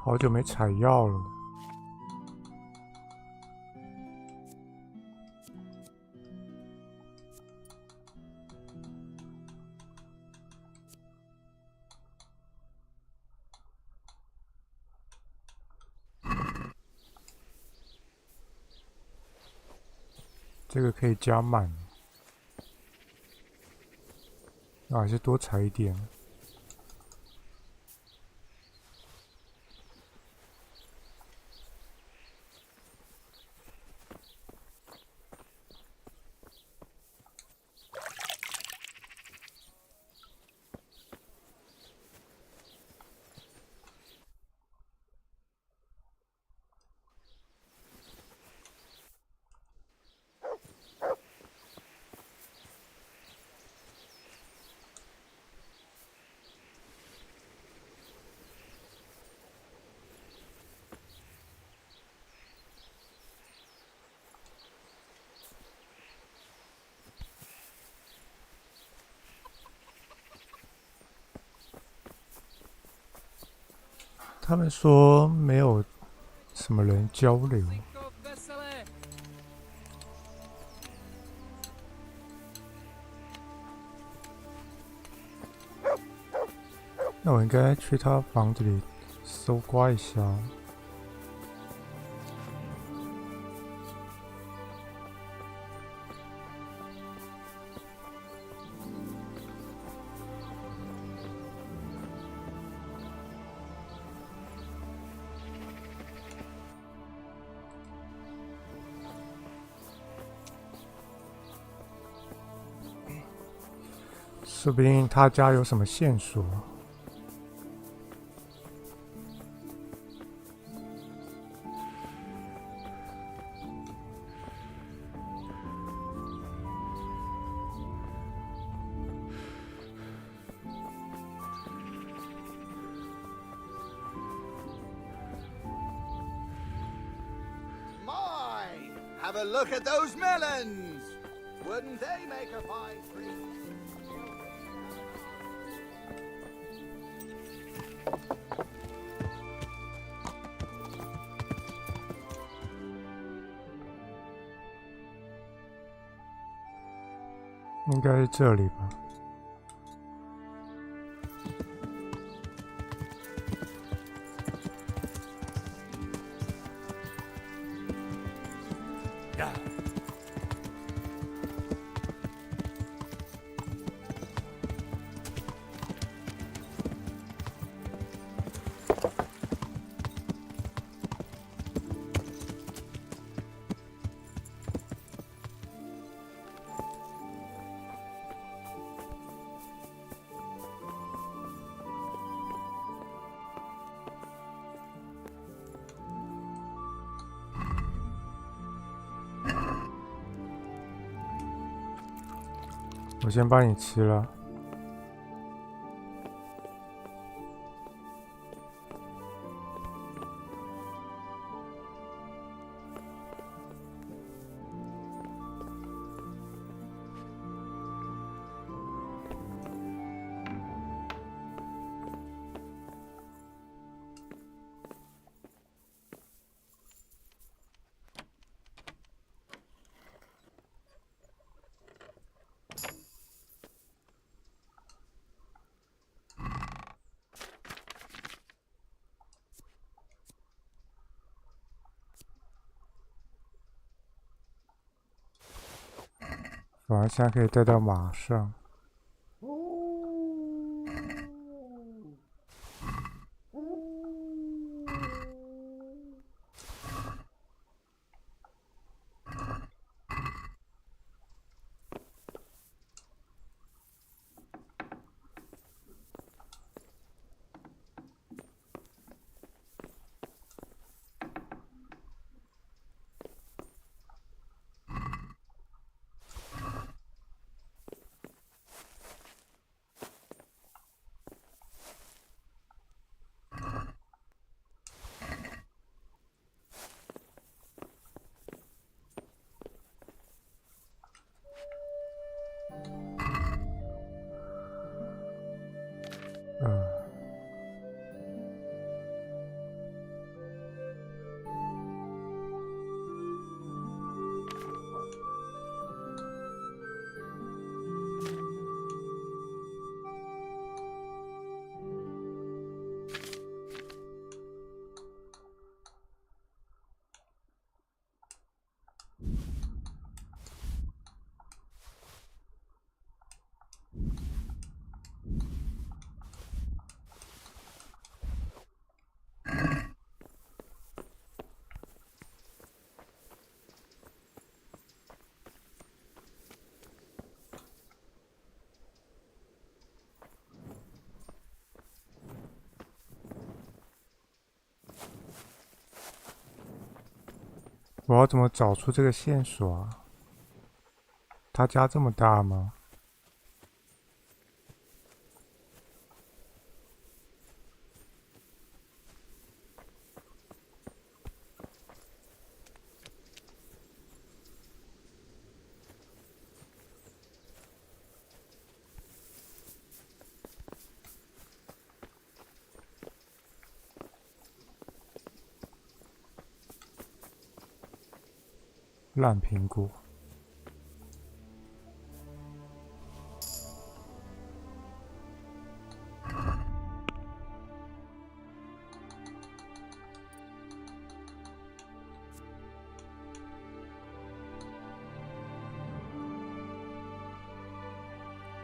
好久没采药了。这个可以加满，那还是多采一点。他们说没有什么人交流。那我应该去他房子里搜刮一下。说不定他家有什么线索。My, have a look at those melons! Wouldn't they make a fine treat? 应该是这里吧。我先帮你吃了。反而现在可以带到马上。我要怎么找出这个线索啊？他家这么大吗？烂苹果。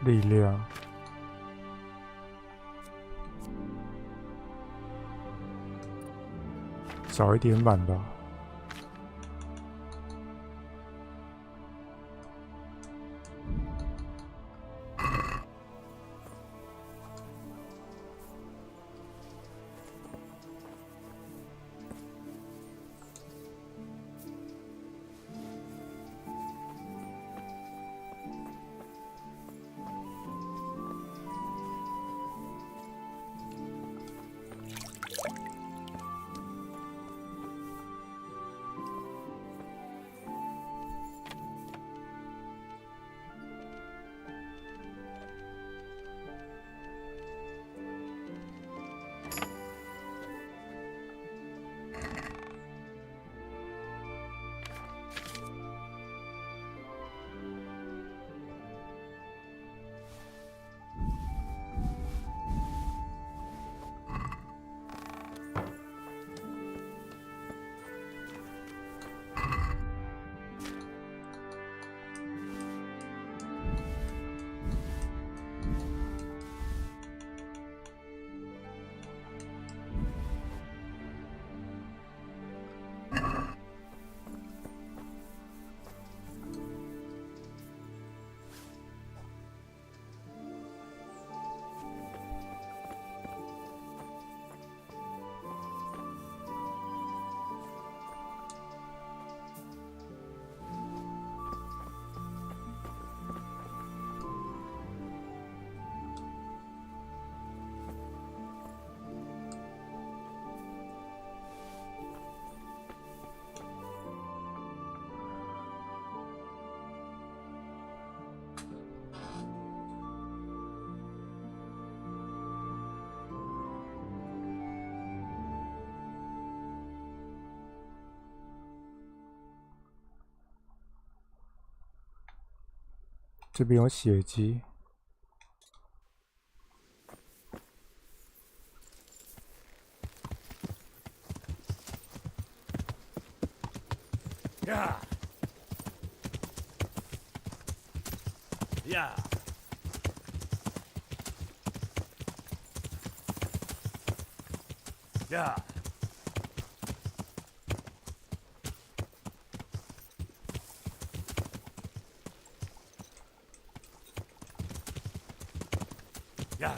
力量，少一点满吧。这边有血迹。Yeah. Yeah. Yeah. Yeah.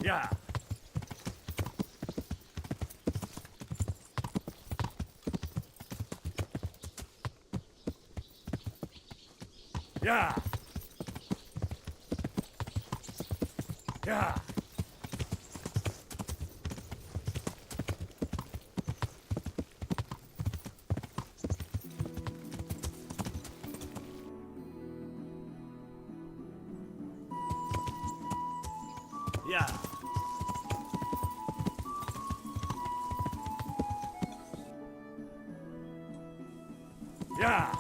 Yeah. Yeah. Yeah. Yeah. Yeah.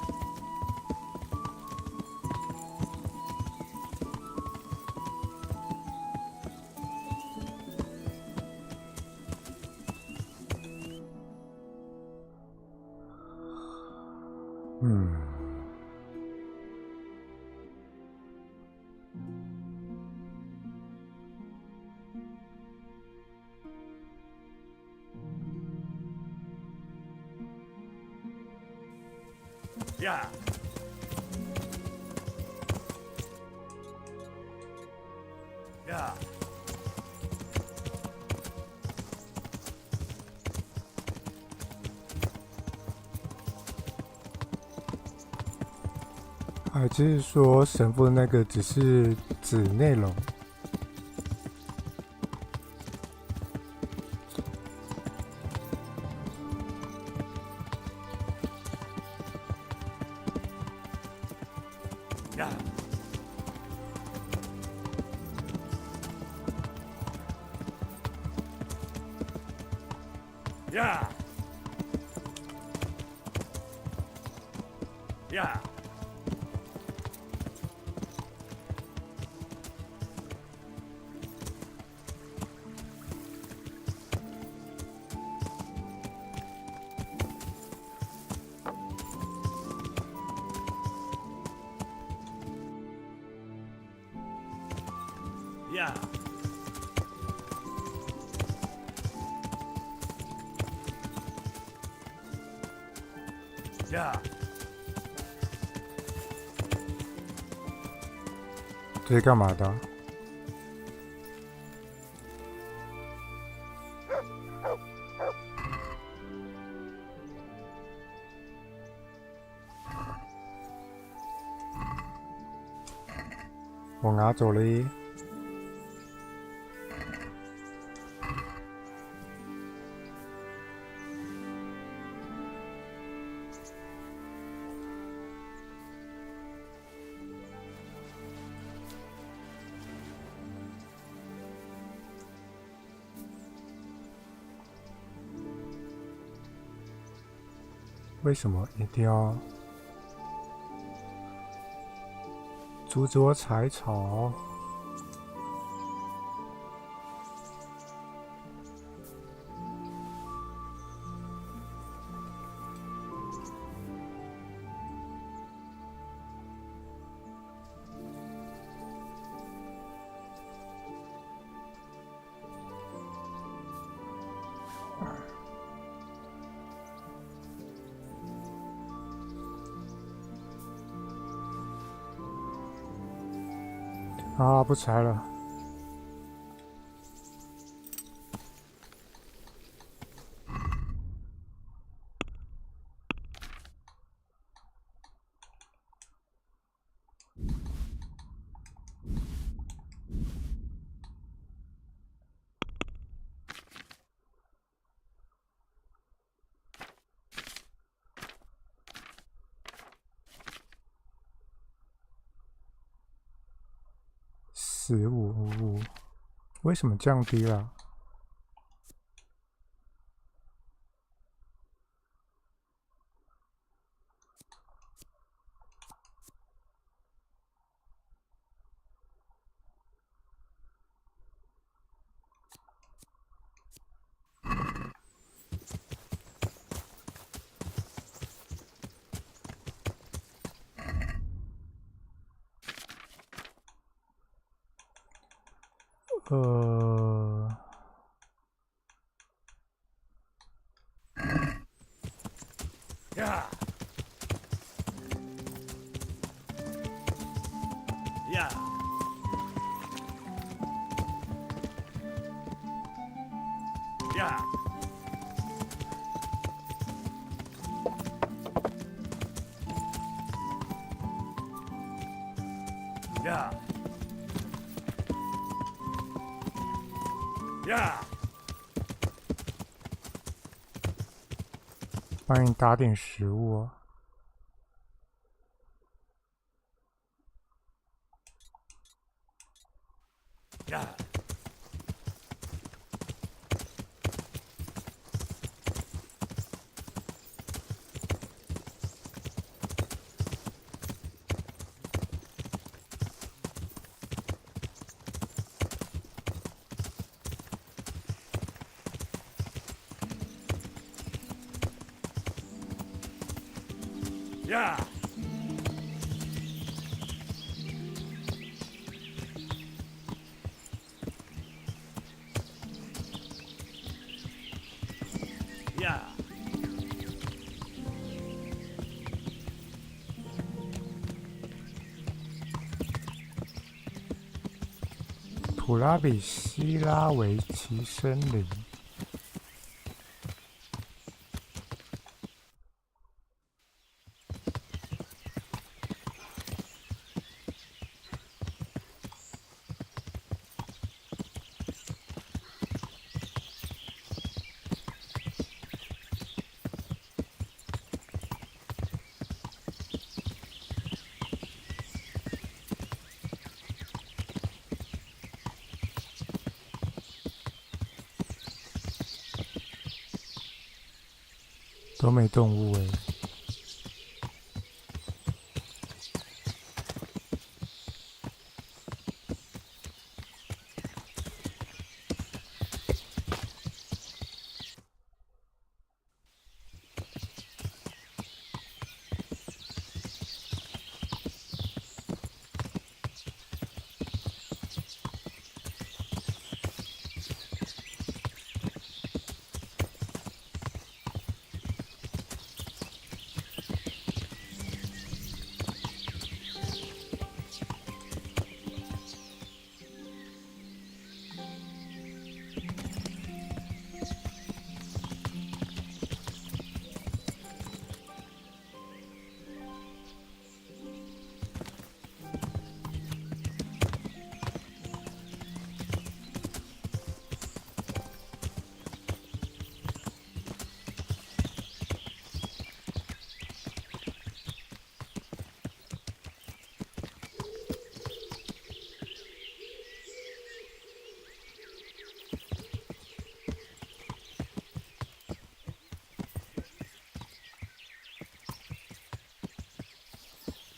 Yeah. Yeah. 还是说神父那个只是指内容？ Yeah. Yeah. Yeah. Yeah. 这是干嘛的？我拿走了耶。为什么一定要阻止我采草？啊，不采了。1555，为什么降低了？Yeah. Yeah. Yeah. Yeah. Yeah. 帮你打点食物哦。Yeah. Yeah. Yeah. 普拉比希拉维奇森林。都没动物诶。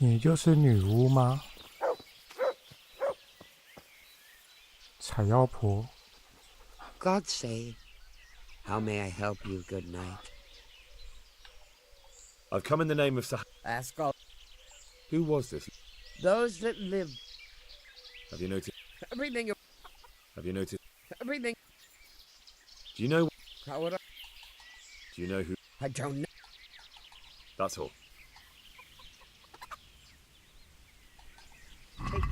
你就是女巫吗？采药婆。God save. How may I help you, good knight? I've come in the name of Ask all Who was this? those that live. Have you noticed? Everything. Have you noticed? Everything. Do you know? How would I? Do you know who? I don't know. That's all. Take care.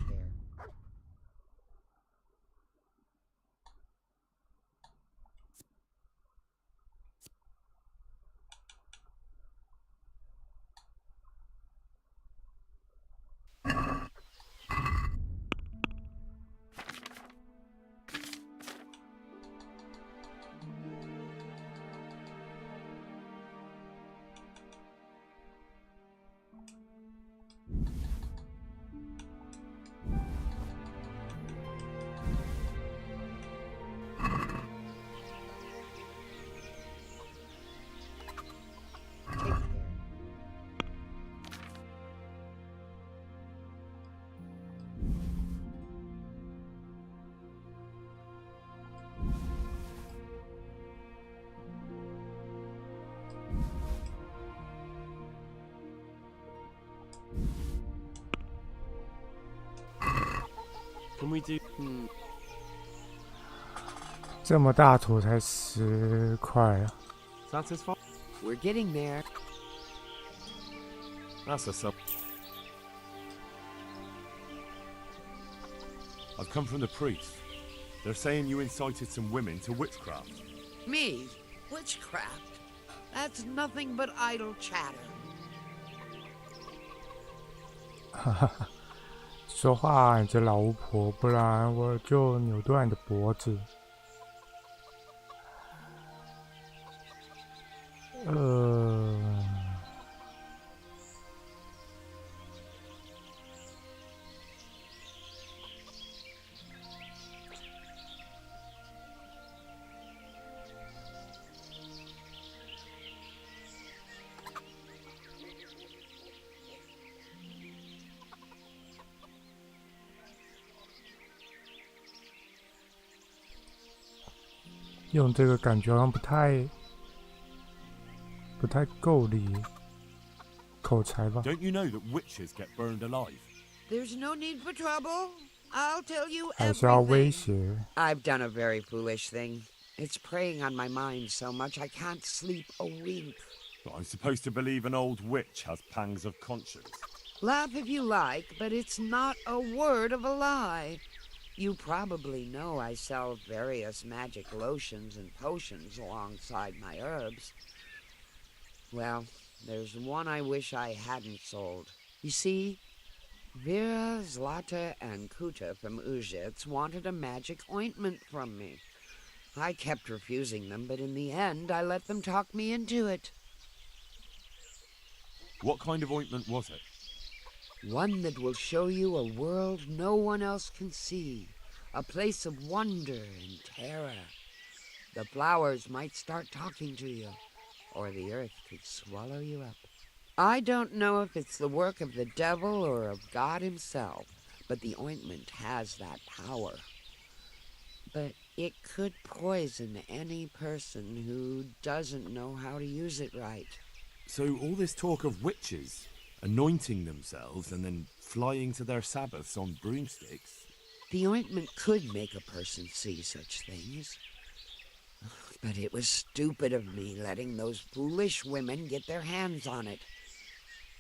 Can we do? 这么大坨才10块啊！ Satisfied? We're getting there. That's a sub. I've come from the priest. They're saying you incited some women to witchcraft. Me? Witchcraft? That's nothing but idle chatter. 哈哈哈，说话啊，你这老巫婆，不然我就扭断你的脖子。用这个感觉好像不太够力，口才吧。 Don't you know that witches get burned alive? There's no need for trouble. I'll tell you 还是要威 everything. 胁。 I've done a very foolish thing. It's preying on my mind so much I can't sleep a wink. I'm supposed to believe an old witch has pangs of conscience. Laugh if you like, but it's not a word of a lie. You probably know I sell various magic lotions and potions alongside my herbs. Well, there's one I wish I hadn't sold. You see, Vera, Zlata, and Kuta from Uzhitz wanted a magic ointment from me. I kept refusing them, but in the end, I let them talk me into it. What kind of ointment was it? One that will show you a world no one else can see. A place of wonder and terror. The flowers might start talking to you. or the earth could swallow you up. I don't know if it's the work of the devil or of God himself, but the ointment has that power. But it could poison any person who doesn't know how to use it right. So all this talk of witches anointing themselves and then flying to their sabbaths on broomsticks. The ointment could make a person see such things. But it was stupid of me letting those foolish women get their hands on it.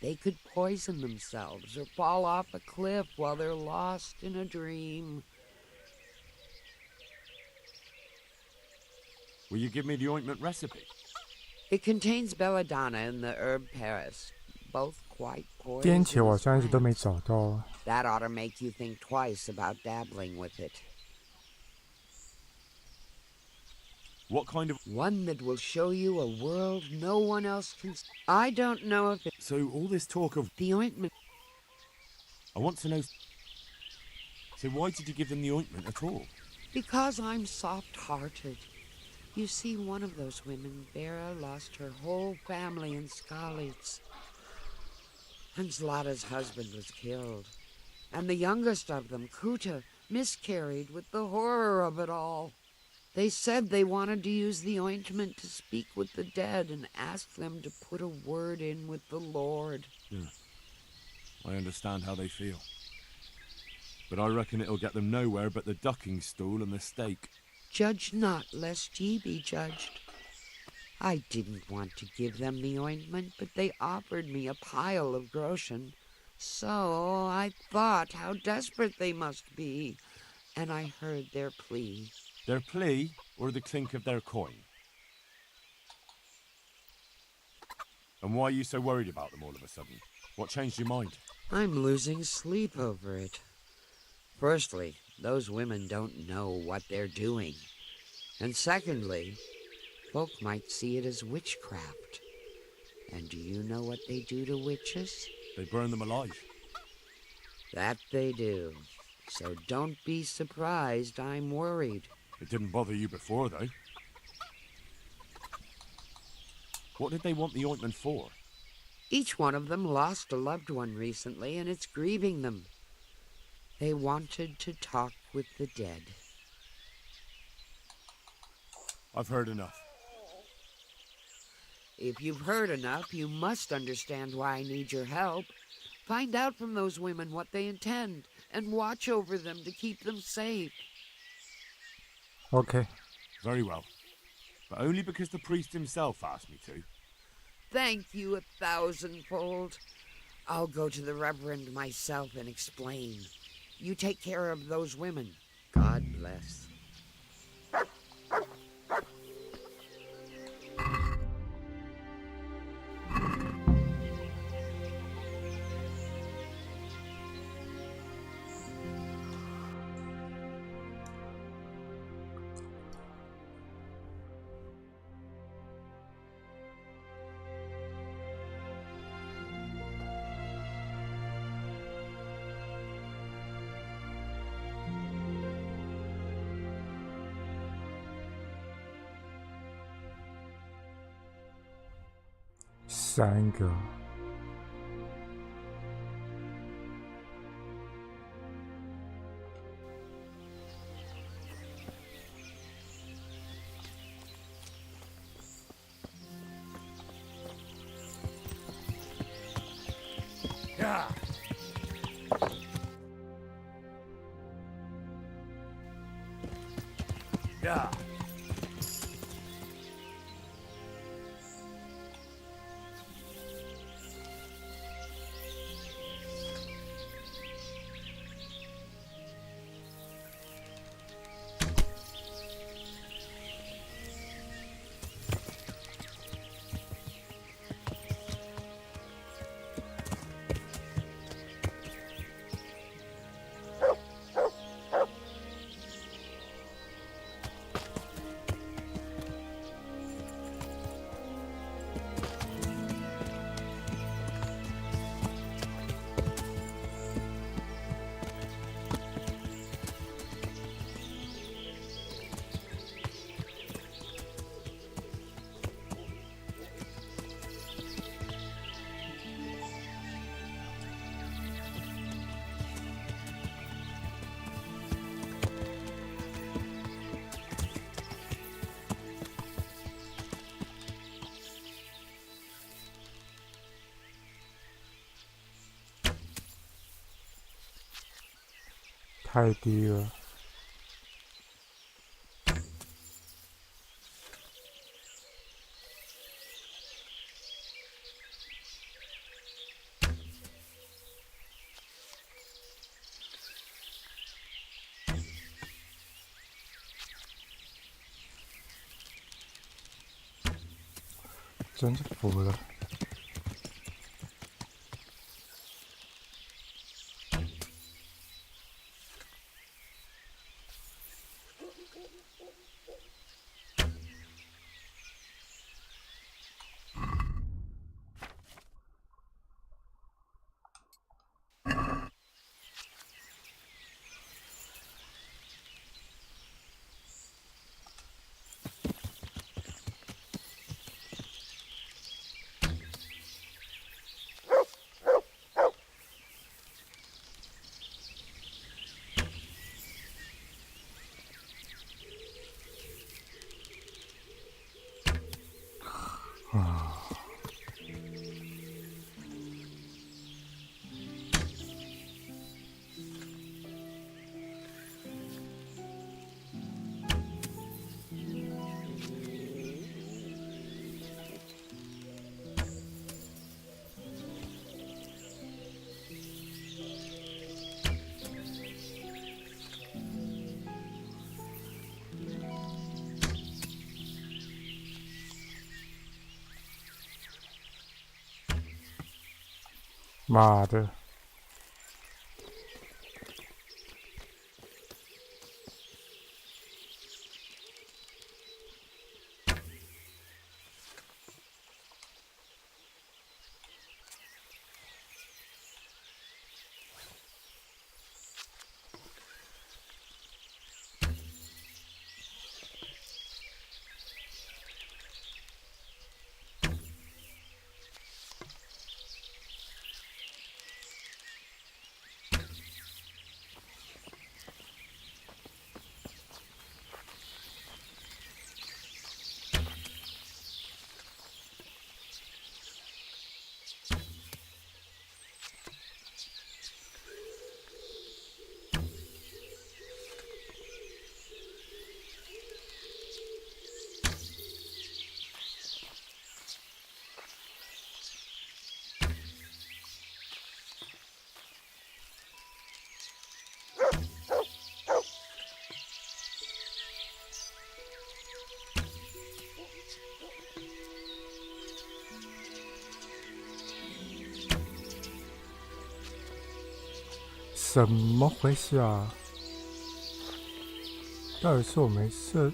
They could poison themselves or fall off a cliff while they're lost in a dream. Will you give me the ointment recipe? It contains belladonna and the herb Paris, both quite 颠起我好 poisonous 像一直都没 plants. 找到。 That ought to make you think twice about dabbling with it. What kind of... One that will show you a world no one else can... I don't know if it... So all this talk of... The ointment... I want to know... So why did you give them the ointment at all? Because I'm soft-hearted. You see, one of those women, Vera, lost her whole family in Skalitz. And Zlata's husband was killed. And the youngest of them, Kuta, miscarried with the horror of it all. They said they wanted to use the ointment to speak with the dead and ask them to put a word in with the Lord. Yeah. I understand how they feel. But I reckon it'll get them nowhere but the ducking stool and the stake. Judge not, lest ye be judged. I didn't want to give them the ointment, but they offered me a pile of groschen. So I thought how desperate they must be, and I heard their plea. Their plea, or the clink of their coin? And why are you so worried about them all of a sudden? What changed your mind? I'm losing sleep over it. Firstly, those women don't know what they're doing. And secondly, folk might see it as witchcraft. And do you know what they do to witches? They burn them alive. That they do. So don't be surprised I'm worried. It didn't bother you before, though. What did they want the ointment for? Each one of them lost a loved one recently, and it's grieving them. They wanted to talk with the dead. I've heard enough. If you've heard enough, you must understand why I need your help. Find out from those women what they intend, and watch over them to keep them safe. Okay. Very well. But only because the priest himself asked me to. Thank you 1,000-fold. I'll go to the Reverend myself and explain. You take care of those women. God bless.3个。Yeah. Yeah. 太低了。真是服了。妈的！怎么回事啊？到底是我没射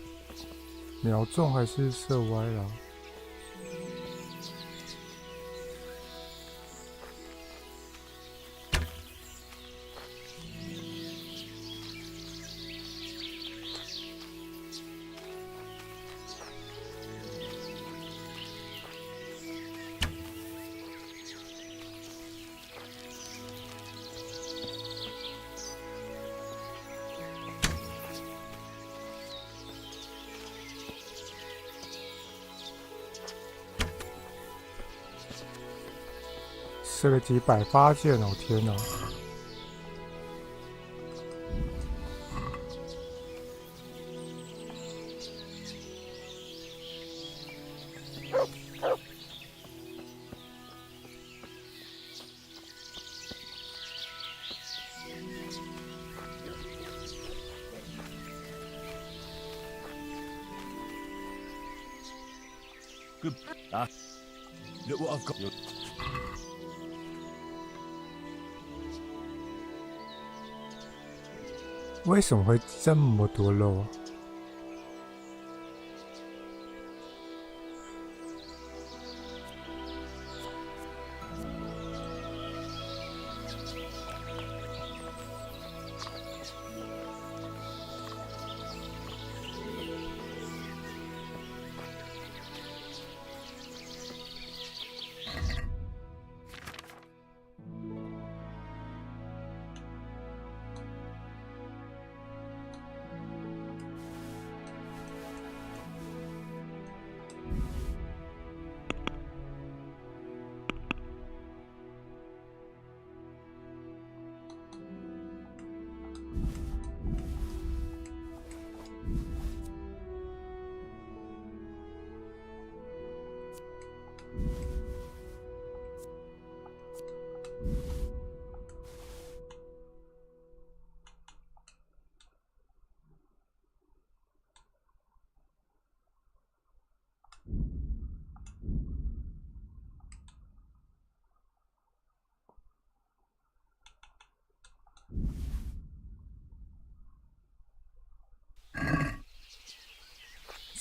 瞄中，还是射歪了？射了几百发箭哦！天哪！Good. Ah, look what I've got. 为什么会这么多肉啊？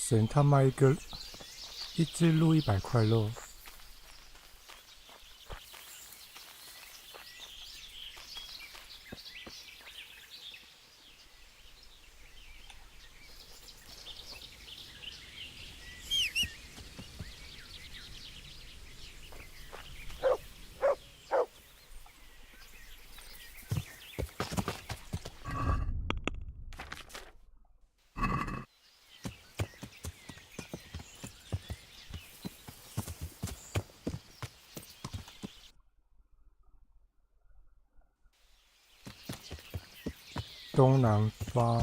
神他妈一只鹿100块肉。东南方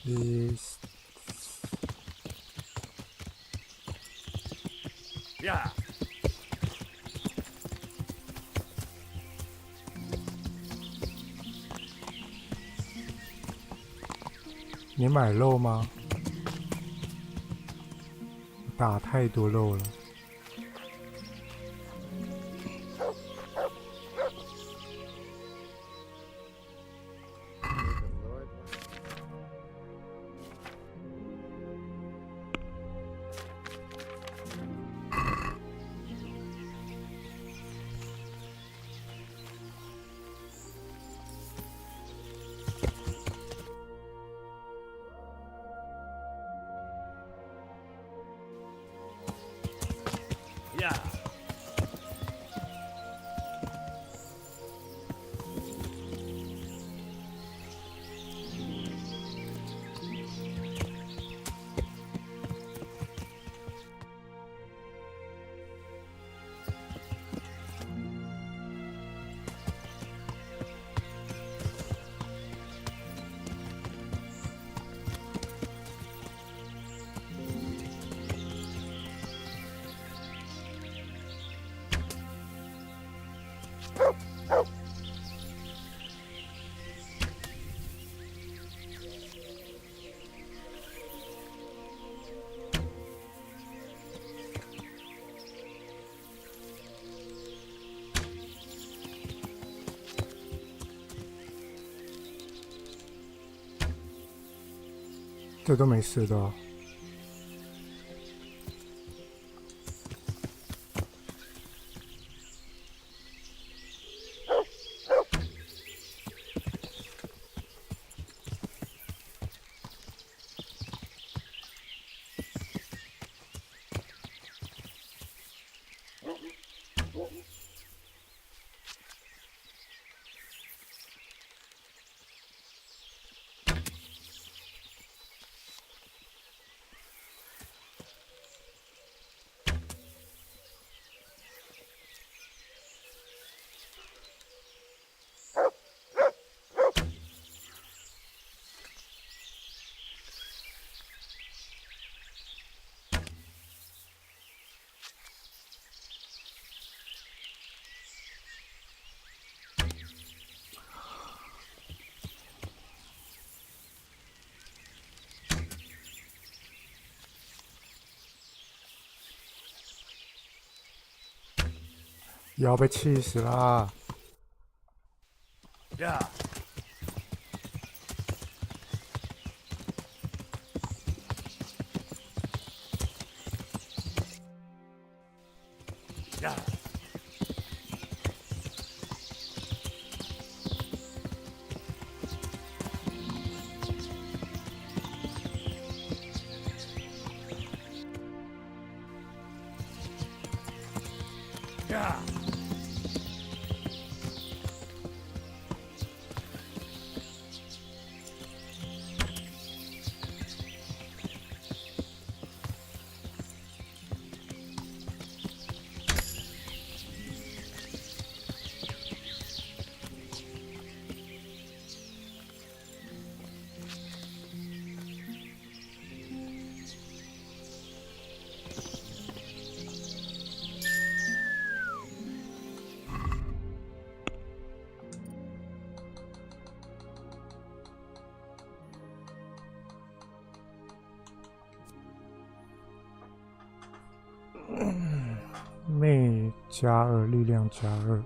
，East。呀！你买肉吗？打太多肉了。呀！这都没事的哦。要被气死啦！呀！呀！呀！魅+2，力量+2。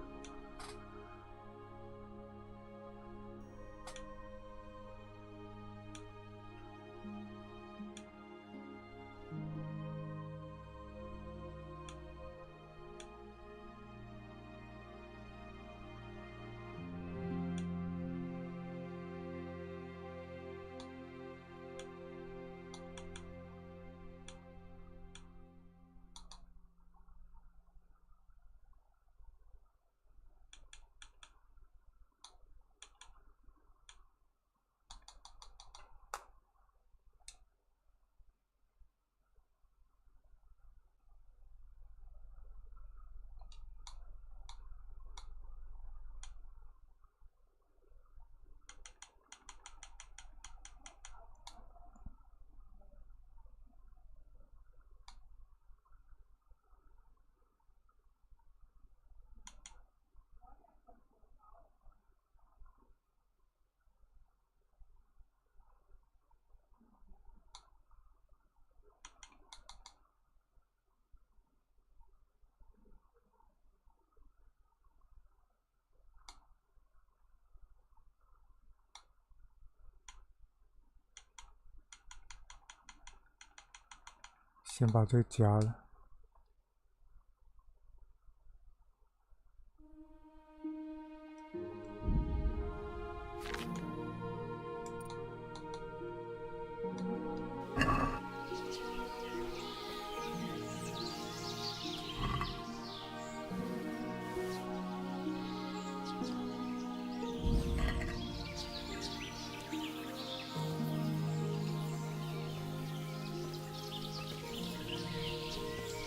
先把这个加了。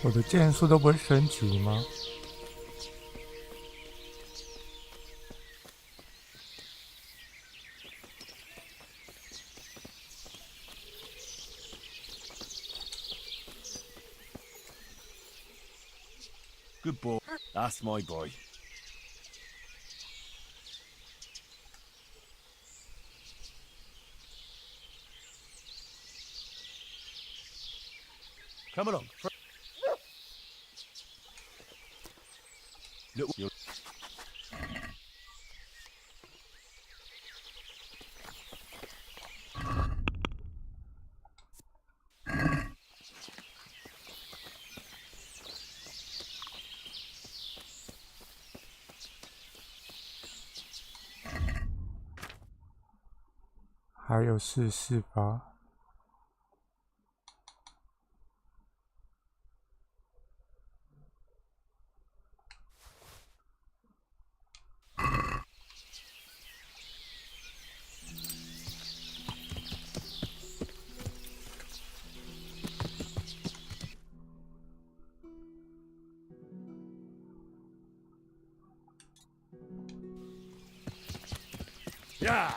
我的剑术都不会升级吗？ Good boy. That's my boy. Come along. Look, you're...还有448。 Yeah.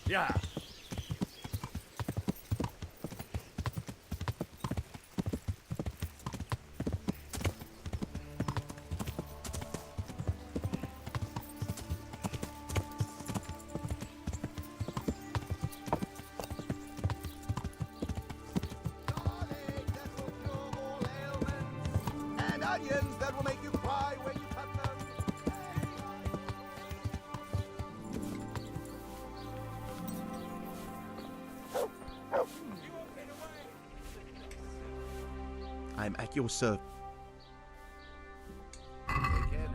Yeah. And onions that will make you cry when you cut them. I'm at your service. Take care now.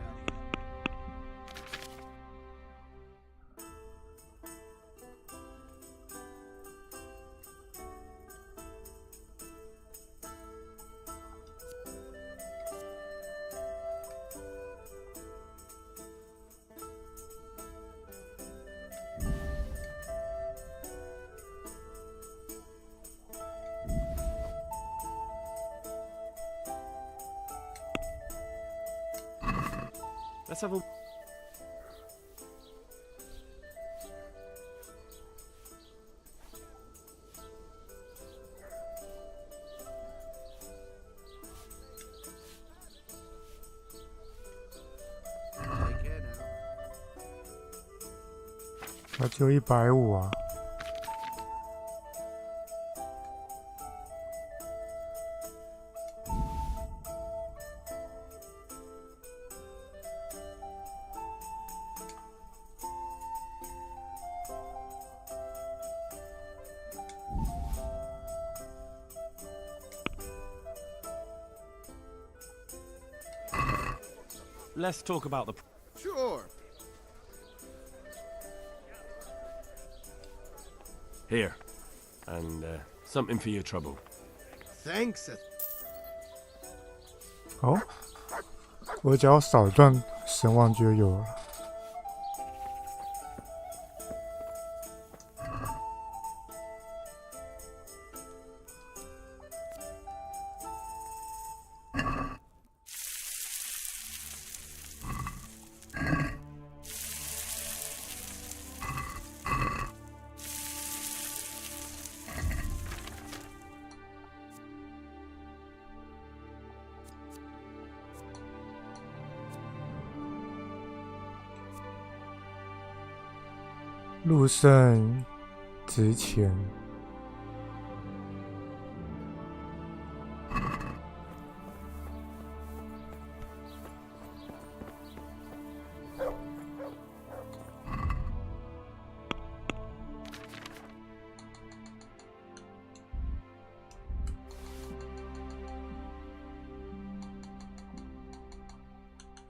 Let's have a... Take care now. 它只有150啊。 Let's talk about the... Sure. Here. And, something for your trouble. Thanks. 哦，我只要少赚神王就有了。路甚值钱。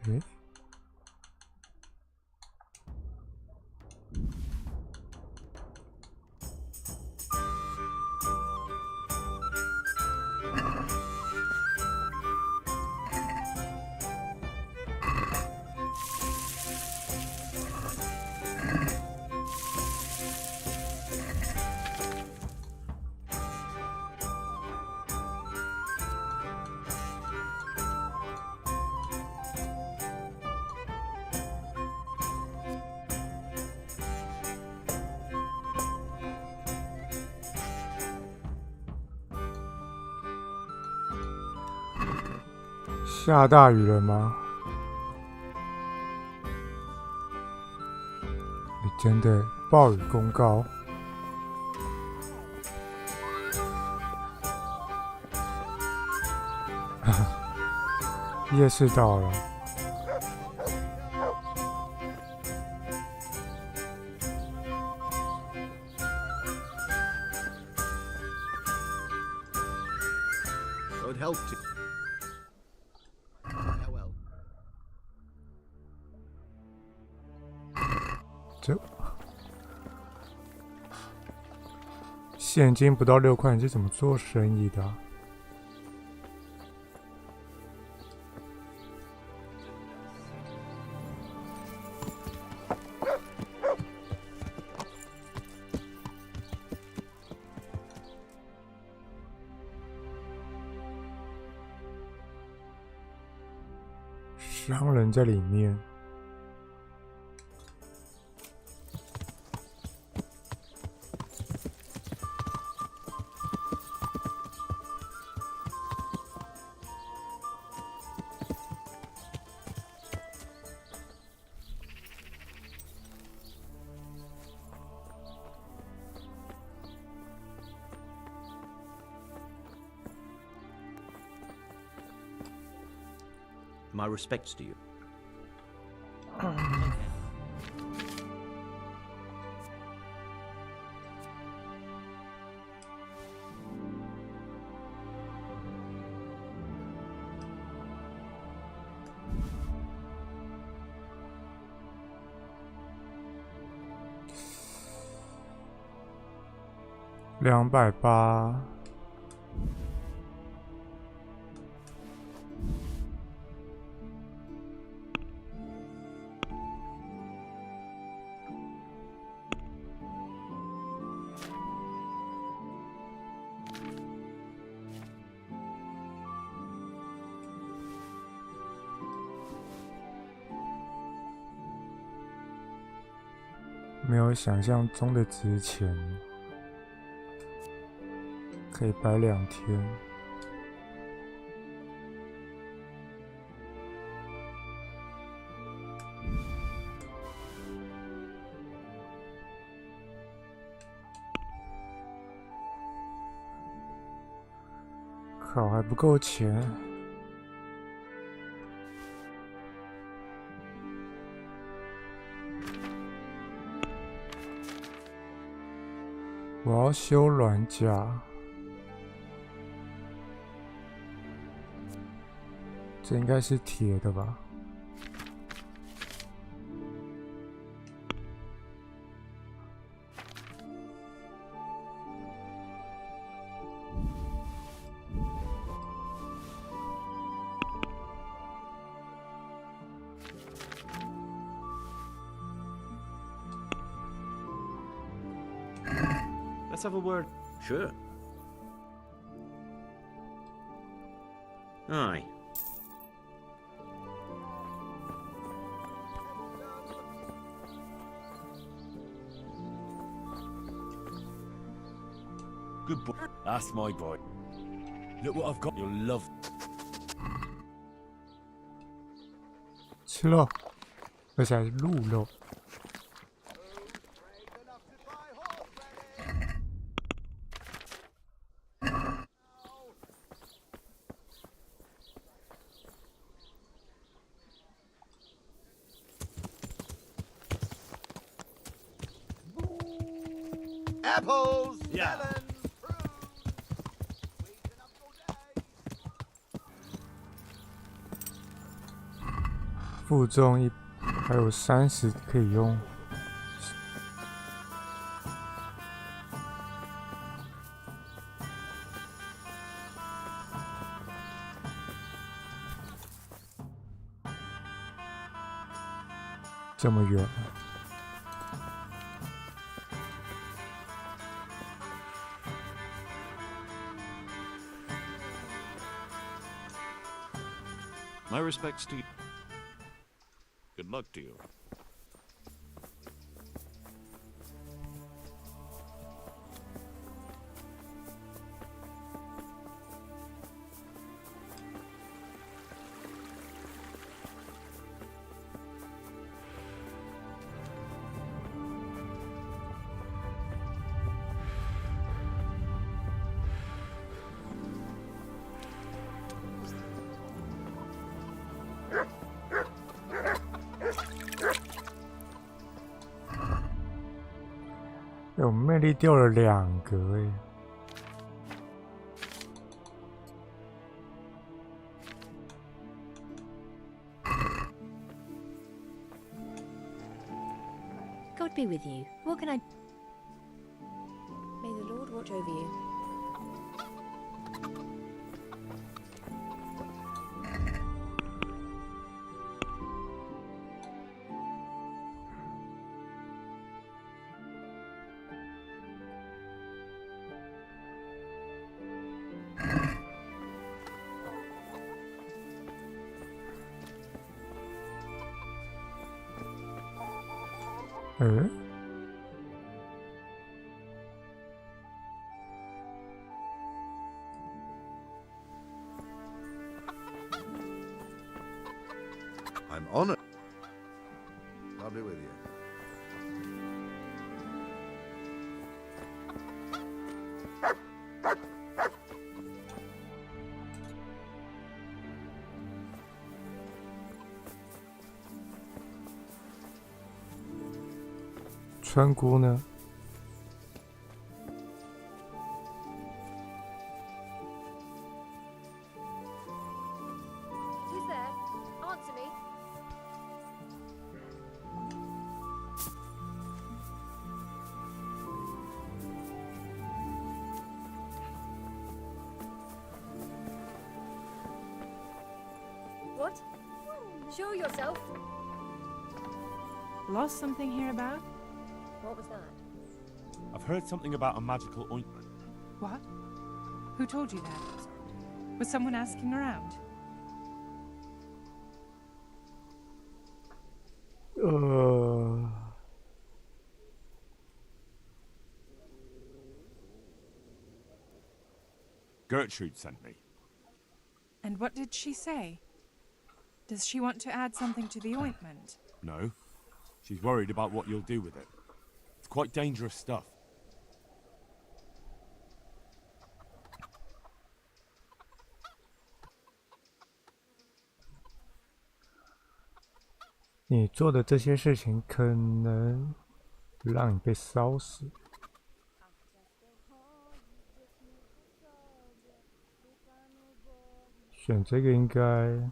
诶，下大雨了吗？真的暴雨公告。夜市到了。God help you. Farewell. 这现金不到6块，你是怎么做生意的啊？商人在里面。My respects to you. 280。没有想象中的值钱，可以摆2天。靠，还不够钱。我要修软甲，这应该是铁的吧？Let's have a word. Sure. Aye. Good boy. That's my boy. Look what I've got. You'll love. 吃肉，而且还是鹿肉。Apples! Yeah. Melons! 负重还有30可以用。这么远。 My respects to you. Good luck to you.我们魅力掉了2格哎。 God be with you. What can I... May the Lord watch over you. I'm honored. I'll be with you.川姑呢？ Who's there? Answer me. What? Show yourself. Lost something hereabout? What was that? I've heard something about a magical ointment. What? Who told you that? Was someone asking around? Gertrude sent me. And what did she say? Does she want to add something to the ointment? No. She's worried about what you'll do with it. It's quite dangerous stuff.你做的这些事情可能让你被烧死。选这个应该。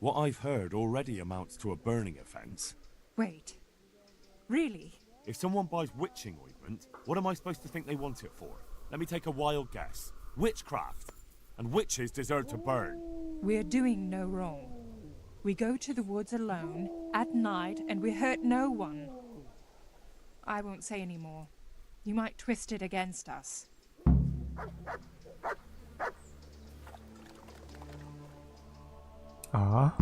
What I've heard already amounts to a burning offence. Wait. Really? If someone buys witching ointment, what am I supposed to think they want it for? Let me take a wild guess. Witchcraft. And witches deserve to burn. We're doing no wrong. We go to the woods alone, at night, and we hurt no one. I won't say any more. You might twist it against us. Ah.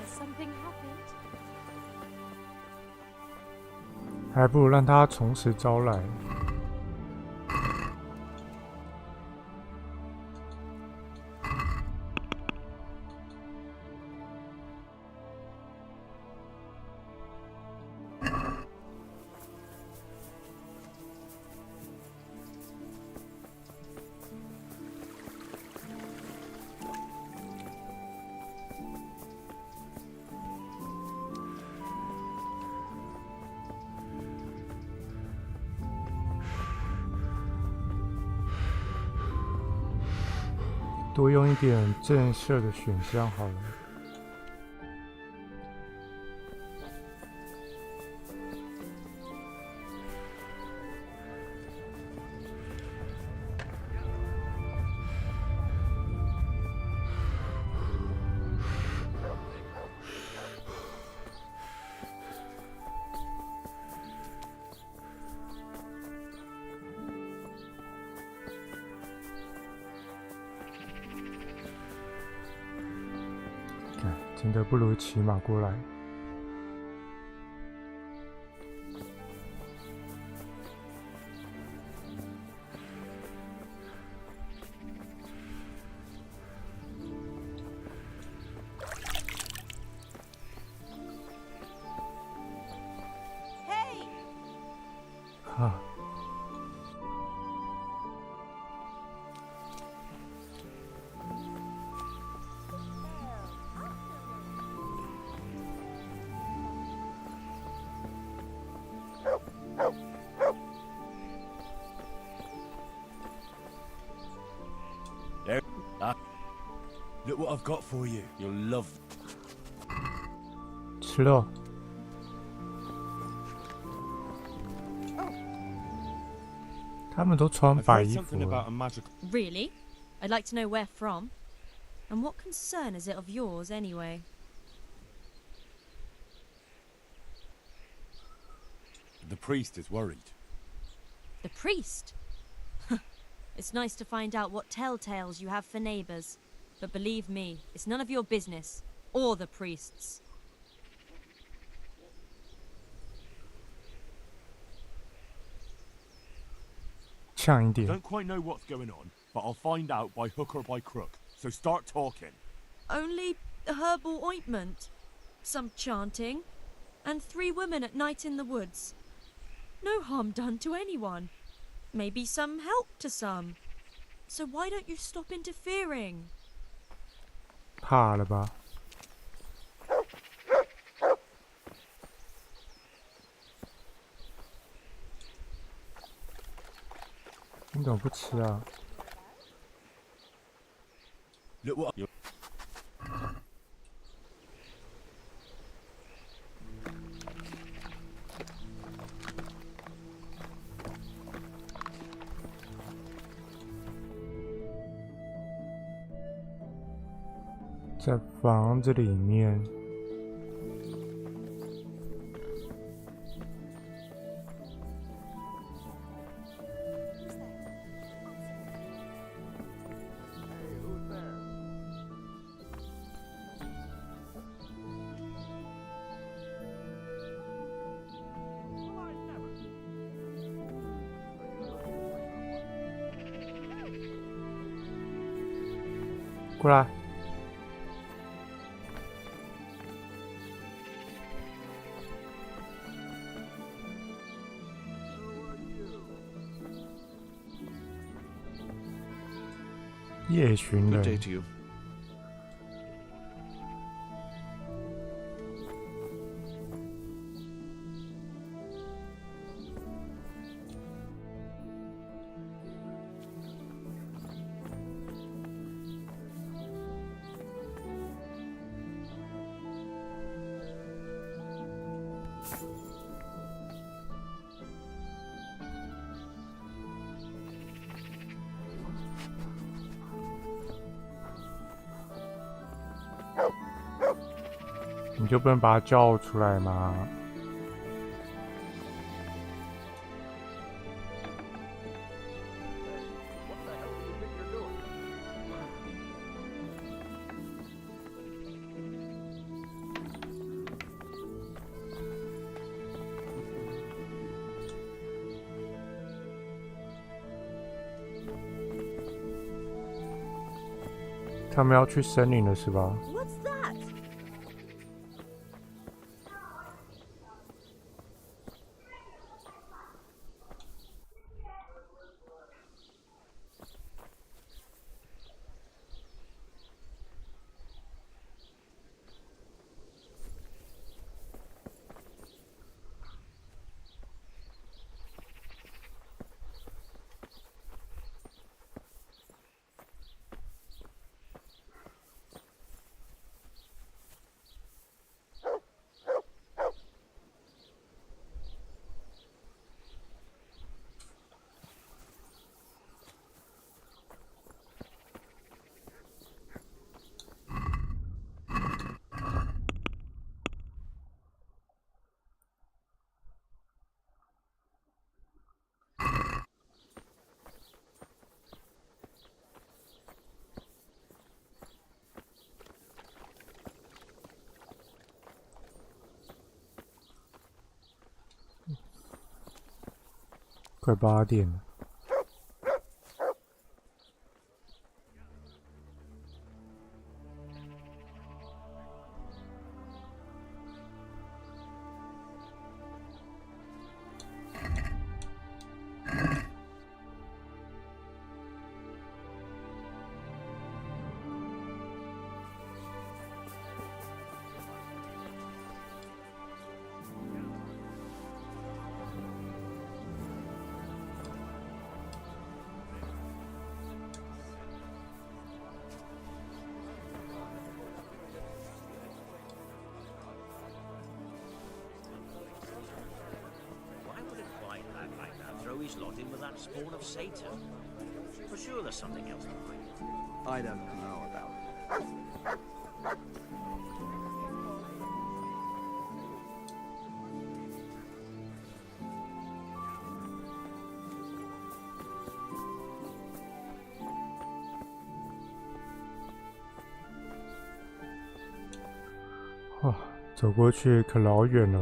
Has something happened? 还不如让他从实招来。多用一点震慑的选项好了。真的不如骑马过来。啊！There. Look what I've got for you. You'll love. 吃肉。他们都穿白衣服了。 Really? I'd like to know where from. And what concern is it of yours, anyway? The priest is worried. The priest? It's nice to find out what telltales you have for neighbours. But believe me, it's none of your business. Or the priest's. Don't quite know what's going on, but I'll find out by hook or by crook. So start talking. Only a herbal ointment, some chanting, and 3 women at night in the woods. No harm done to anyone. Maybe some help to some. So why don't you stop interfering? 怕了吧？你怎么不吃啊？ Look what you. 在房子里面。 过来。夜巡人。 Good day to you. 你就不能把他叫出来吗？他们要去森林了，是吧？ What's that? 快8点了。Why would a quiet lad like that throw his lot in with that spawn of Satan? For sure there's something else behind it. I don't know about it.哇，走过去可老远了。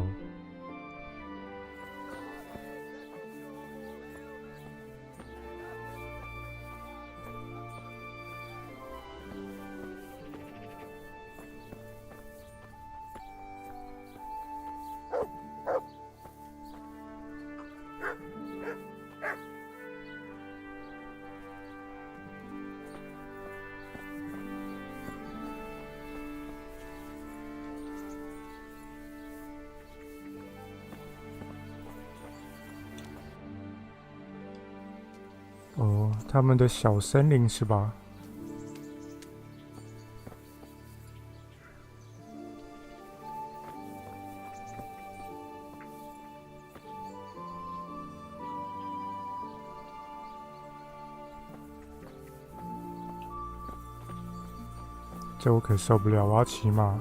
哦，他们的小森林是吧？这我可受不了，我要骑马。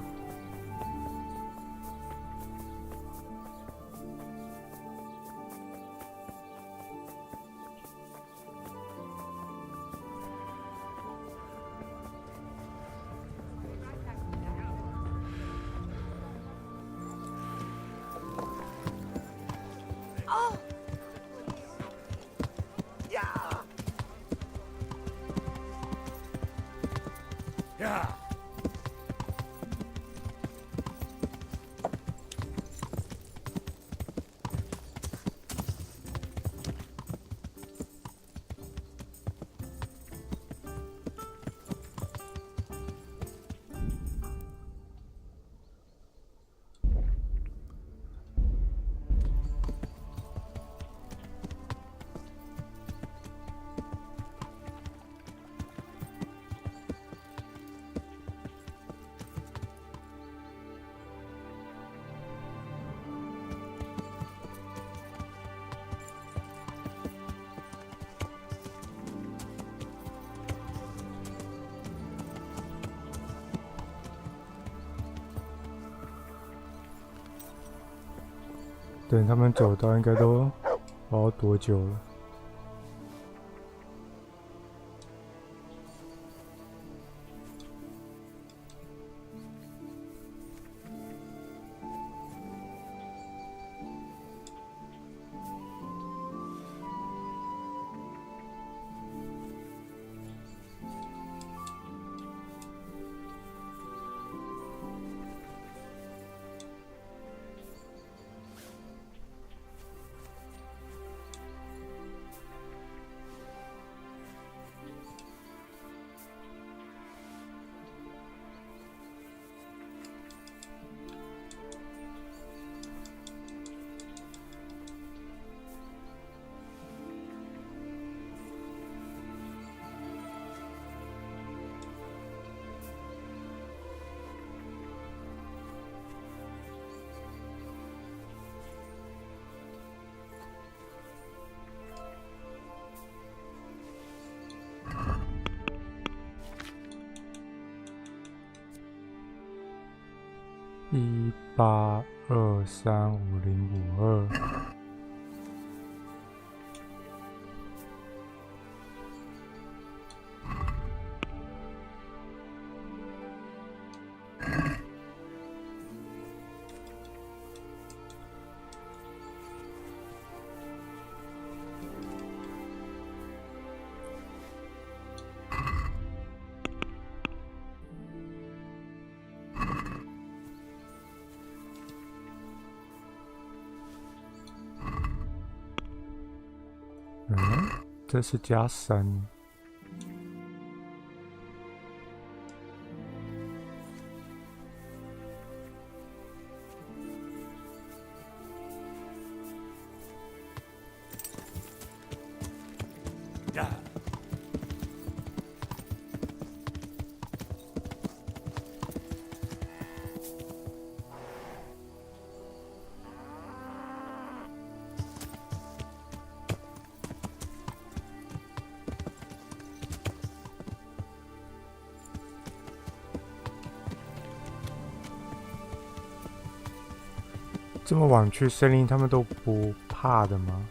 Oh! Yeah. 等他们走到应该都不知道多久了。1823552。这是加3。这么晚去森林，他们都不怕的吗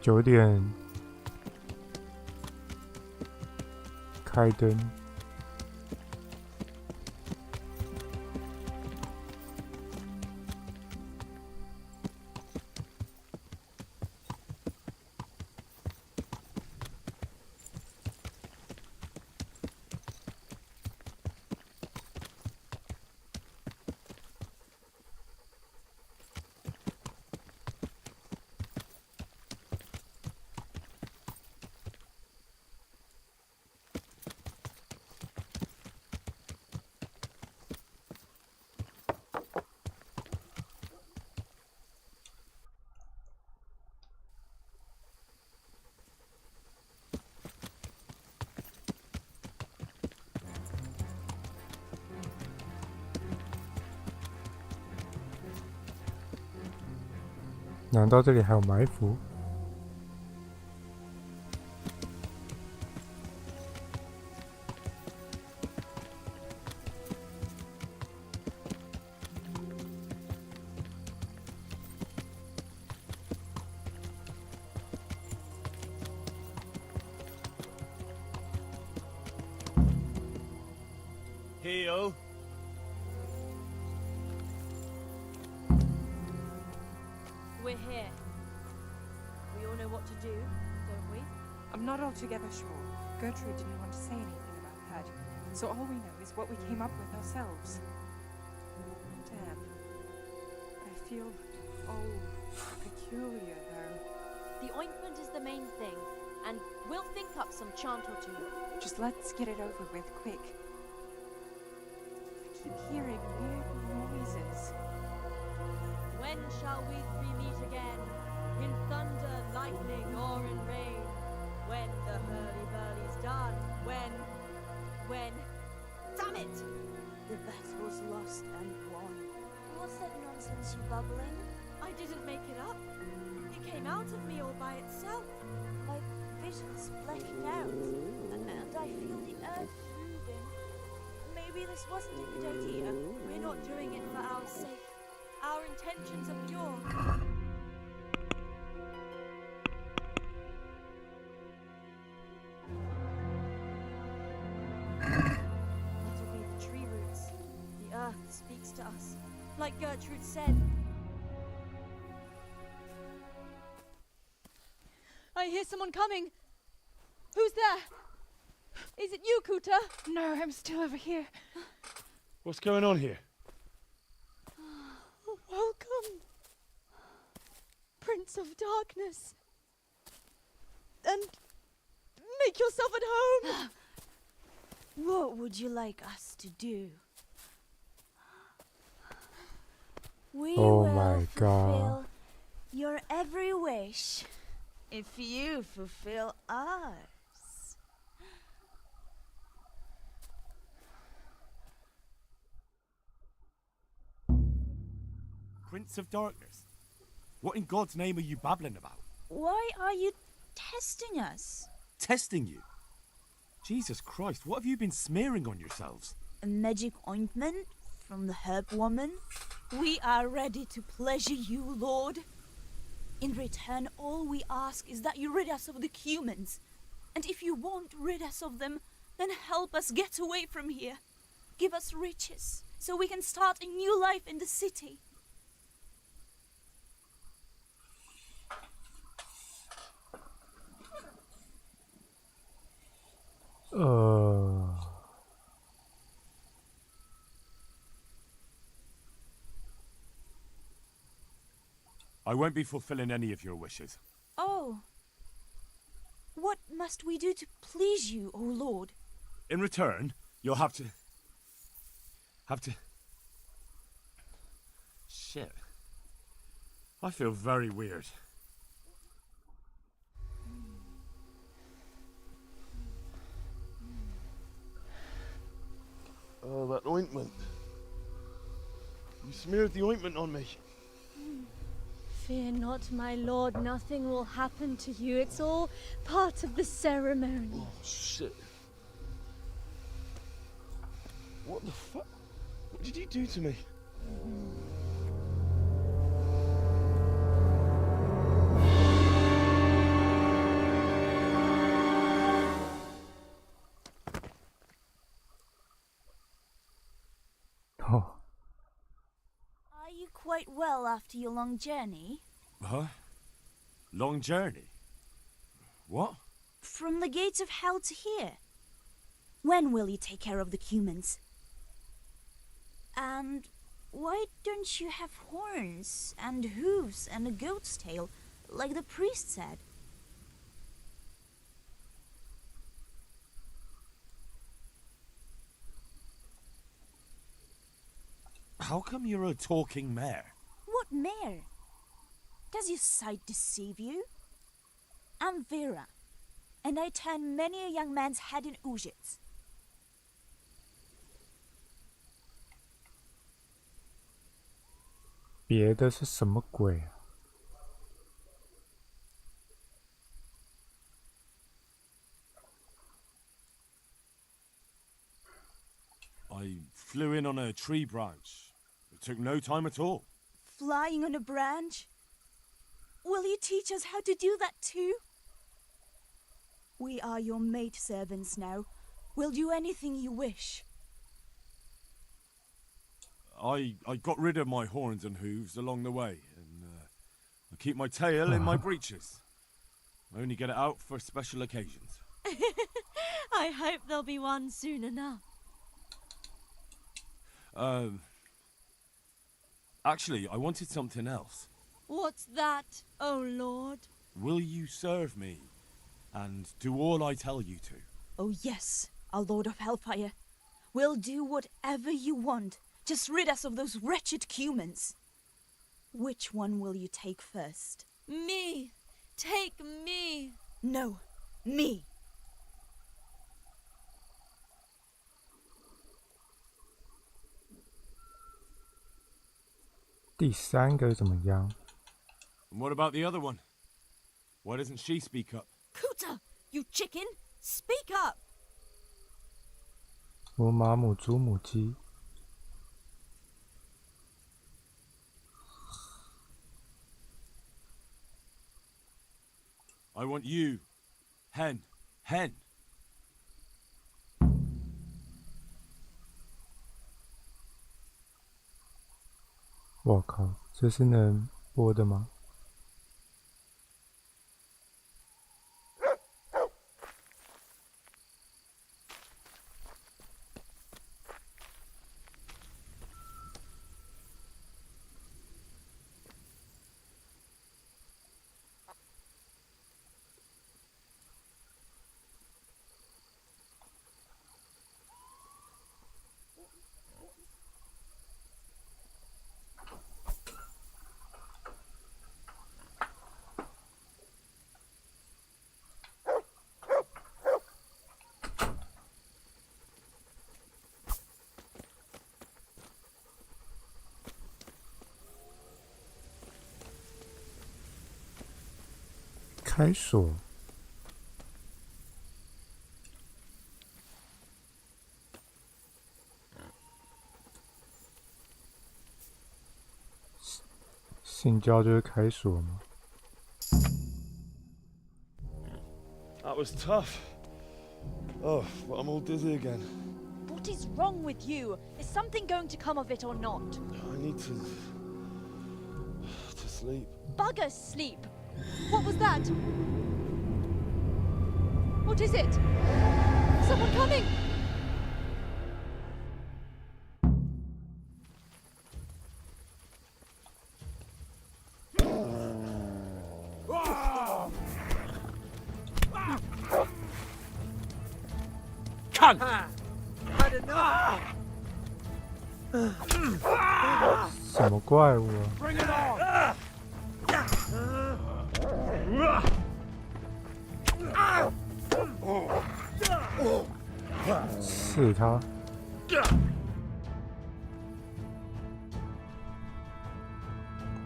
？9点开灯。难道这里还有埋伏？Heal. We're here. We all know what to do, don't we? I'm not altogether sure. Gertrude didn't want to say anything about that, so all we know is what we came up with ourselves. Damn. I feel, peculiar, though. The ointment is the main thing, and we'll think up some chant or two. Just let's get it over with, quick. I keep hearing weird noises. When shall we three meet again? In thunder, lightning, or in rain? When the hurly-burly's done? When? Damn it! The battle's lost and won. What's that nonsense you bubbling? I didn't make it up. It came out of me all by itself. Like visions blacking out. And I feel the earth moving. Maybe this wasn't a good idea. We're not doing it for our sake. Our intentions are pure. That'll be the tree roots. The earth speaks to us, like Gertrude said. I hear someone coming. Who's there? Is it you, Kuta? No, I'm still over here. What's going on here? Welcome, Prince of Darkness. And make yourself at home. What would you like us to do? We Oh will my fulfill God. your every wish if you fulfill ours. Prince of Darkness? What in God's name are you babbling about? Why are you testing us? Testing you? Jesus Christ, what have you been smearing on yourselves? A magic ointment from the herb woman? We are ready to pleasure you, Lord. In return, all we ask is that you rid us of the humans. And if you won't rid us of them, then help us get away from here. Give us riches, so we can start a new life in the city. I won't be fulfilling any of your wishes. Oh. What must we do to please you, O Lord? In return, you'll have to... Shit. I feel very weird. Oh, that ointment. You smeared the ointment on me. Fear not, my lord. Nothing will happen to you. It's all part of the ceremony. Oh, shit. What the fuck? What did you do to me? Oh. Are you quite well after your long journey? Huh? Long journey? What? From the gates of hell to here. When will you take care of the humans? And why don't you have horns and hooves and a goat's tail, like the priest said? How come you're a talking mare? What mare? Does your sight deceive you? I'm Vera, and I turn many a young man's head in Ujits.别的是什么鬼啊？ I flew in on a tree branch. It took no time at all. Flying on a branch? Will you teach us how to do that too? We are your maidservants now. We'll do anything you wish. I got rid of my horns and hooves along the way, and I keep my tail in my breeches. I only get it out for special occasions. I hope there'll be one soon enough. Actually, I wanted something else. What's that, oh Lord? Will you serve me and do all I tell you to? Oh yes, our Lord of Hellfire. We'll do whatever you want. Just rid us of those wretched humans. Which one will you take first? Me! Take me! No, me!第三个怎么样？ And what about the other one? Why doesn't she speak up? Kuta, you chicken! Speak up! 母马、母猪、母鸡。 I want you. Hen. Hen. 我靠，这是能播的吗？开锁。性交就是开锁吗？ That was tough. Oh, but I'm all dizzy again. What is wrong with you? Is something going to come of it or not? I need to sleep. Bugger sleep! What was that? What is it? Someone coming! Cunt! 什么怪物啊？ Bring it on! 刺他！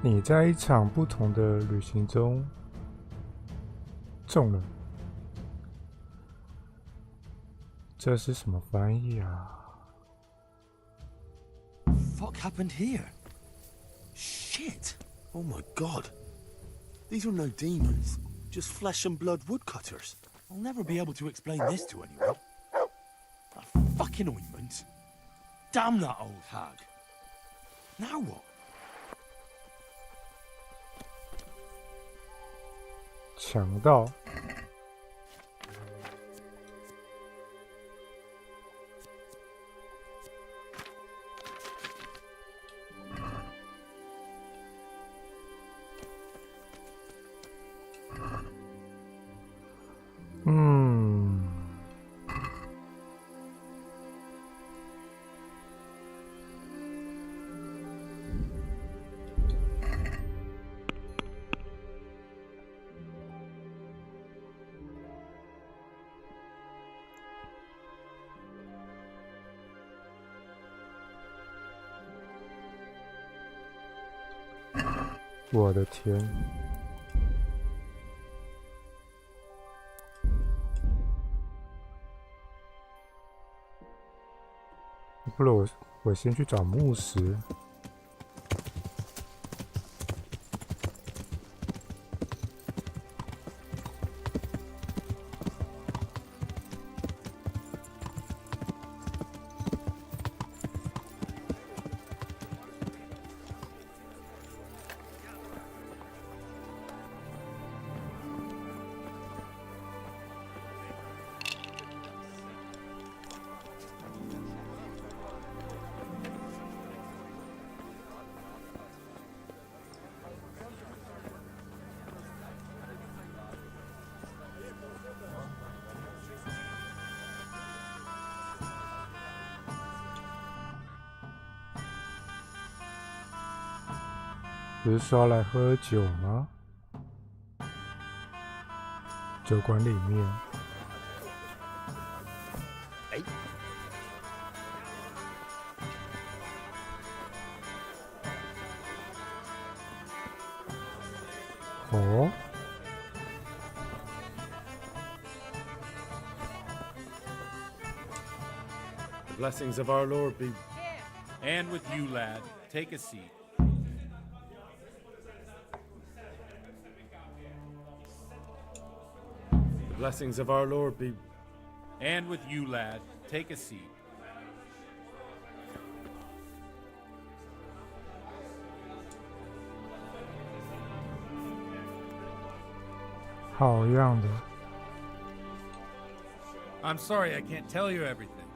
你在一场不同的旅行中中了，这是什么翻译啊？ Fuck happened here? Shit! Oh my god. These are no demons, just flesh and blood woodcutters. I'll never be able to explain this to anyone. That fucking ointment. Damn that old hag. Now what? 强盗。我的天！不如我先去找牧师。不是说要来喝酒吗？酒馆里面。哎。哦。The blessings of our Lord be. And with you, lad. Take a seat. The blessings of our Lord be. And with you, lad. Take a seat. 好样的。 I'm sorry I can't tell you everything,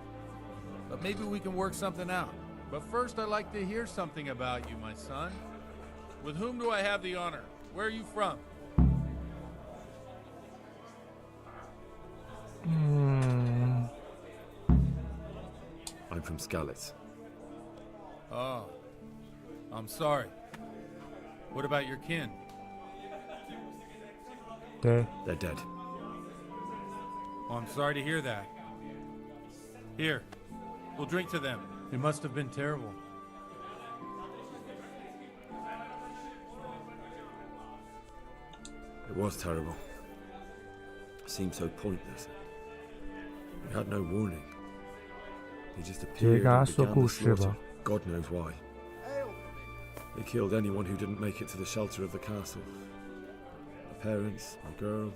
but maybe we can work something out. But first, I'd like to hear something about you, my son. With whom do I have the honor? Where are you from? I'm from Skalitz. Oh, I'm sorry. What about your kin? They're dead. Oh, I'm sorry to hear that. Here, we'll drink to them. It must have been terrible. It was terrible. It seemed so pointless. We had no warning. They just 直接 appeared 跟他 and 说 began 故 the 事 slaughter. 吧。 God knows why. They killed anyone who didn't make it to the shelter of the castle. My parents, my girl,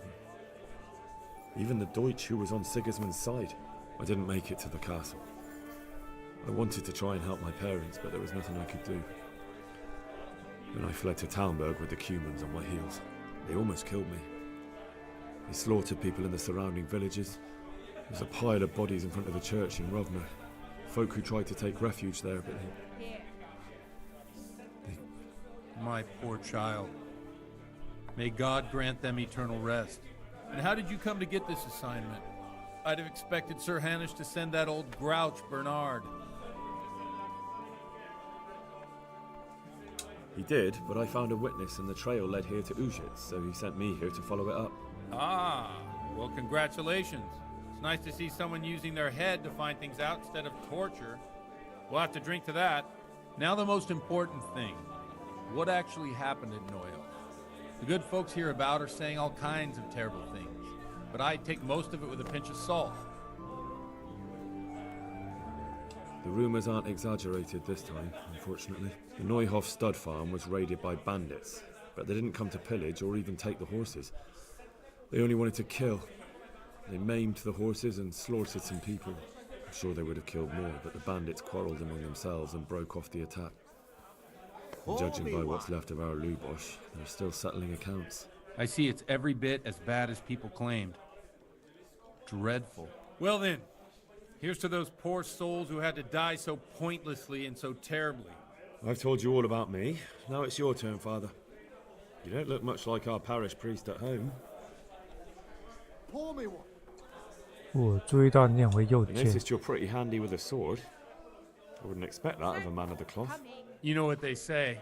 even the Deutsch who was on Sigismund's side. I didn't make it to the castle. I wanted to try and help my parents, but there was nothing I could do. Then I fled to Talmberg with the Cumans on my heels. They almost killed me. They slaughtered people in the surrounding villages. There's a pile of bodies in front of the church in Rovna. Folk who tried to take refuge there, but they... My poor child. May God grant them eternal rest. And how did you come to get this assignment? I'd have expected Sir Hanish to send that old grouch, Bernard. He did, but I found a witness and the trail led here to Ujits, so he sent me here to follow it up. Ah, well, congratulations. It's nice to see someone using their head to find things out instead of torture. We'll have to drink to that. Now the most important thing. What actually happened at Noyle? The good folks hereabout are saying all kinds of terrible things, but I'd take most of it with a pinch of salt. The rumours aren't exaggerated this time, unfortunately. The Neuhof stud farm was raided by bandits, but they didn't come to pillage or even take the horses. They only wanted to kill. They maimed the horses and slaughtered some people. I'm sure they would have killed more, but the bandits quarrelled among themselves and broke off the attack. And judging by what's left of our Lubosh, they're still settling accounts. I see it's every bit as bad as people claimed. Dreadful. Well then, here's to those poor souls who had to die so pointlessly and so terribly. I've told you all about me. Now it's your turn, Father. You don't look much like our parish priest at home. Pour me one. 我注意到你两位右 I 键， noticed you're pretty handy with a sword. I wouldn't expect that of a man of the cloth. You know what they say.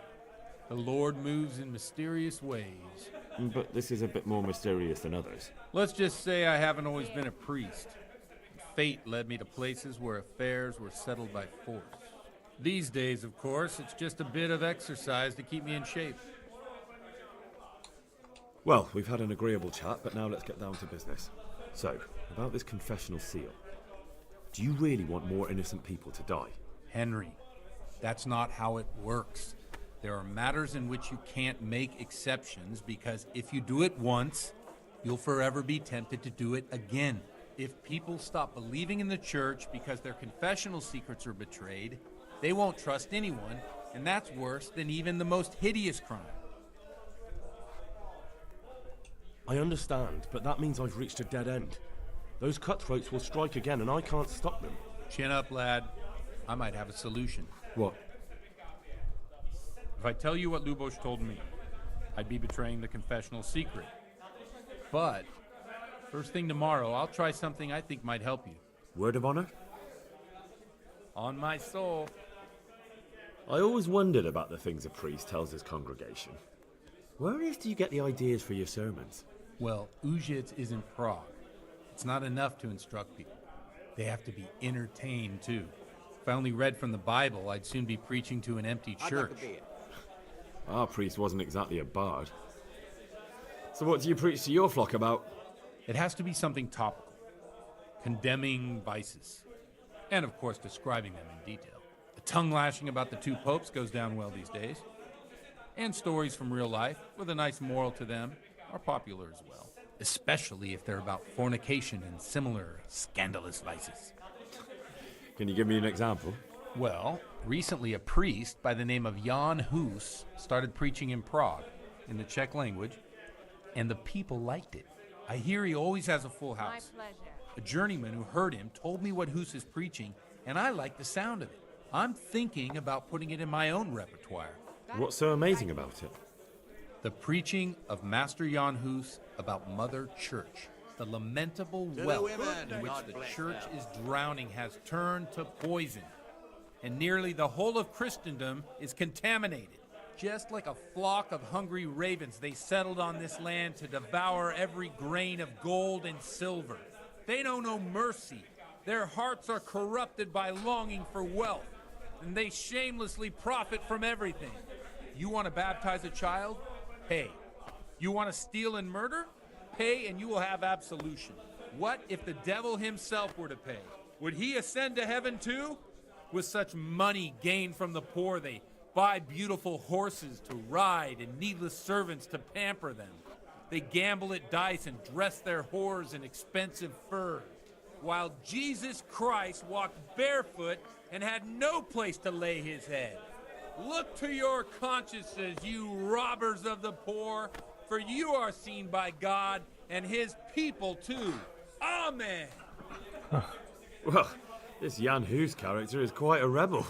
The Lord moves in mysterious ways. But this is a bit more mysterious than others. Let's just say I haven't always been a priest. Fate led me to places where affairs were settled by force. These days, of course, it's just a bit of exercise to keep me in shape. Well, we've had an agreeable chat, but now let's get down to business. So, about this confessional seal. Do you really want more innocent people to die? Henry, that's not how it works. There are matters in which you can't make exceptions because if you do it once, you'll forever be tempted to do it again. If people stop believing in the church because their confessional secrets are betrayed, they won't trust anyone, and that's worse than even the most hideous crime. I understand, but that means I've reached a dead end. Those cutthroats will strike again, and I can't stop them. Chin up, lad. I might have a solution. What? If I tell you what Lubosh told me, I'd be betraying the confessional secret. But first thing tomorrow, I'll try something I think might help you. Word of honor? On my soul. I always wondered about the things a priest tells his congregation. Where on earth do you get the ideas for your sermons? Well, Ujits is in Prague. It's not enough to instruct people. They have to be entertained, too. If I only read from the Bible, I'd soon be preaching to an empty church. Our priest wasn't exactly a bard. So what do you preach to your flock about? It has to be something topical. Condemning vices. And, of course, describing them in detail. The tongue-lashing about the two popes goes down well these days. And stories from real life, with a nice moral to them, are popular as well. Especially if they're about fornication and similar scandalous vices. Can you give me an example? Well, recently a priest by the name of Jan Hus started preaching in Prague, in the Czech language, and the people liked it. I hear he always has a full house. My pleasure. A journeyman who heard him told me what Hus is preaching, and I like the sound of it. I'm thinking about putting it in my own repertoire. What's so amazing about it? The preaching of Master Jan Hus about Mother Church. The lamentable wealth in which the church is drowning has turned to poison. And nearly the whole of Christendom is contaminated. Just like a flock of hungry ravens, they settled on this land to devour every grain of gold and silver. They know no mercy. Their hearts are corrupted by longing for wealth, and they shamelessly profit from everything. You want to baptize a child? Pay. You want to steal and murder? pay and you will have absolution. What if the devil himself were to pay? Would he ascend to heaven too? With such money gained from the poor, they buy beautiful horses to ride and needless servants to pamper them. They gamble at dice and dress their whores in expensive furs, while Jesus Christ walked barefoot and had no place to lay his head. Look to your consciences, you robbers of the poor, for you are seen by God and his people too. Amen. Well, this Jan Hus character is quite a rebel.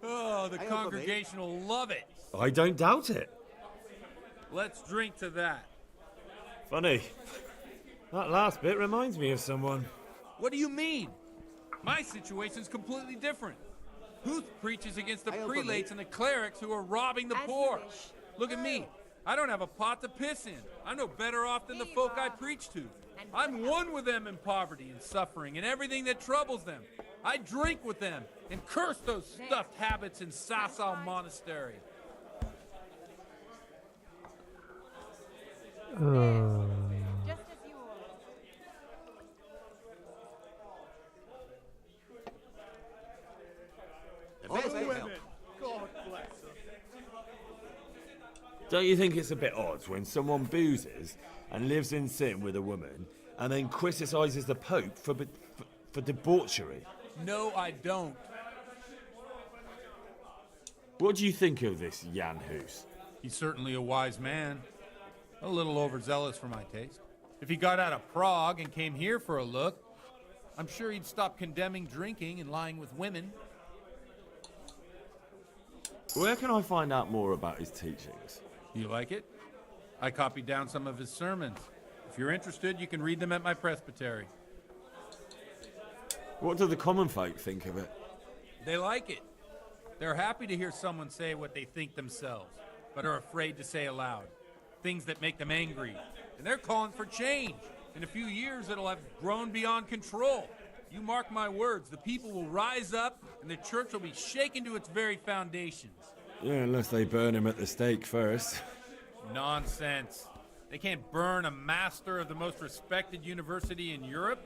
Oh, the congregation will love it. I don't doubt it. Let's drink to that. Funny. That last bit reminds me of someone. What do you mean? My situation's completely different. Huth preaches against the prelates and the clerics who are robbing the poor. Look at me. I don't have a pot to piss in. I'm no better off than the folk I preach to. I'm one with them in poverty and suffering and everything that troubles them. I drink with them and curse those stuffed habits in Sasau Monastery. Don't you think it's a bit odd when someone boozes and lives in sin with a woman and then criticises the Pope for debauchery? No, I don't. What do you think of this Jan Hus? He's certainly a wise man. A little overzealous for my taste. If he got out of Prague and came here for a look, I'm sure he'd stop condemning drinking and lying with women. Where can I find out more about his teachings? You like it? I copied down some of his sermons. If you're interested, you can read them at my presbytery. What do the common folk think of it? They like it. They're happy to hear someone say what they think themselves, but are afraid to say aloud. Things that make them angry. And they're calling for change. In a few years, it'll have grown beyond control. You mark my words, the people will rise up, and the church will be shaken to its very foundations. Yeah, unless they burn him at the stake first. Nonsense. They can't burn a master of the most respected university in Europe.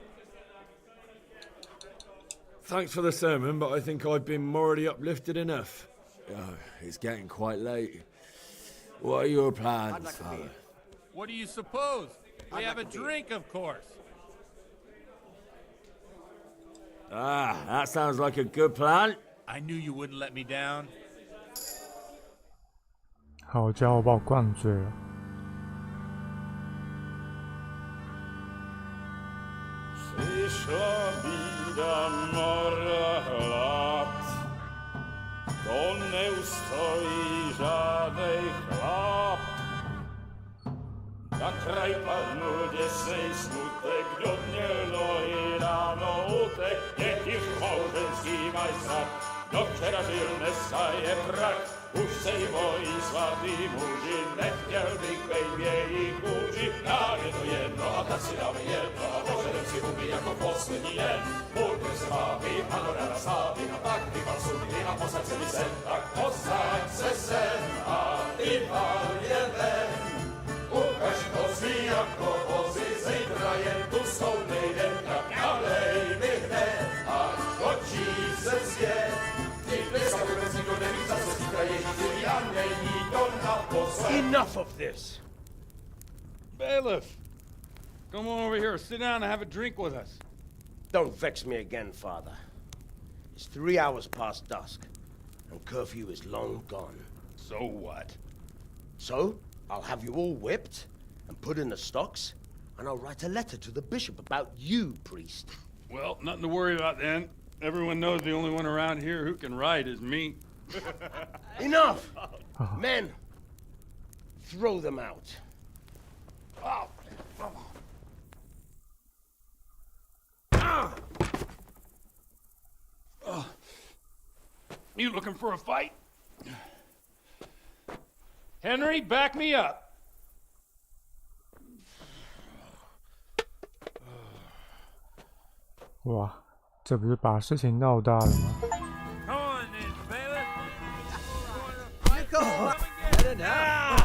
Thanks for the sermon, but I think I've been morally uplifted enough. Oh, it's getting quite late. What are your plans, Father? What do you suppose? We have a drink, of course. Ah, that sounds like a good plan. I knew you wouldn't let me down. 好家伙，把我灌醉了。Przyszła bida mora lat, to nie ustoi żadnej chlap. Na kraj padł dziesnej smutek, do dnie i rano utek, jakiś małżeński majstrat, do wczera żylne staje brak. Už se jí bojí svatý muži, nechtěl bych bejbě jí kůži. Nám je to jedno a tak si dáme jedno a požadem si huby jako poslední den. Burger se vábí, panorama slávy a tak vypal sudy a posaď se mi sem. Tak posaď se sem a vypal je ven. Ukaž kozy jako vozy, zítra jen tu jsou nejden, tak nalej mi hned a točí se svět. Enough of this! Bailiff! Come on over here, sit down and have a drink with us. Don't vex me again, Father. It's 3 hours past dusk, and curfew is long gone. So what? So, I'll have you all whipped and put in the stocks, and I'll write a letter to the bishop about you, priest. Well, nothing to worry about then. Everyone knows the only one around here who can ride is me. Enough! Men, throw them out. Oh. You looking for a fight? Henry, back me up.哇，这不是把事情闹大了吗？ Come on then, bailiff. Go on, get it now.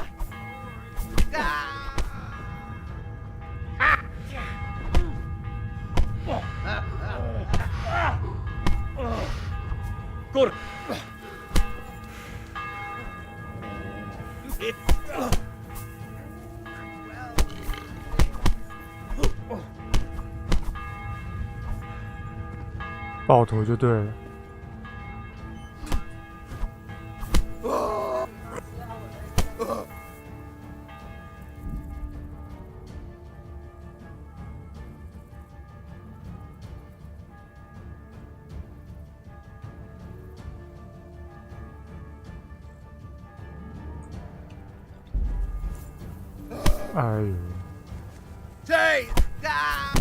Good.爆头就对了。哎呦！ Take that!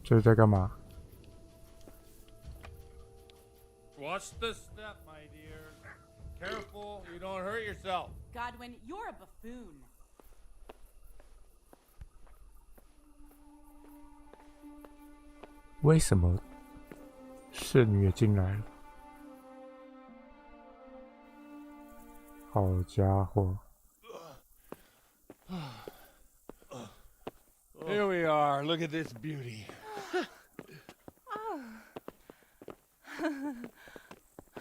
这是在干嘛？ Watch the step, my dear. Careful, you don't hurt yourself. Godwin, you're a buffoon. 为什么侍女也进来了？好家伙！ Here we are. Look at this beauty.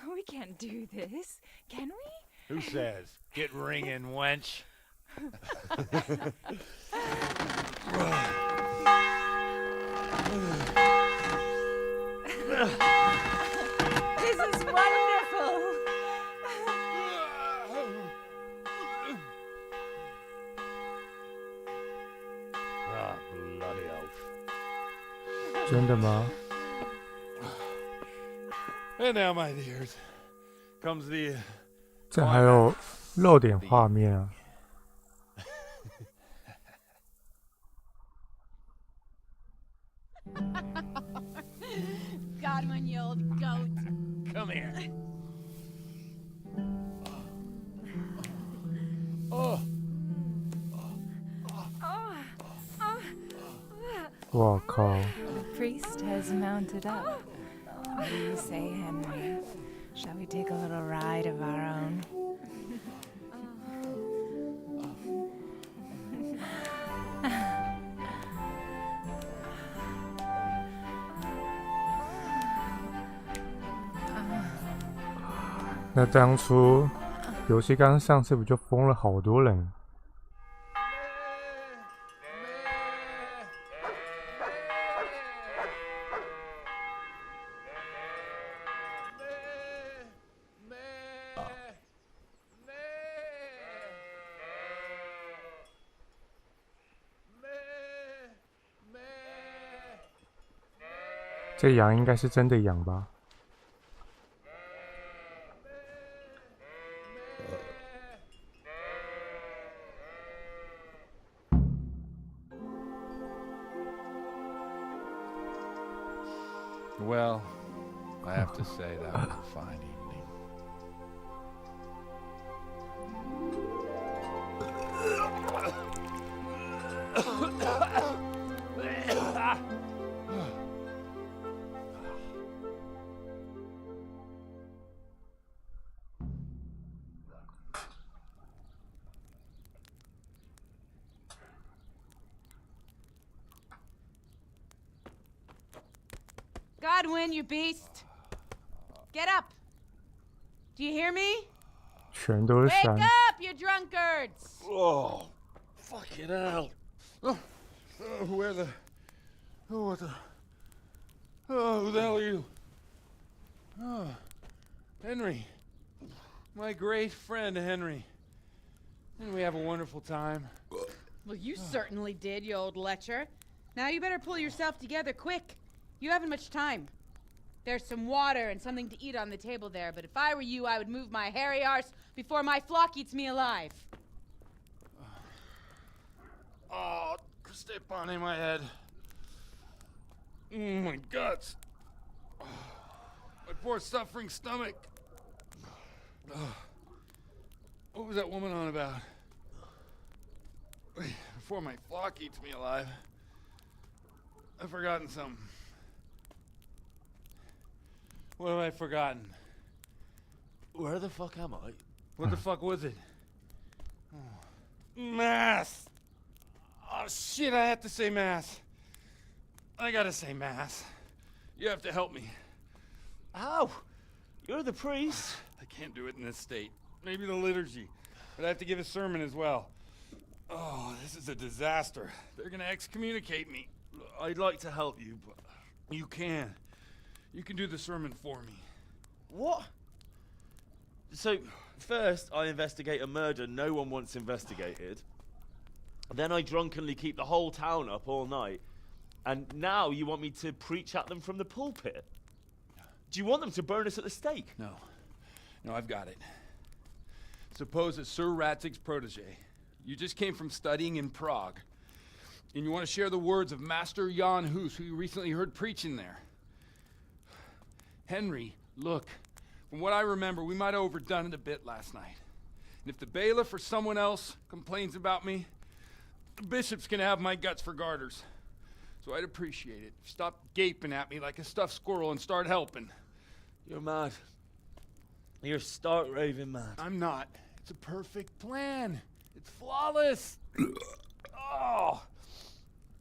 We can't do this, can we? Who says? Get ringing, wench. This is wonderful. Ah, bloody oath. 真的吗？ And now, my dears, comes the. 这还有露点画面啊！ Godwin, you old goat. Come here. Oh. 我靠！ The priest has mounted up. What do you say, Henry? Shall we take a little ride of our own? Oh. 那当初游戏刚上市，不就封了好多人？ 这羊应该是真的羊吧？ Well, I have to say that was a fine evening. Godwin, you beast. Get up. Do you hear me? 全都是 Wake 山。 up, you drunkards. Oh, fucking hell. Where the... Oh, what the... Oh, who the hell are you? Oh, Henry. My great friend, Henry. Didn't we have a wonderful time? Well, you certainly did, you old lecher. Now you better pull yourself together quick. You haven't much time. There's some water and something to eat on the table there, but if I were you, I would move my hairy arse before my flock eats me alive. Oh, step on in my head. Oh, my guts. Oh, my poor suffering stomach. Oh, what was that woman on about? Before my flock eats me alive. I've forgotten something. What have I forgotten? Where the fuck am I? What the fuck was it? Mass! Oh, shit, I have to say Mass. I gotta say Mass. You have to help me. How? You're the priest. I can't do it in this state. Maybe the liturgy. But I have to give a sermon as well. Oh, this is a disaster. They're gonna excommunicate me. I'd like to help you, but... You can. You can do the sermon for me. What? So, first I investigate a murder no one wants investigated. Then I drunkenly keep the whole town up all night. And now you want me to preach at them from the pulpit? Do you want them to burn us at the stake? No. No, I've got it. Suppose that Sir Ratzig's protege. You just came from studying in Prague. And you want to share the words of Master Jan Hus, who you recently heard preaching there. Henry, look. From what I remember, we might have overdone it a bit last night. And if the bailiff or someone else complains about me, the bishop's gonna have my guts for garters. So I'd appreciate it. Stop gaping at me like a stuffed squirrel and start helping. You're mad. You're stark raving mad. I'm not. It's a perfect plan. It's flawless. Oh.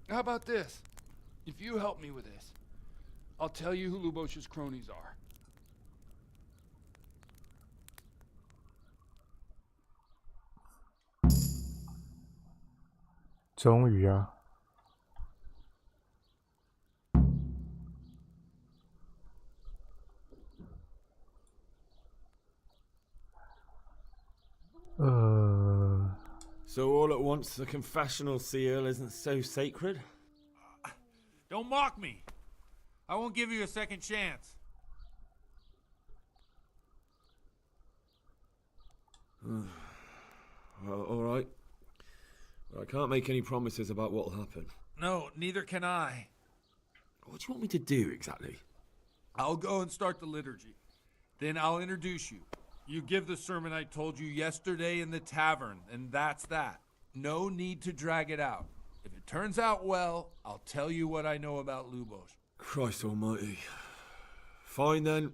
How about this? If you help me with this, I'll tell you who Lubosh's cronies are.终于啊！So all at once the confessional seal isn't so sacred? Don't mock me. I won't give you a second chance. Well, all right. I can't make any promises about what'll happen. No, neither can I. What do you want me to do exactly? I'll go and start the liturgy. Then I'll introduce you. You give the sermon I told you yesterday in the tavern, and that's that. No need to drag it out. If it turns out well, I'll tell you what I know about Lubosh. Christ almighty. Fine then.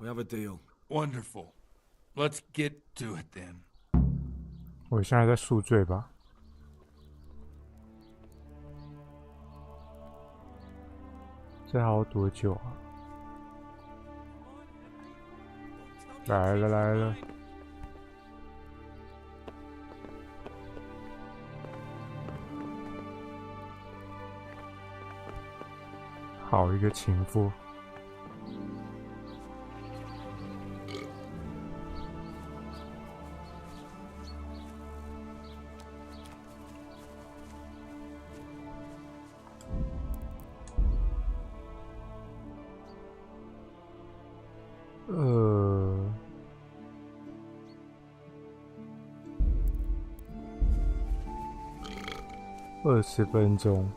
We have a deal. Wonderful. Let's get to it then. 我现在在宿醉吧？这还要多久啊？来了来了！好一个情妇！20分钟。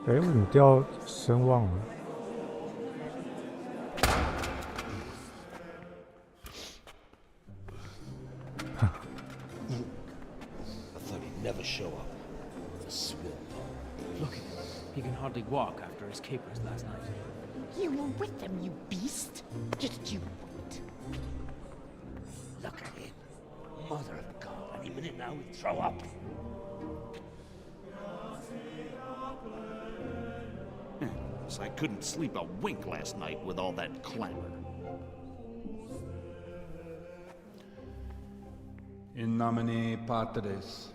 哎，我怎么掉声望了？ I thought he'd never show up. The swill. Look at him. He can hardly walk after his capers last night. You were with them, you beast. Just you wait. Look at him. Mother of God. Any minute now he'd throw up. So I couldn't sleep a wink last night with all that clamor. In nomine Patris,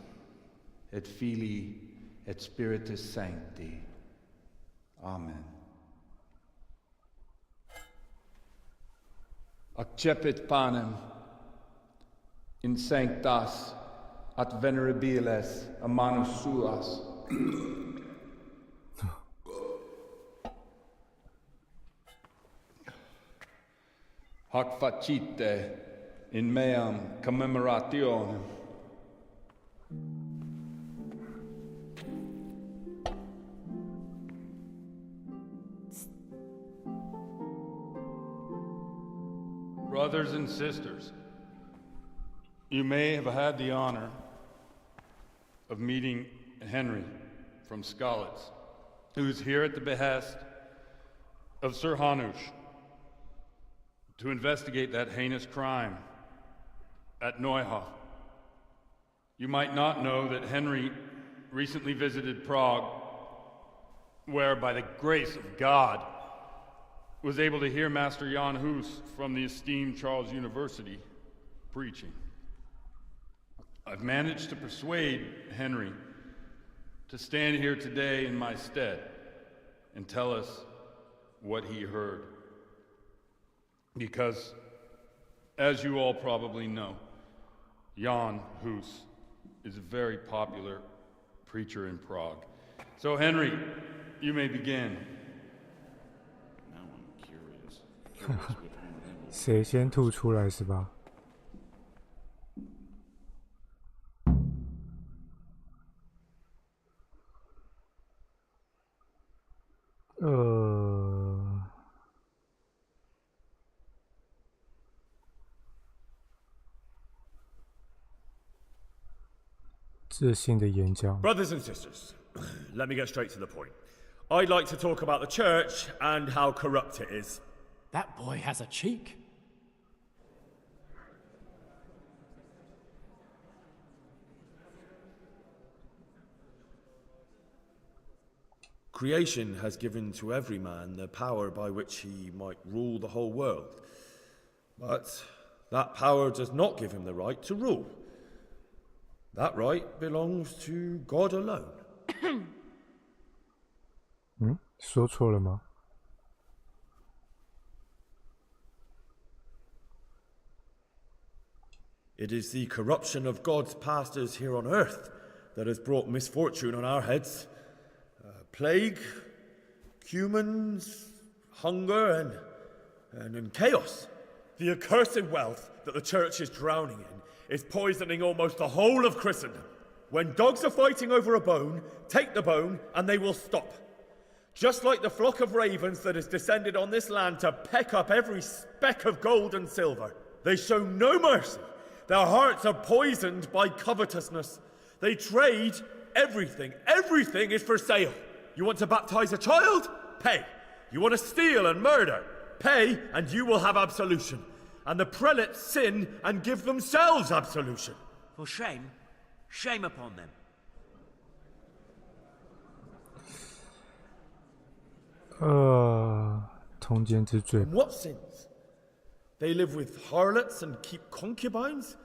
et Filii, et Spiritus Sancti. Amen. Accepit panem in sanctas at venerabilis a manus suas. Hoc facite in meam commemorationem. Brothers and sisters, you may have had the honor of meeting Henry from Skalitz, who is here at the behest of Sir Hanush to investigate that heinous crime at Neuhof. You might not know that Henry recently visited Prague, where, by the grace of God, was able to hear Master Jan Hus from the esteemed Charles University preaching. I've managed to persuade Henry to stand here today in my stead and tell us what he heard. Because, as you all probably know, Jan Hus is a very popular preacher in Prague. So, Henry, you may begin. Now I'm curious. 谁先吐出来是吧？自信的演讲。 Brothers and sisters, let me get straight to the point. I'd like to talk about the church and how corrupt it is. That boy has a cheek. Creation has given to every man the power by which he might rule the whole world. But that power does not give him the right to rule. That right belongs to God alone. 说错了吗？ It is the corruption of God's pastors here on earth that has brought misfortune on our heads. Plague, humans, hunger, and chaos. The accursed wealth that the church is drowning in is poisoning almost the whole of Christendom. When dogs are fighting over a bone, take the bone and they will stop. Just like the flock of ravens that has descended on this land to peck up every speck of gold and silver. They show no mercy. Their hearts are poisoned by covetousness. They trade everything. Everything is for sale. You want to baptize a child? Pay. You want to steal and murder? Pay, and you will have absolution. And the prelates sin and give themselves absolution. For shame, shame upon them. What sins? They live with harlots and keep concubines,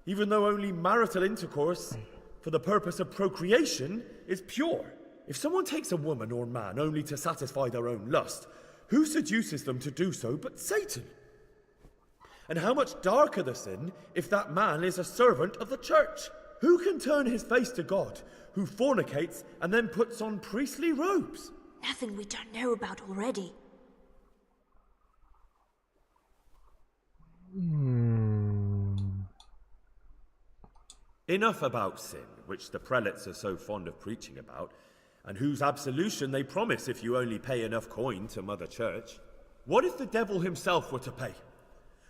even though only marital intercourse for the purpose of procreation is pure. If someone takes a woman or man only to satisfy their own lust, who seduces them to do so but Satan? And how much darker the sin if that man is a servant of the church? Who can turn his face to God, who fornicates and then puts on priestly robes? Nothing we don't know about already. Enough about sin, which the prelates are so fond of preaching about, and whose absolution they promise if you only pay enough coin to Mother Church. What if the devil himself were to pay?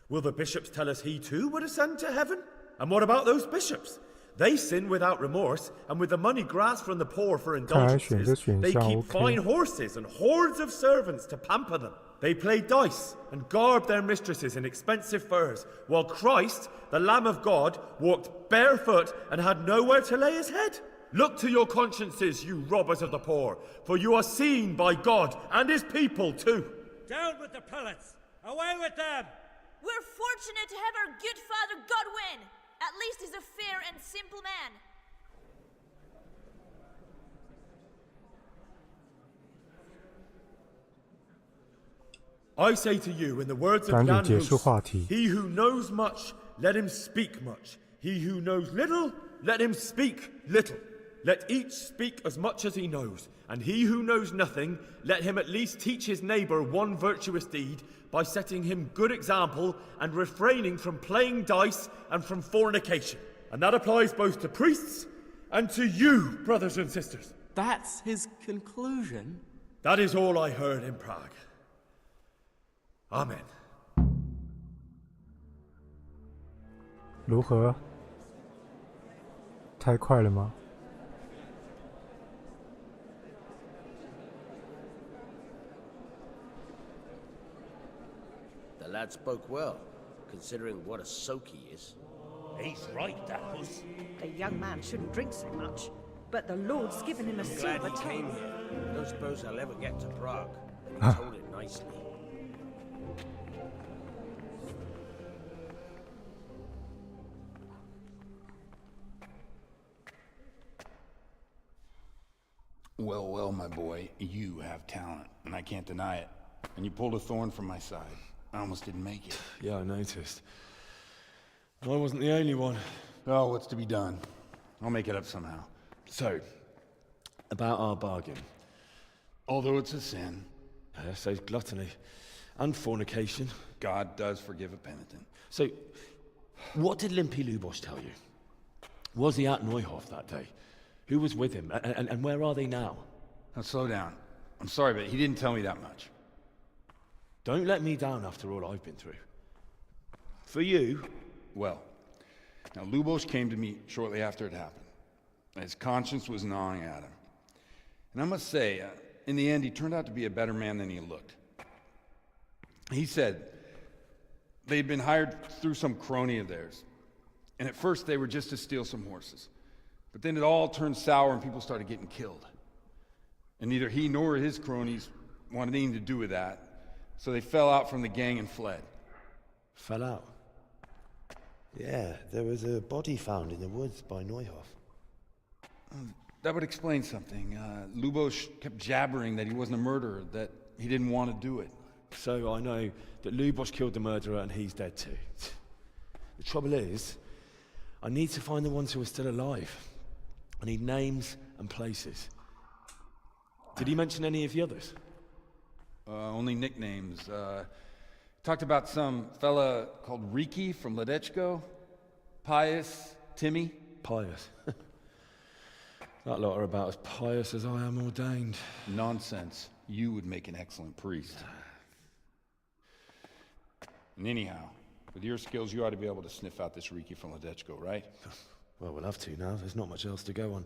Will the bishops tell us he too would ascend to heaven? And what about those bishops? They sin without remorse, and with the money grasped from the poor for indulgences, they keep fine horses and hordes of servants to pamper them. They play dice and garb their mistresses in expensive furs, while Christ, the Lamb of God, walked barefoot and had nowhere to lay his head. Look to your consciences, you robbers of the poor, for you are seen by God and his people too. Down with the prelates! Away with them! We're fortunate to have our good father Godwin. At least he's a fair and simple man. I say to you, in the words of Jan Hus, he who knows much, let him speak much. He who knows little, let him speak little. Let each speak as much as he knows, and he who knows nothing, let him at least teach his neighbour one virtuous deed by setting him good example and refraining from playing dice and from fornication. And that applies both to priests and to you, brothers and sisters. That's his conclusion? That is all I heard in Prague. Amen. 如何？太快了吗？ lad spoke well, considering what a soak he is. He's right, that was. The young man shouldn't drink so much, but the Lord's given him a I'm glad silver he tongue. came here. I don't suppose I'll ever get to Prague. And he told it nicely. Well, well, my boy, you have talent, and I can't deny it. And you pulled a thorn from my side. I almost didn't make it. Yeah, I noticed. I wasn't the only one. Oh, what's to be done? I'll make it up somehow. So, about our bargain. Although it's a sin. So's gluttony. And fornication. God does forgive a penitent. So, what did Limpy Lubosh tell you? Was he at Neuhof that day? Who was with him? And where are they now? Now, slow down. I'm sorry, but he didn't tell me that much. Don't let me down after all I've been through. For you... Well, now Lubosh came to me shortly after it happened. His conscience was gnawing at him. And I must say, in the end, he turned out to be a better man than he looked. He said they'd been hired through some crony of theirs. And at first they were just to steal some horses. But then it all turned sour and people started getting killed. And neither he nor his cronies wanted anything to do with that. So they fell out from the gang and fled. Fell out? Yeah, there was a body found in the woods by Neuhof. That would explain something. Lubosh kept jabbering that he wasn't a murderer, that he didn't want to do it. So I know that Lubosh killed the murderer and he's dead too. The trouble is, I need to find the ones who are still alive. I need names and places. Did he mention any of the others? Only nicknames. Talked about some fella called Riki from Ledechko. Pius, Timmy. Pius. That lot are about as pious as I am ordained. Nonsense. You would make an excellent priest. And anyhow, with your skills, you ought to be able to sniff out this Riki from Ledechko, right? Well, we'll have to now. There's not much else to go on.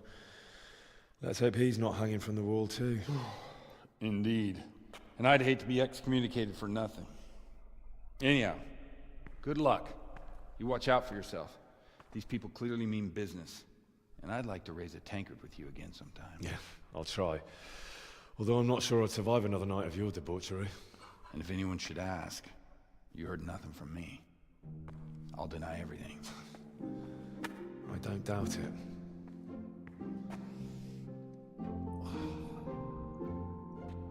Let's hope he's not hanging from the wall too. Indeed. And I'd hate to be excommunicated for nothing. Anyhow, good luck. You watch out for yourself. These people clearly mean business. And I'd like to raise a tankard with you again sometime. Yeah, I'll try. Although I'm not sure I'd survive another night of your debauchery. And if anyone should ask, you heard nothing from me. I'll deny everything. I don't doubt it.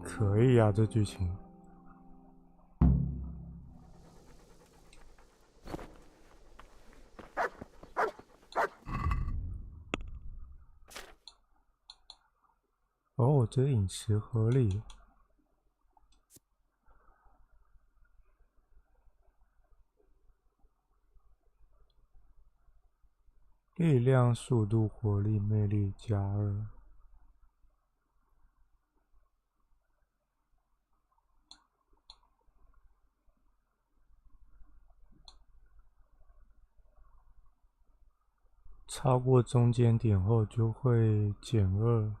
"可以啊，这剧情。哦，这饮食合理。力量、速度、火力、魅力+2。超过中间点后就会减2。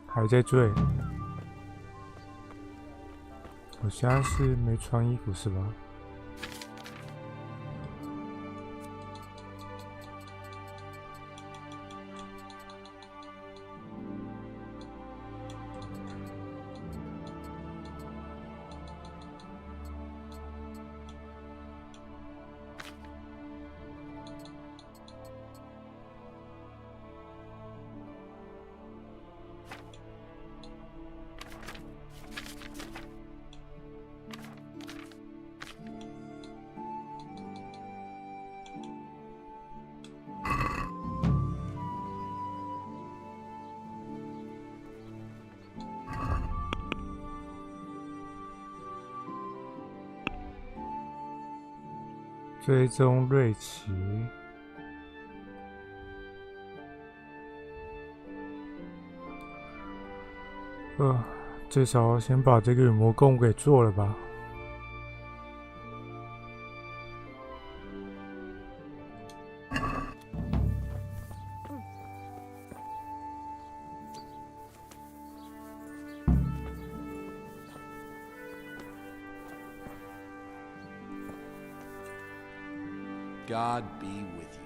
还在追，我现在是没穿衣服是吧？追踪瑞奇。最少先把这个羽毛弓给做了吧。God be with you.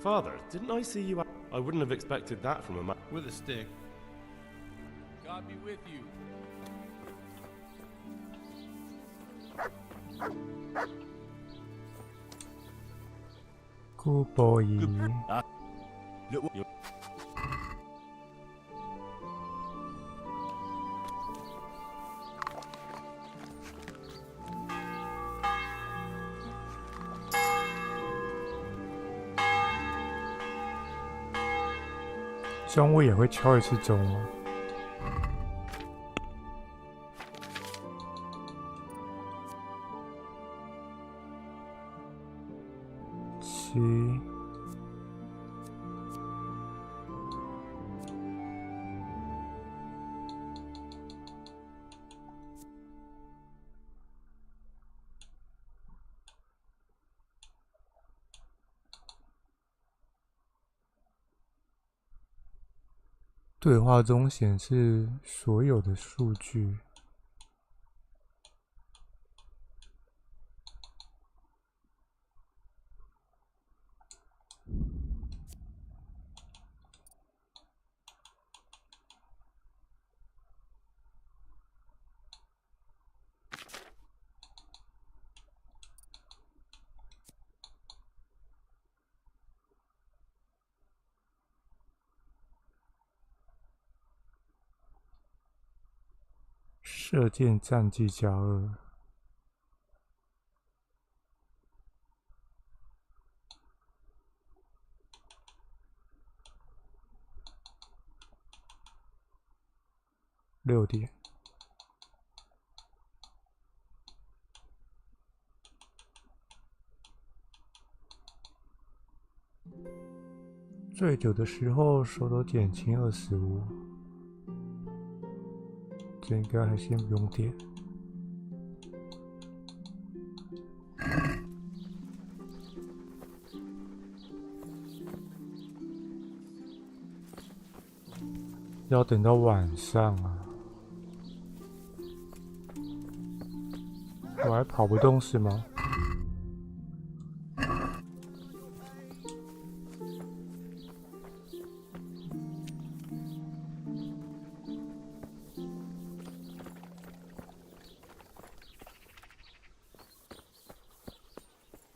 Father, didn't I see you? I wouldn't have expected that from a man. With a stick. God be with you. Good boy. 香味也会敲一次钟吗？7。对话中显示所有的数据。射箭战绩+2。6点。醉酒的时候手抖减轻25%。这应该还先不用点。要等到晚上啊！我还跑不动是吗？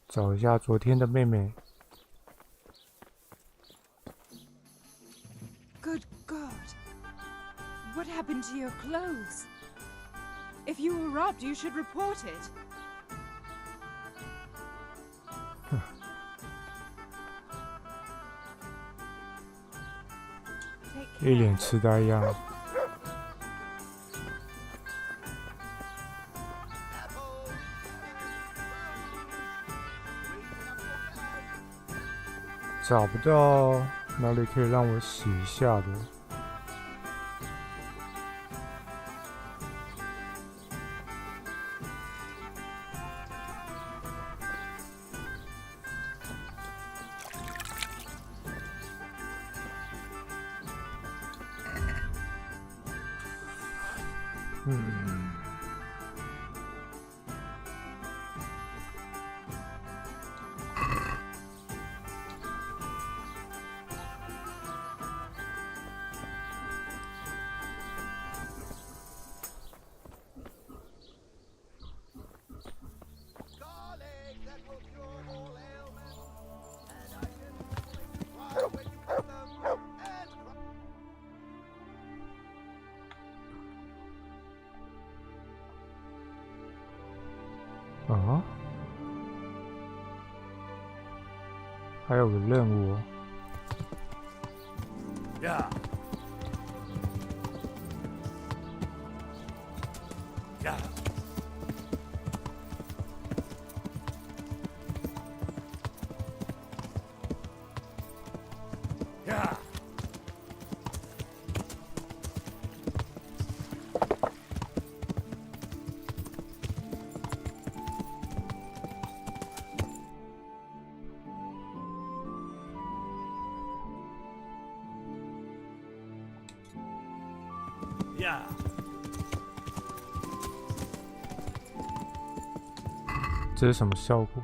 找一下昨天的妹妹。Good God! What happened to your clothes? If you were robbed, you should report it. 一脸痴呆样。找不到哪里可以让我洗一下的。啊？还有个任务哦。呀！呀！ Yeah. 这是什么效果？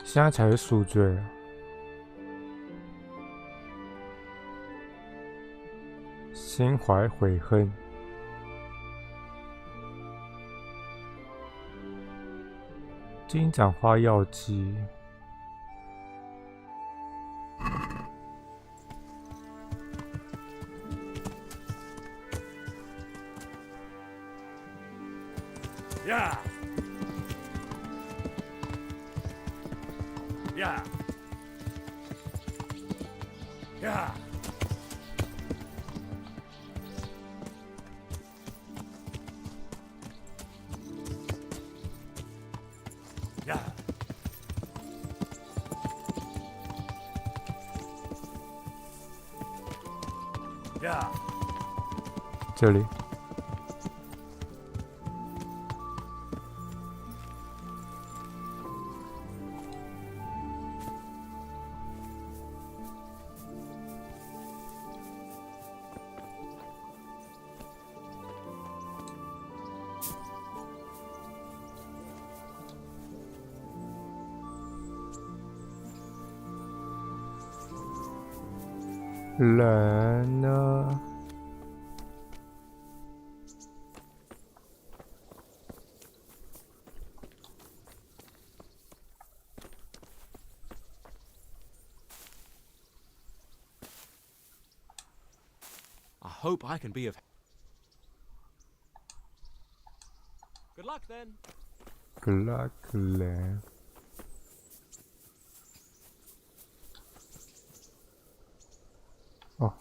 现在才是赎罪啊！心怀悔恨。金盏花药剂。Yeah. Yeah. Yeah. Yeah. 这里。人呢？ I hope I can be of... Good luck, then. Good luck, then. Oh.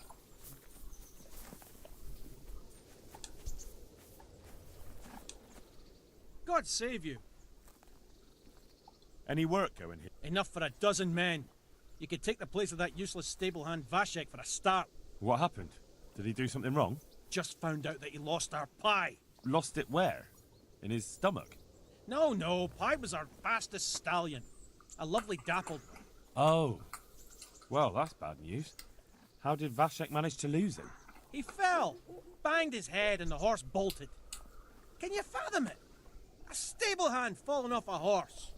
God save you. Any work going here? Enough for a dozen men. You could take the place of that useless stable hand Vashek for a start. What happened? Did he do something wrong? Just found out that he lost our pie. Lost it where? In his stomach? No, Pie was our fastest stallion. A lovely dappled one. Oh. Well, that's bad news. How did Vashek manage to lose him? He fell, banged his head, and the horse bolted. Can you fathom it? A stable hand falling off a horse.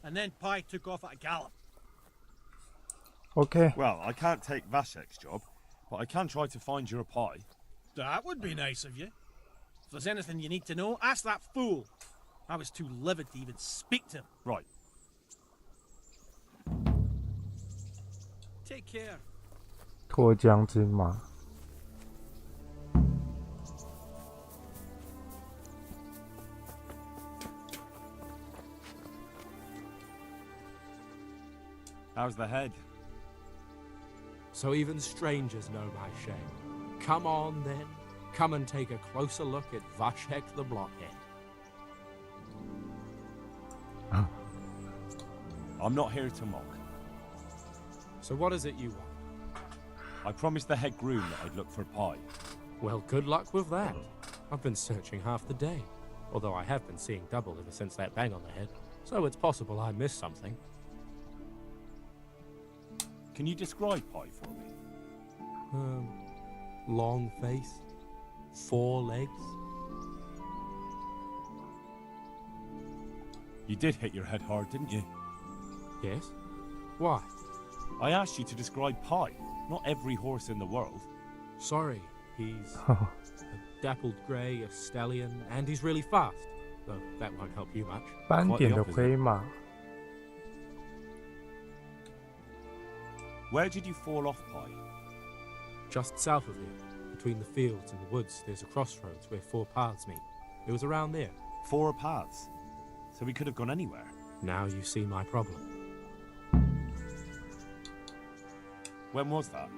And then Pie took off at a gallop. Okay. Well, I can't take Vashek's job, but I can try to find your pie. That would be nice of you. If there's anything you need to know, ask that fool. I was too livid to even speak to him. Right. Take care. 脱缰之马。 How's the head? So even strangers know my shame. Come on, then. Come and take a closer look at Vashek the Blockhead. I'm not here to mock. So what is it you want? I promised the head groom that I'd look for pie. Well, good luck with that. I've been searching half the day. Although I have been seeing double ever since that bang on the head. So it's possible I missed something. Can you describe pie for me? Long face. 4 legs. You did hit your head hard, didn't you? Yes. Why? I asked you to describe Pie, not every horse in the world. Sorry, he's a dappled grey, a stallion, and he's really fast. Though that won't help you much. 斑点的灰马。 Where did you fall off, Pie? Just south of here, between the fields and the woods, there's a crossroads where 4 paths meet. It was around there. 4 paths? So we could have gone anywhere. Now you see my problem. When was that?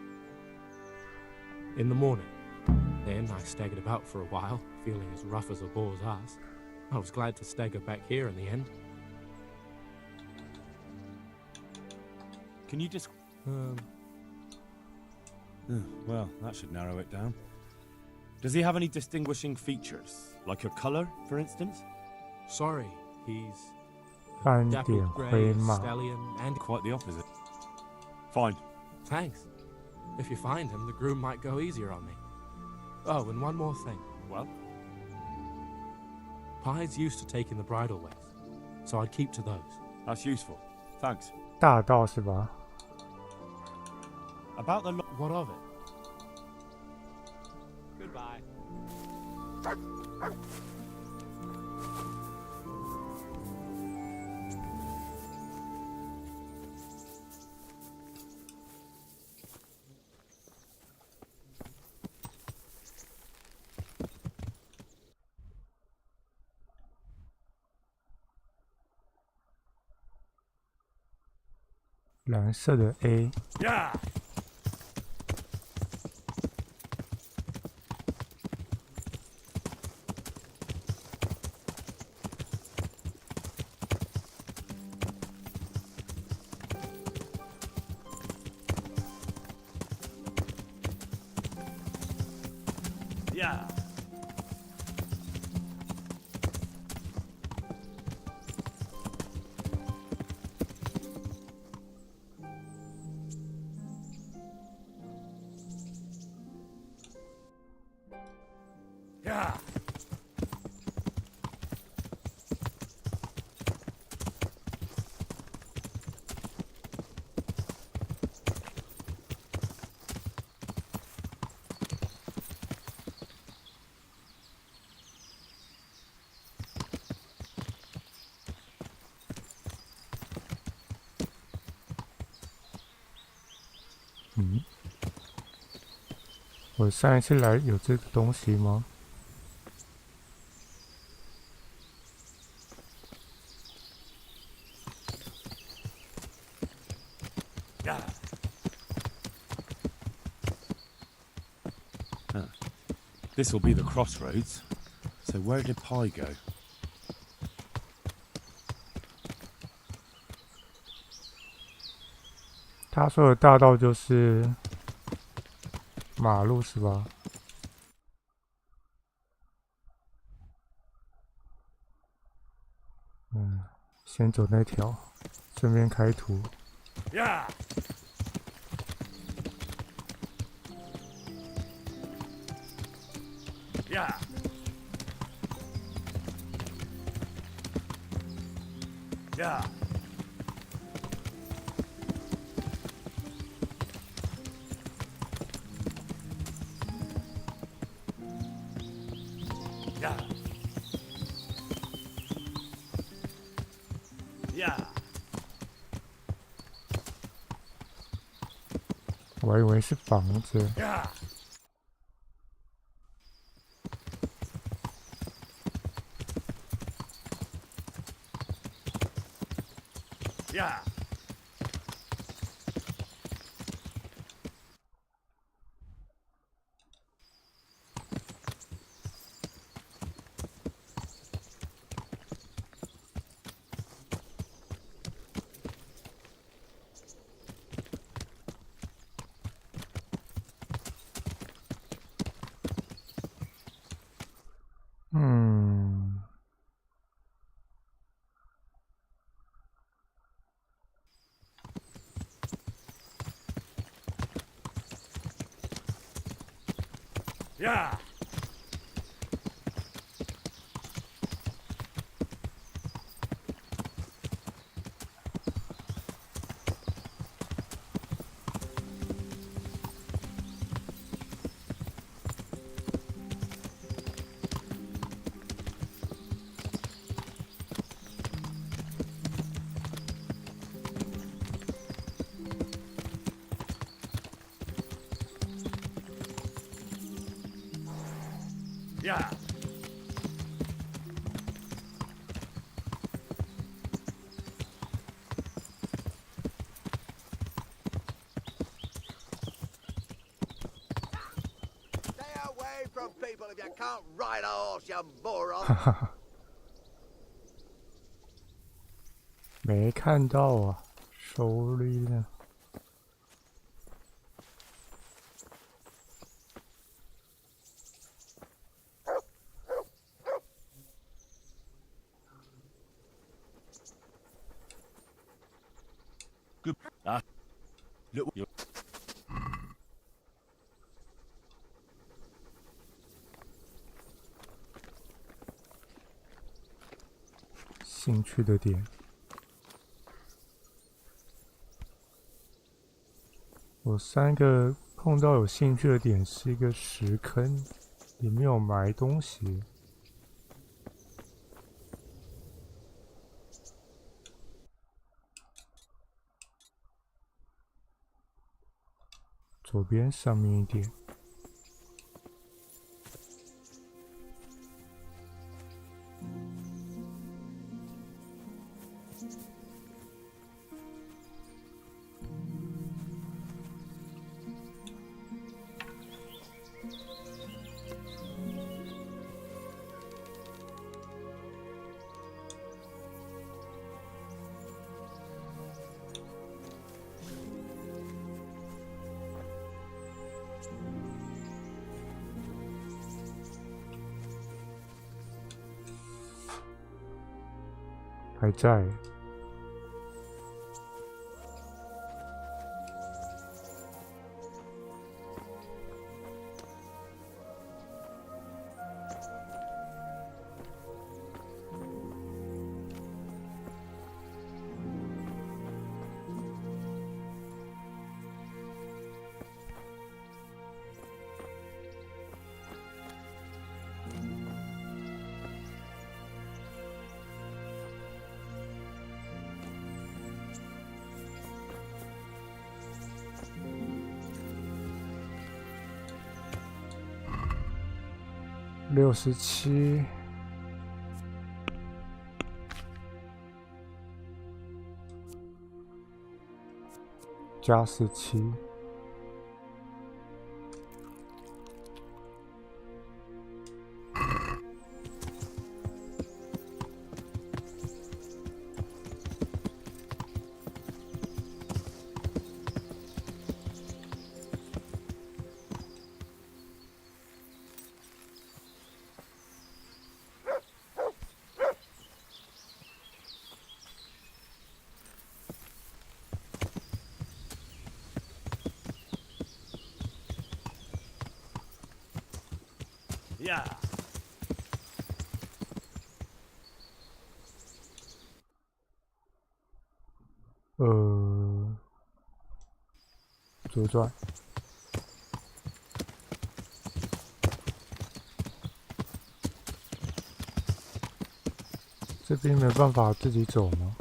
In the morning. Then I staggered about for a while, feeling as rough as a boar's ass. I was glad to stagger back here in the end. Can you just... well, that should narrow it down. Does he have any distinguishing features? Like a colour, for instance? Sorry, he's... 斑点 dappled 灰 grey, 马。 stallion, and... Quite the opposite. Fine. Thanks. If you find him, the groom might go easier on me. Oh, and one more thing. Well? Pies used to take in the bridal ways, so I'd keep to those. That's useful. Thanks. 大道是吧？ About the what of it? Goodbye. 蓝色的 A。 Yeah. Yeah. Yeah.嗯，我上一次来有这个东西吗？ Yeah. This will be the crossroads. So where did Pi go? 他说的大道就是马路是吧？嗯，先走那条，顺便开图。Yeah. Yeah. Yeah. Yeah. Yeah. 我还以为是房子。Yeah. Yeah. Yeah. Yeah. Stay away from people if you can't ride a horse, you moron. 没看到啊，手里呢。Good. Look. 兴趣的点。我3个碰到有兴趣的点是一个石坑，里面有埋东西。左边上面一点。还在。67加47，呀，左转。这边没办法自己走吗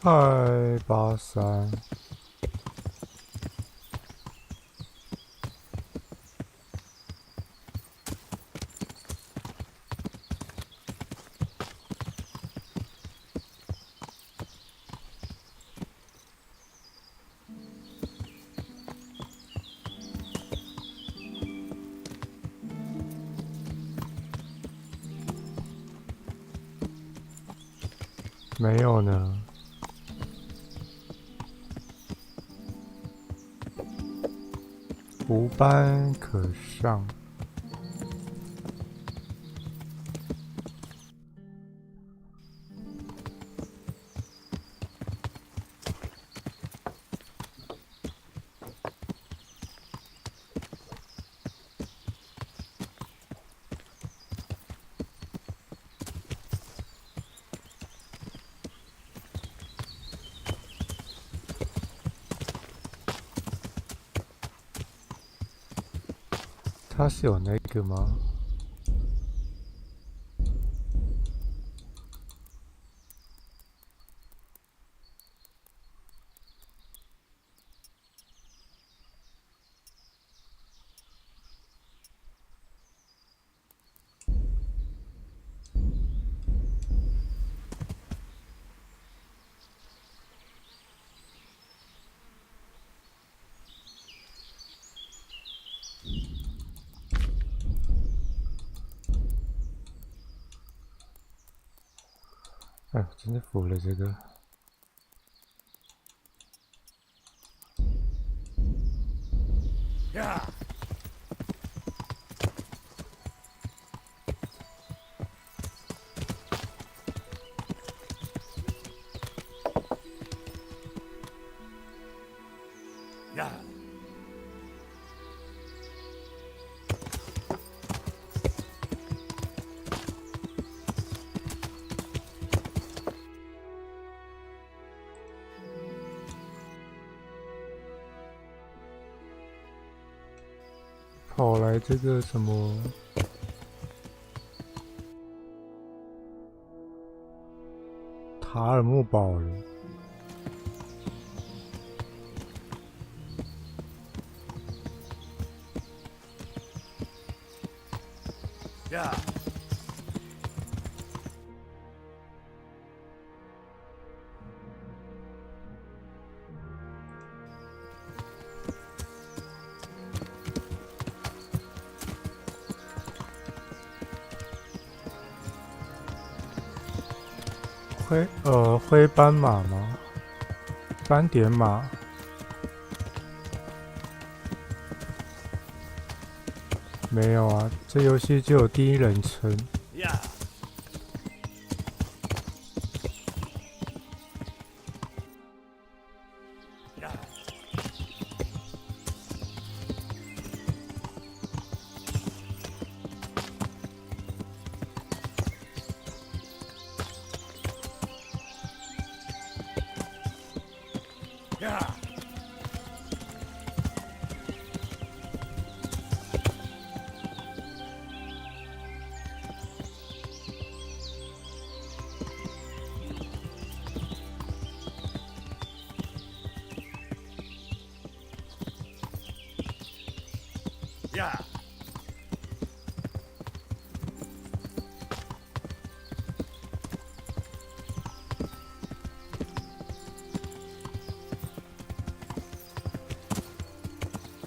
？283。没有呢。无班可上。他是有那个吗？哎，真的服了这个。呀！跑来这个什么塔尔木堡了。呀！灰斑马吗？斑点马？没有啊，这游戏就有第一人称。呀！呀！呀！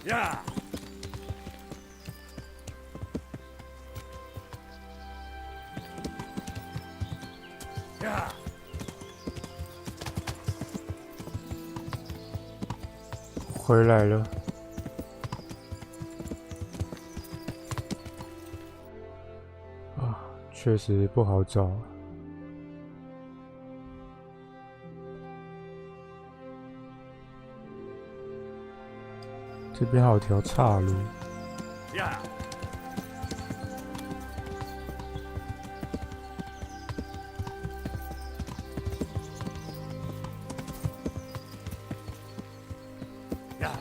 呀！呀！回来了。啊，确实不好找。这边还有条岔路。呀！呀！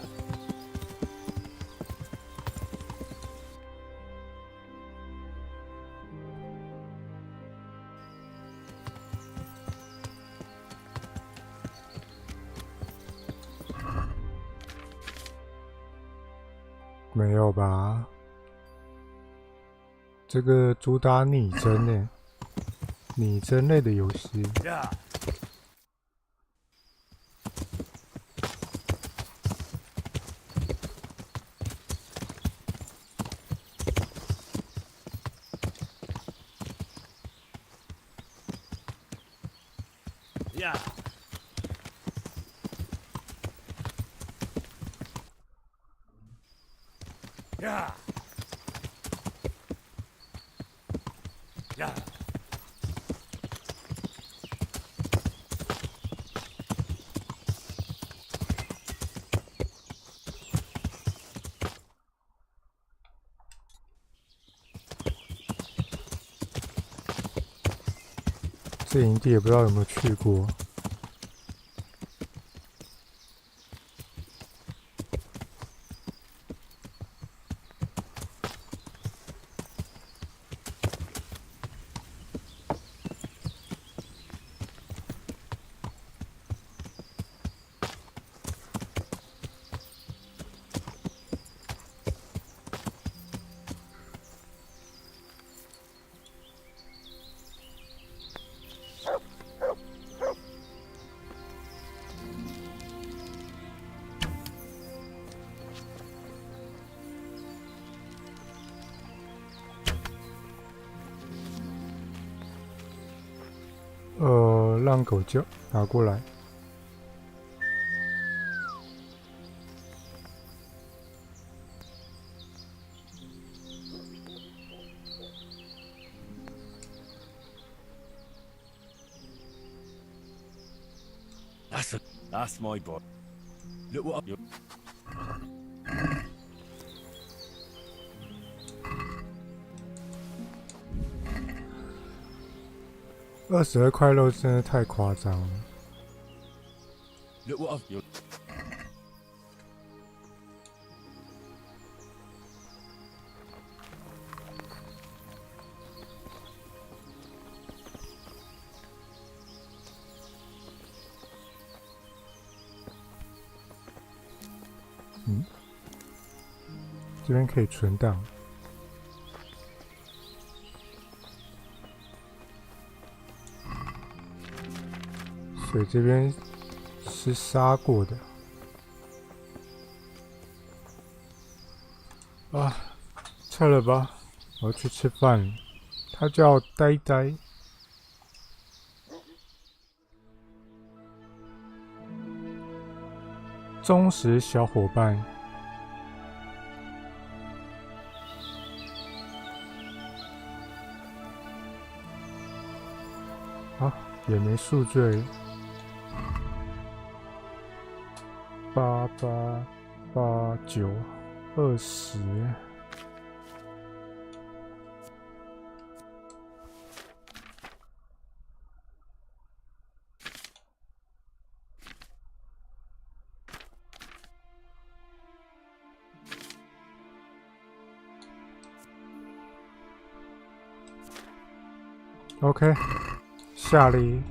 没有吧？这个主打拟真呢，拟真类的游戏。呀！呀！呀！呀！这营地也不知道有没有去过。浪狗叫，拿过来。That's my boy. Look what you. 22块肉真的太夸张了。Look what I've. 这边可以存档。所以这边是杀过的。啊，撤了吧，我要去吃饭了。他叫呆呆。忠实小伙伴。啊，也没宿醉。888920。OK， 下里。